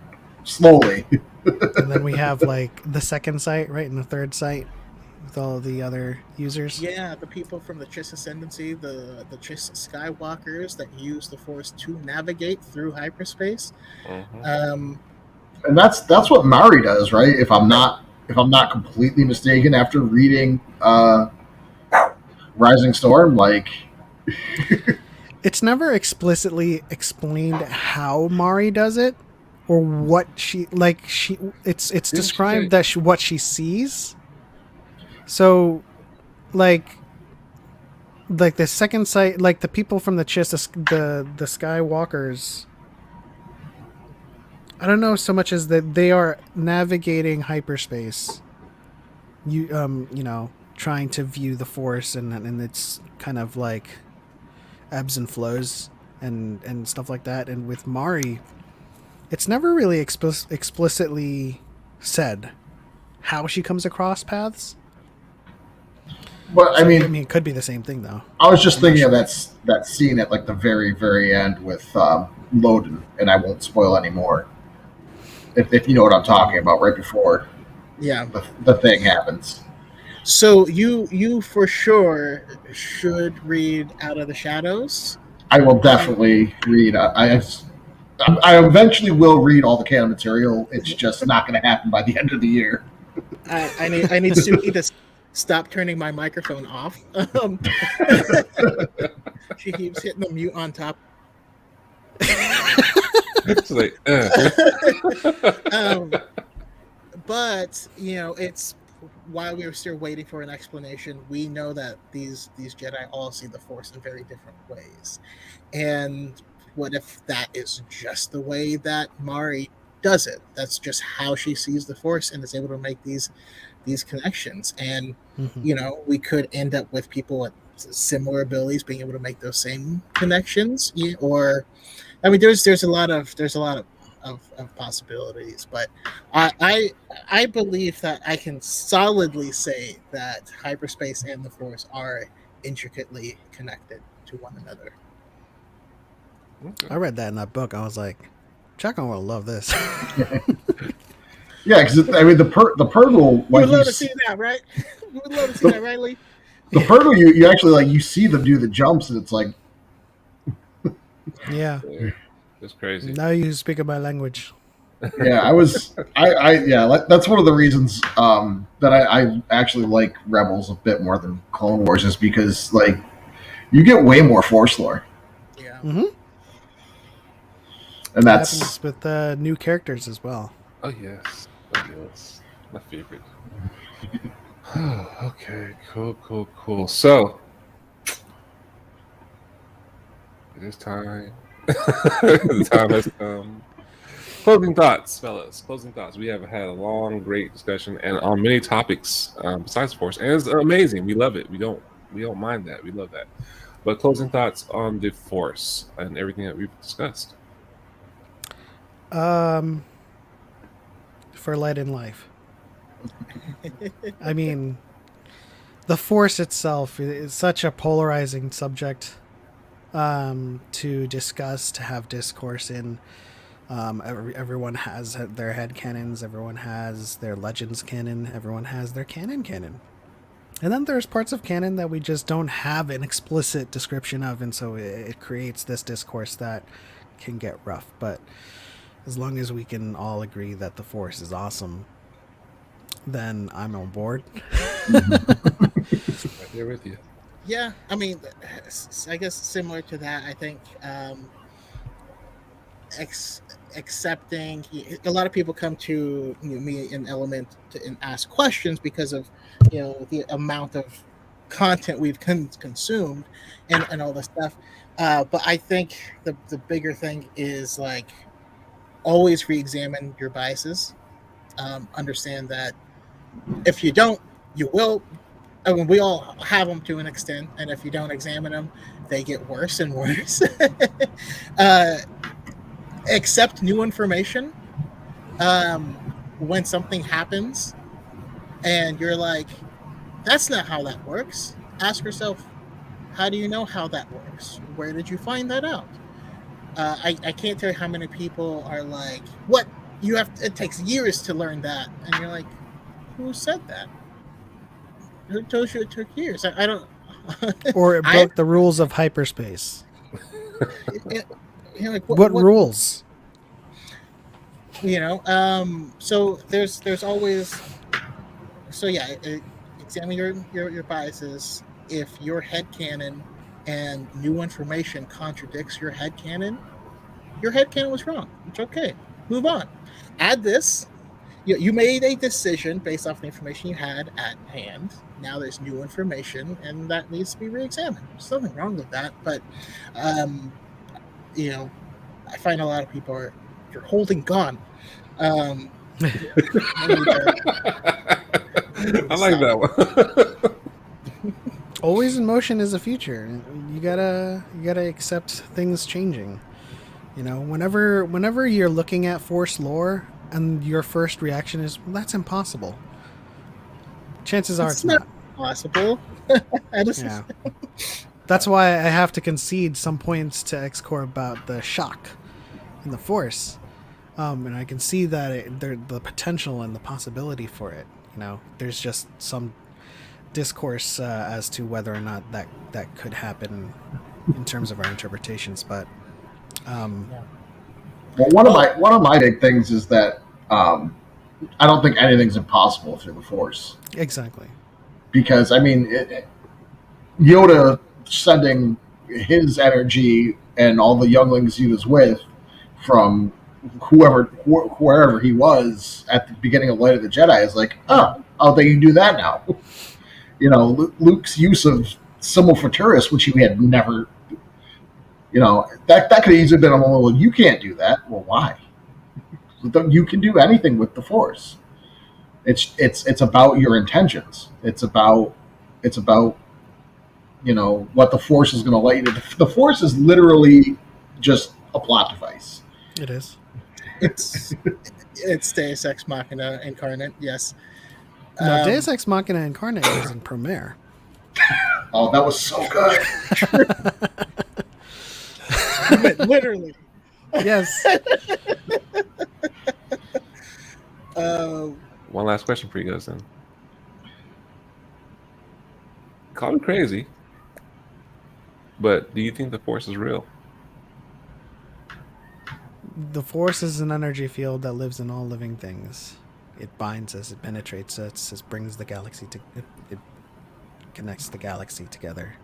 slowly. And then we have like the second site, right, and the third site with all the other users. Yeah, the people from the Chiss Ascendancy, the Chiss Skywalkers that use the Force to navigate through hyperspace. And that's what Mari does, right? If I'm not completely mistaken, after reading Rising Storm, like it's never explicitly explained how Mari does it or what it's described that what she sees. So like the second site, like the people from the Chiss, the Skywalkers, I don't know so much as that they are navigating hyperspace. Trying to view the Force and it's kind of like ebbs and flows and stuff like that. And with Mari, it's never really explicitly said how she comes across paths. But I mean, it could be the same thing though. I was just thinking of that scene at like the very, very end with Loden, and I won't spoil any more. If you know what I'm talking about, right before the thing happens. So you for sure should read Out of the Shadows. I will definitely read. I eventually will read all the canon material. It's just not going to happen by the end of the year. I need Suki to stop turning my microphone off. She keeps hitting the mute on top. It's like, but it's while we are still waiting for an explanation, we know that these Jedi all see the Force in very different ways. And what if that is just the way that Mari does it? That's just how she sees the Force and is able to make these connections. And we could end up with people with similar abilities being able to make those same connections. Or, I mean, there's a lot of possibilities, but I believe that I can solidly say that hyperspace and the Force are intricately connected to one another. Okay. I read that in that book. I was like, Choco will love this. Yeah, because I mean the Purgle. You would love to see that, right? You would love to see that, right, Lee? The Purgle, you actually like you see them do the jumps, and it's like, Yeah. It's crazy. Now you speak my language. yeah, that's one of the reasons that I actually like Rebels a bit more than Clone Wars, is because like you get way more Force lore. Yeah. Mm-hmm. And That that's happens with new characters as well. Oh yes, my favorite. Okay, cool. So it is time. The time has come. Closing thoughts, fellas. Closing thoughts. We have had a long, great discussion, and on many topics besides Force, and it's amazing. We love it. We don't mind that. We love that. But closing thoughts on the Force and everything that we've discussed. For light in life. I mean, the Force itself is such a polarizing subject to discuss, to have discourse in. Everyone has their head canons, everyone has their legends canon, everyone has their canon. And then there's parts of canon that we just don't have an explicit description of, and so it creates this discourse that can get rough. But as long as we can all agree that the Force is awesome, then I'm on board. Right here with you. Yeah, I mean, I guess similar to that, I think accepting. A lot of people come to me in Element and ask questions because of the amount of content we've consumed and all this stuff. But I think the bigger thing is like always re-examine your biases. Understand that if you don't, you will. I mean, we all have them to an extent, and if you don't examine them, they get worse and worse. Accept new information. When something happens, and you're like, "That's not how that works." Ask yourself, "How do you know how that works? Where did you find that out?" I can't tell you how many people are like, "What? It takes years to learn that," and you're like, "Who said that? Who told you it took years?" I don't. Or it broke the rules of hyperspace. Like, what rules? So there's always. So yeah, examine your biases. If your headcanon and new information contradicts your headcanon was wrong. It's okay. Move on. Add this. You made a decision based off the information you had at hand. Now there's new information, and that needs to be re-examined. There's nothing wrong with that, but I find a lot of people you're holding gun. I like that one. Always in motion is the future. You gotta accept things changing. Whenever you're looking at Force lore and your first reaction is, well, that's impossible. Chances are it's not possible. Yeah. That's why I have to concede some points to XCore about the shock in the Force. And I can see that the potential and the possibility for it. There's just some discourse as to whether or not that could happen in terms of our interpretations. But well, one of my big things is that I don't think anything's impossible through the Force. Exactly. Because I mean, Yoda sending his energy and all the younglings he was with from wherever he was at the beginning of Light of the Jedi is like, oh, they can do that now. Luke's use of Simul Futuris, which he had never, that could have easily been a little, you can't do that. Well, why? You can do anything with the Force. It's about your intentions. It's about what the Force is going to let you do. The Force is literally just a plot device. It is. It's Deus Ex Machina incarnate. Yes. No, Deus Ex Machina incarnate was in premiere. Oh, that was so good. Literally. Yes. One last question for you guys then. Call me crazy, but do you think the Force is real? The Force is an energy field that lives in all living things. It binds us, it penetrates us, it brings the galaxy to it connects the galaxy together.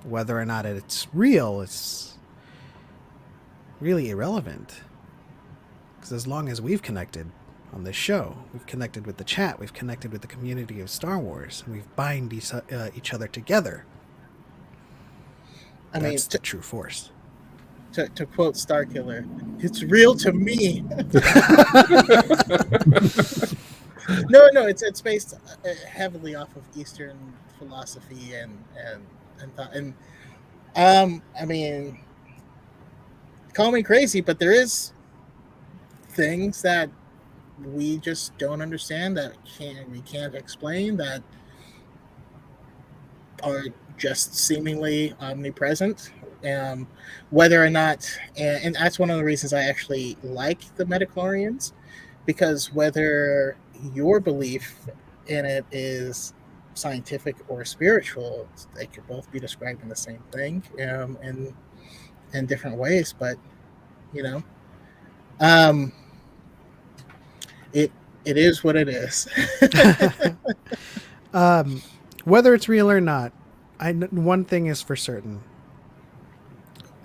Whether or not it's real, it's really irrelevant. Because as long as we've connected on this show, we've connected with the chat, we've connected with the community of Star Wars, and we've bind each other together. That's the true Force. To quote Starkiller, it's real to me. No, it's based heavily off of Eastern philosophy and thought. And I mean, call me crazy, but there is things that we just don't understand, that we can't explain, that are just seemingly omnipresent. Whether or not, and that's one of the reasons I actually like the Metachlorians, because whether your belief in it is scientific or spiritual, they could both be describing the same thing in different ways. But it is what it is. Whether it's real or not, one thing is for certain.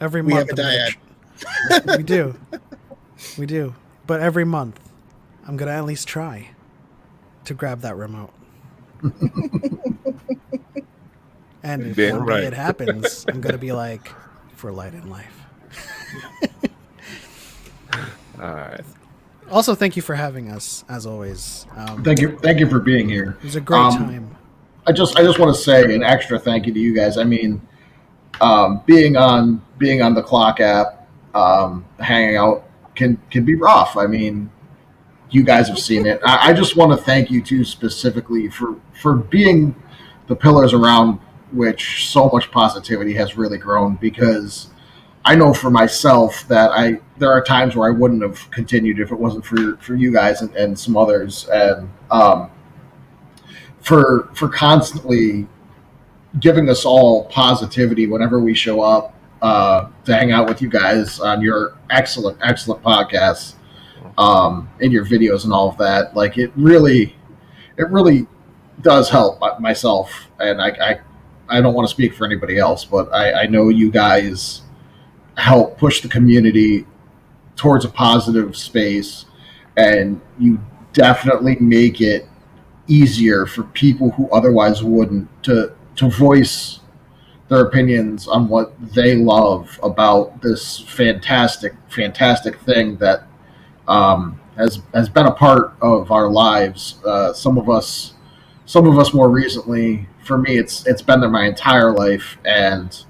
Every month have a dyad. We do. But every month, I'm gonna at least try to grab that remote. And if one day it happens, I'm gonna be like, for light and life. All right. Also, thank you for having us, as always. Thank you for being here. It was a great time. I just want to say an extra thank you to you guys. I mean, being on the Clock app, hanging out can be rough. I mean, you guys have seen it. I just want to thank you two specifically for being the pillars around which so much positivity has really grown, because I know for myself that there are times where I wouldn't have continued if it wasn't for you guys and some others, and for constantly giving us all positivity whenever we show up to hang out with you guys on your excellent podcasts, and your videos and all of that. Like, it really does help myself, and I don't want to speak for anybody else, but I know you guys help push the community towards a positive space, and you definitely make it easier for people who otherwise wouldn't to voice their opinions on what they love about this fantastic thing that has been a part of our lives. Some of us more recently. For me, it's been there my entire life, and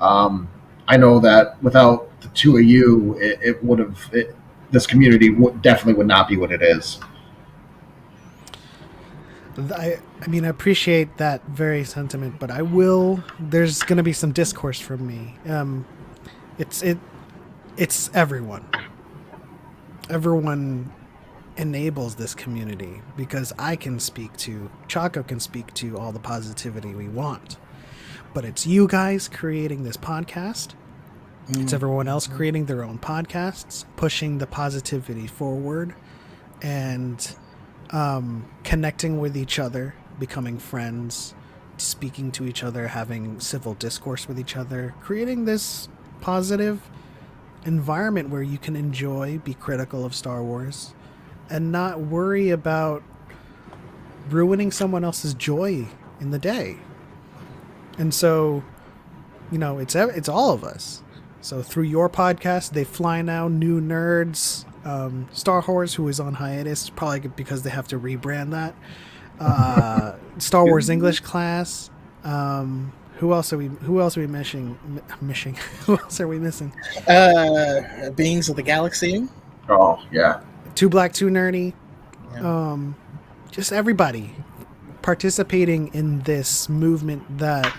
I know that without the two of you, this community definitely would not be what it is. I mean, I appreciate that very sentiment, but there's going to be some discourse from me. It's everyone. Everyone enables this community, because Choco can speak to all the positivity we want. But it's you guys creating this podcast. It's everyone else creating their own podcasts, pushing the positivity forward, and connecting with each other, becoming friends, speaking to each other, having civil discourse with each other, creating this positive environment where you can enjoy, be critical of Star Wars, and not worry about ruining someone else's joy in the day. And so, it's all of us. So through your podcast, They Fly Now, New Nerds, Star Wars, who is on hiatus, probably because they have to rebrand that. Star Wars English class. Who else are we missing? Who else are we missing? Beings of the Galaxy. Oh yeah. Too Black, Too Nerdy. Yeah. Just everybody participating in this movement that,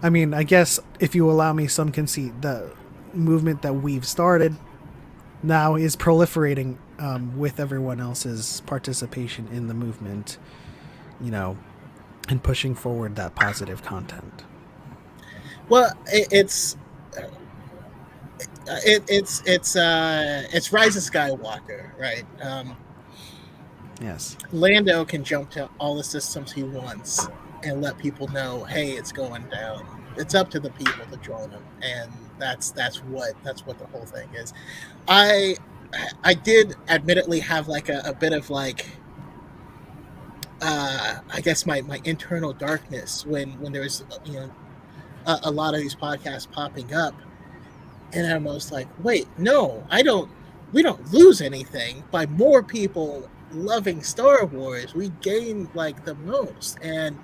I mean, I guess if you allow me some conceit, the movement that we've started now is proliferating with everyone else's participation in the movement, and pushing forward that positive content. Well, it's Rise of Skywalker, right? Yes. Lando can jump to all the systems he wants and let people know, hey, it's going down. It's up to the people to join him, and that's what the whole thing is. I did admittedly have like a bit of like I guess my internal darkness when there was a lot of these podcasts popping up, and I'm almost like, wait, no, we don't lose anything by more people loving Star Wars. We gain like the most. And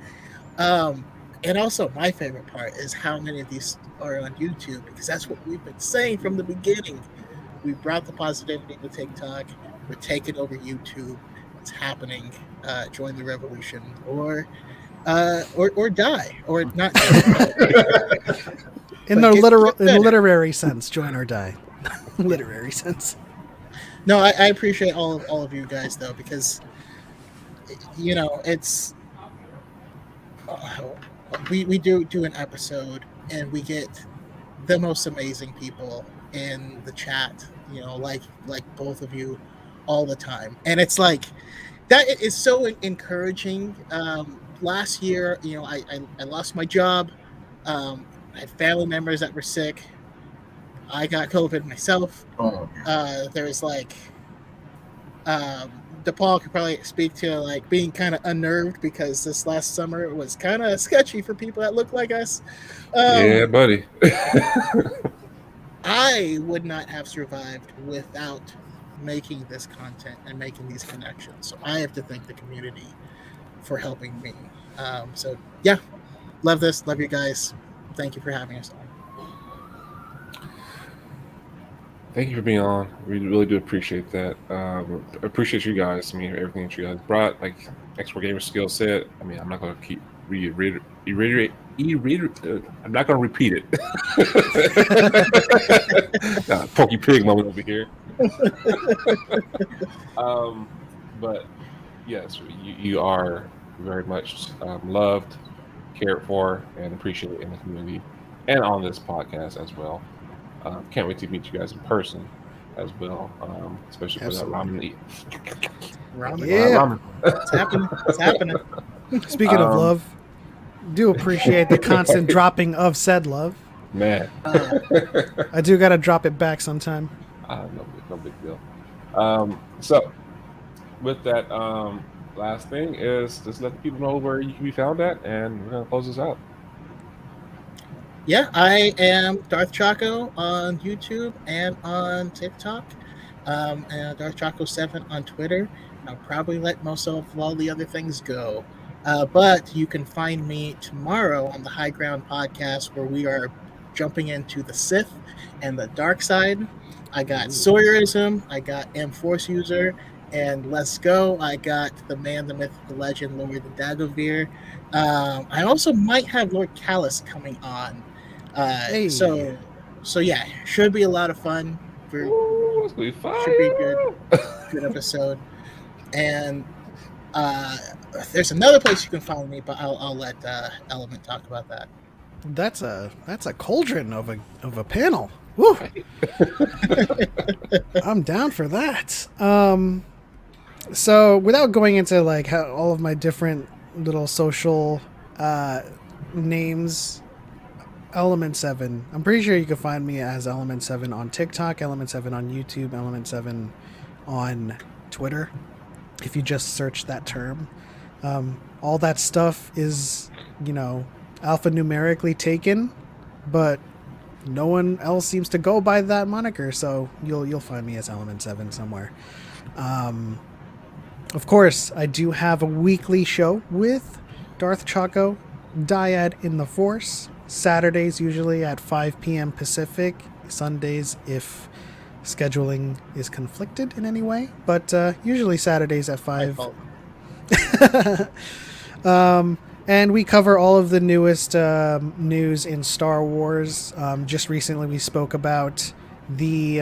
also my favorite part is how many of these are on YouTube, because that's what we've been saying from the beginning. We brought the positivity to TikTok. We're taking over YouTube. It's happening. Join the revolution, or die, or not. In the literary sense, join or die. Literary sense. No, I appreciate all of you guys though, because it's we do an episode and we get the most amazing people in the chat, like both of you all the time, and it's like that is so encouraging. Last year, I lost my job. I had family members that were sick. I got COVID myself. Oh. There was like, Depaul could probably speak to like being kind of unnerved because this last summer was kind of sketchy for people that look like us. Yeah, buddy. I would not have survived without making this content and making these connections. So I have to thank the community for helping me. So yeah, love this. Love you guys. Thank you for having us on. Thank you for being on. We really do appreciate that. Appreciate you guys. I mean, everything that you guys brought. Like xcoregamerskillz said, I mean, I'm not going to keep reiterate. I'm not going to repeat it. Pokey pig moment over here. But yes, you are very much loved, cared for, and appreciated in the community and on this podcast as well. Can't wait to meet you guys in person as well, especially for that ramen eat. Ramen. Yeah. Ramen. It's happening. It's happening. Speaking of love, do appreciate the constant dropping of said love. Man. I do got to drop it back sometime. No big deal. So, with that, last thing is just let the people know where you can be found at, and we're going to close this out. Yeah, I am DarthChoco on YouTube and on TikTok, and DarthChoco7 on Twitter. I'll probably let most of all the other things go. But you can find me tomorrow on the High Ground podcast, where we are jumping into the Sith and the dark side. I got Sawyerism, I got M-Force User, and let's go. I got the man, the myth, the legend, Lord the Dagovere. I also might have Lord Callus coming on. Hey. So yeah, should be a lot of fun. Should be good episode. And there's another place you can find me, but I'll let Element talk about that. That's a cauldron of a panel. Woo! I'm down for that. So without going into like how all of my different little social names, Element7. I'm pretty sure you can find me as Element7 on TikTok, Element7 on YouTube, Element7 on Twitter. If you just search that term, all that stuff is, alphanumerically taken, but no one else seems to go by that moniker, so you'll find me as Element7 somewhere. Of course, I do have a weekly show with DarthChoco, Dyad in the Force. Saturdays usually at 5 p.m. Pacific. Sundays if scheduling is conflicted in any way, but usually Saturdays at 5. And we cover all of the newest news in Star Wars. Just recently we spoke about the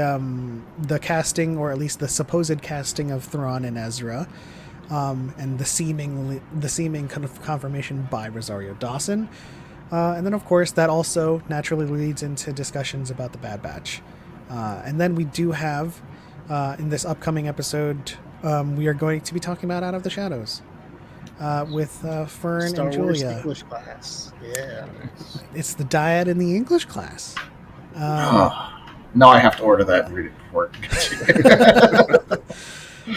casting, or at least the supposed casting, of Thrawn and Ezra, and the seeming confirmation by Rosario Dawson. And then, of course, that also naturally leads into discussions about the Bad Batch. And then we do have, in this upcoming episode, we are going to be talking about Out of the Shadows with Fern Star and Wars Julia. English class. Yeah. It's the Dyad in the English class. Now I have to order that and read it before it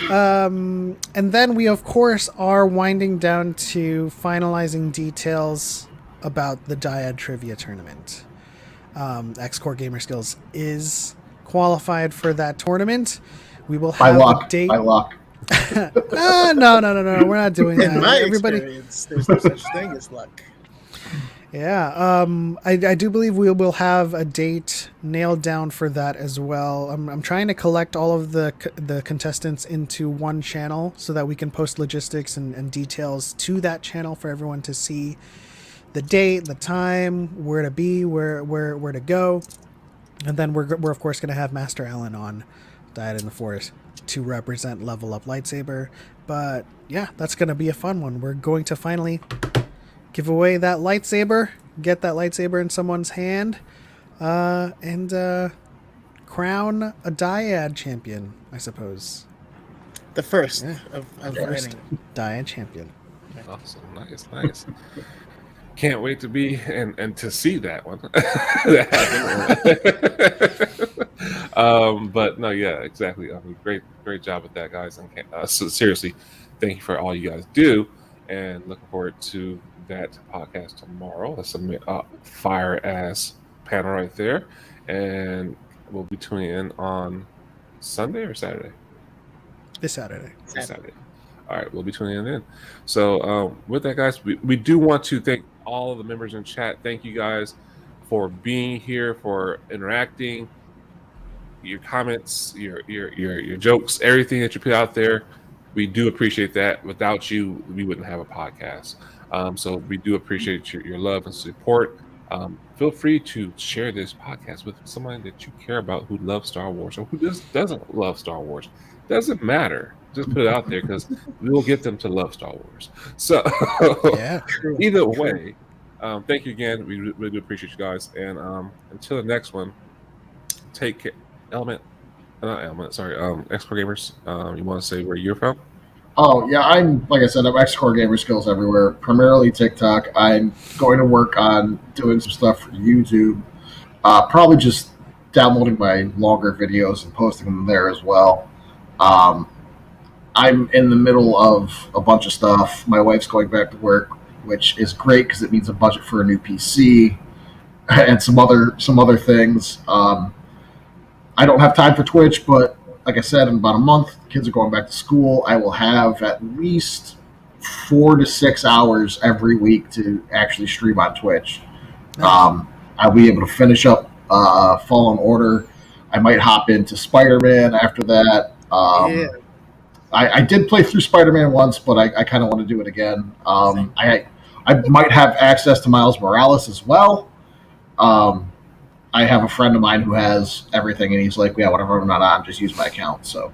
and then we, of course, are winding down to finalizing details about the Dyad Trivia Tournament. xcoregamerskillz is qualified for that tournament. We will have a date. By luck. No, we're not doing that. In my experience, there's no such thing as luck. Yeah, I do believe we will have a date nailed down for that as well. I'm trying to collect all of the contestants into one channel so that we can post logistics and details to that channel for everyone to see the date, the time, where to be, where to go. And then we're of course going to have Master Allen on Dyad in the Force to represent Level Up Lightsaber. But yeah, that's going to be a fun one. We're going to finally give away that lightsaber, get that lightsaber in someone's hand, and crown a Dyad champion, I suppose. The first Yeah. of First winning. Dyad champion. Awesome, nice. Can't wait to be and to see that one. But no, yeah, exactly. Great job with that, guys. And so seriously, thank you for all you guys do, and looking forward to that podcast tomorrow. That's a fire ass panel right there, and we'll be tuning in on Sunday or Saturday. This Saturday. Saturday. All right, we'll be tuning in then. So with that, guys, we do want to thank all of the members in chat. Thank you guys for being here, for interacting, your comments, your jokes, everything that you put out there. We do appreciate that. Without you, we wouldn't have a podcast. So we do appreciate your love and support. Feel free to share this podcast with someone that you care about who loves Star Wars or who doesn't love Star Wars. Doesn't matter. Just put it out there because we will get them to love Star Wars. So Yeah. either way, thank you again. We really do appreciate you guys. And until the next one, take care. X-Core Gamers. You want to say where you're from? Oh, yeah, I'm xcoregamerskillz everywhere, primarily TikTok. I'm going to work on doing some stuff for YouTube, probably just downloading my longer videos and posting them there as well. I'm in the middle of a bunch of stuff. My wife's going back to work, which is great because it means a budget for a new PC and some other things. I don't have time for Twitch, but like I said, in about a month, kids are going back to school. I will have at least 4 to 6 hours every week to actually stream on Twitch. Nice. I'll be able to finish up Fallen Order. I might hop into Spider-Man after that. Yeah. I did play through Spider-Man once, but I kind of want to do it again. I might have access to Miles Morales as well. I have a friend of mine who has everything, and he's like, yeah, whatever I'm not on, just use my account. So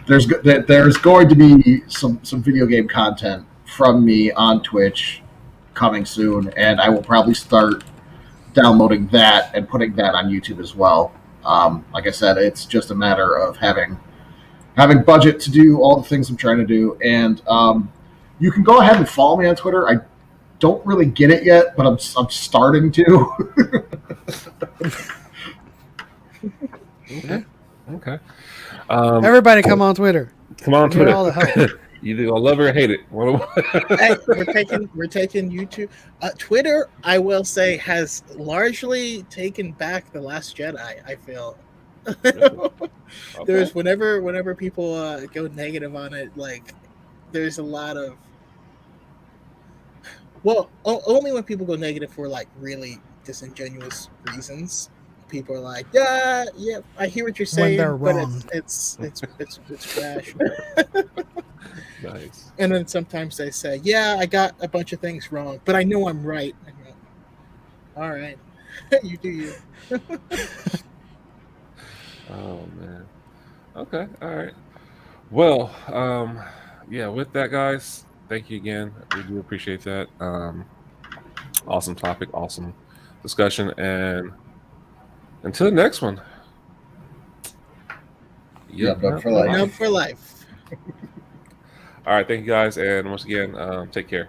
there's going to be some video game content from me on Twitch coming soon, and I will probably start downloading that and putting that on YouTube as well. Like I said, it's just a matter of having budget to do all the things I'm trying to do. And you can go ahead and follow me on Twitter. don't really get it yet, but I'm starting to. Okay. Everybody come on Twitter. Come on, Get Twitter. all the help. You either gonna love it or hate it. Hey, we're taking YouTube. Twitter, I will say, has largely taken back The Last Jedi. I feel. There's whenever people go negative on it, like there's a lot of only when people go negative for like really disingenuous reasons. People are like, yeah, I hear what you're saying, they're but wrong. it's trash. Nice. And then sometimes they say, yeah, I got a bunch of things wrong, but I know I'm right. I go, all right, you do you. Oh man. Okay. All right. Well, yeah. With that, guys, thank you again. We do appreciate that. Awesome topic, awesome discussion, and until the next one. Up for life. Up for life. All right. Thank you guys, and once again, take care.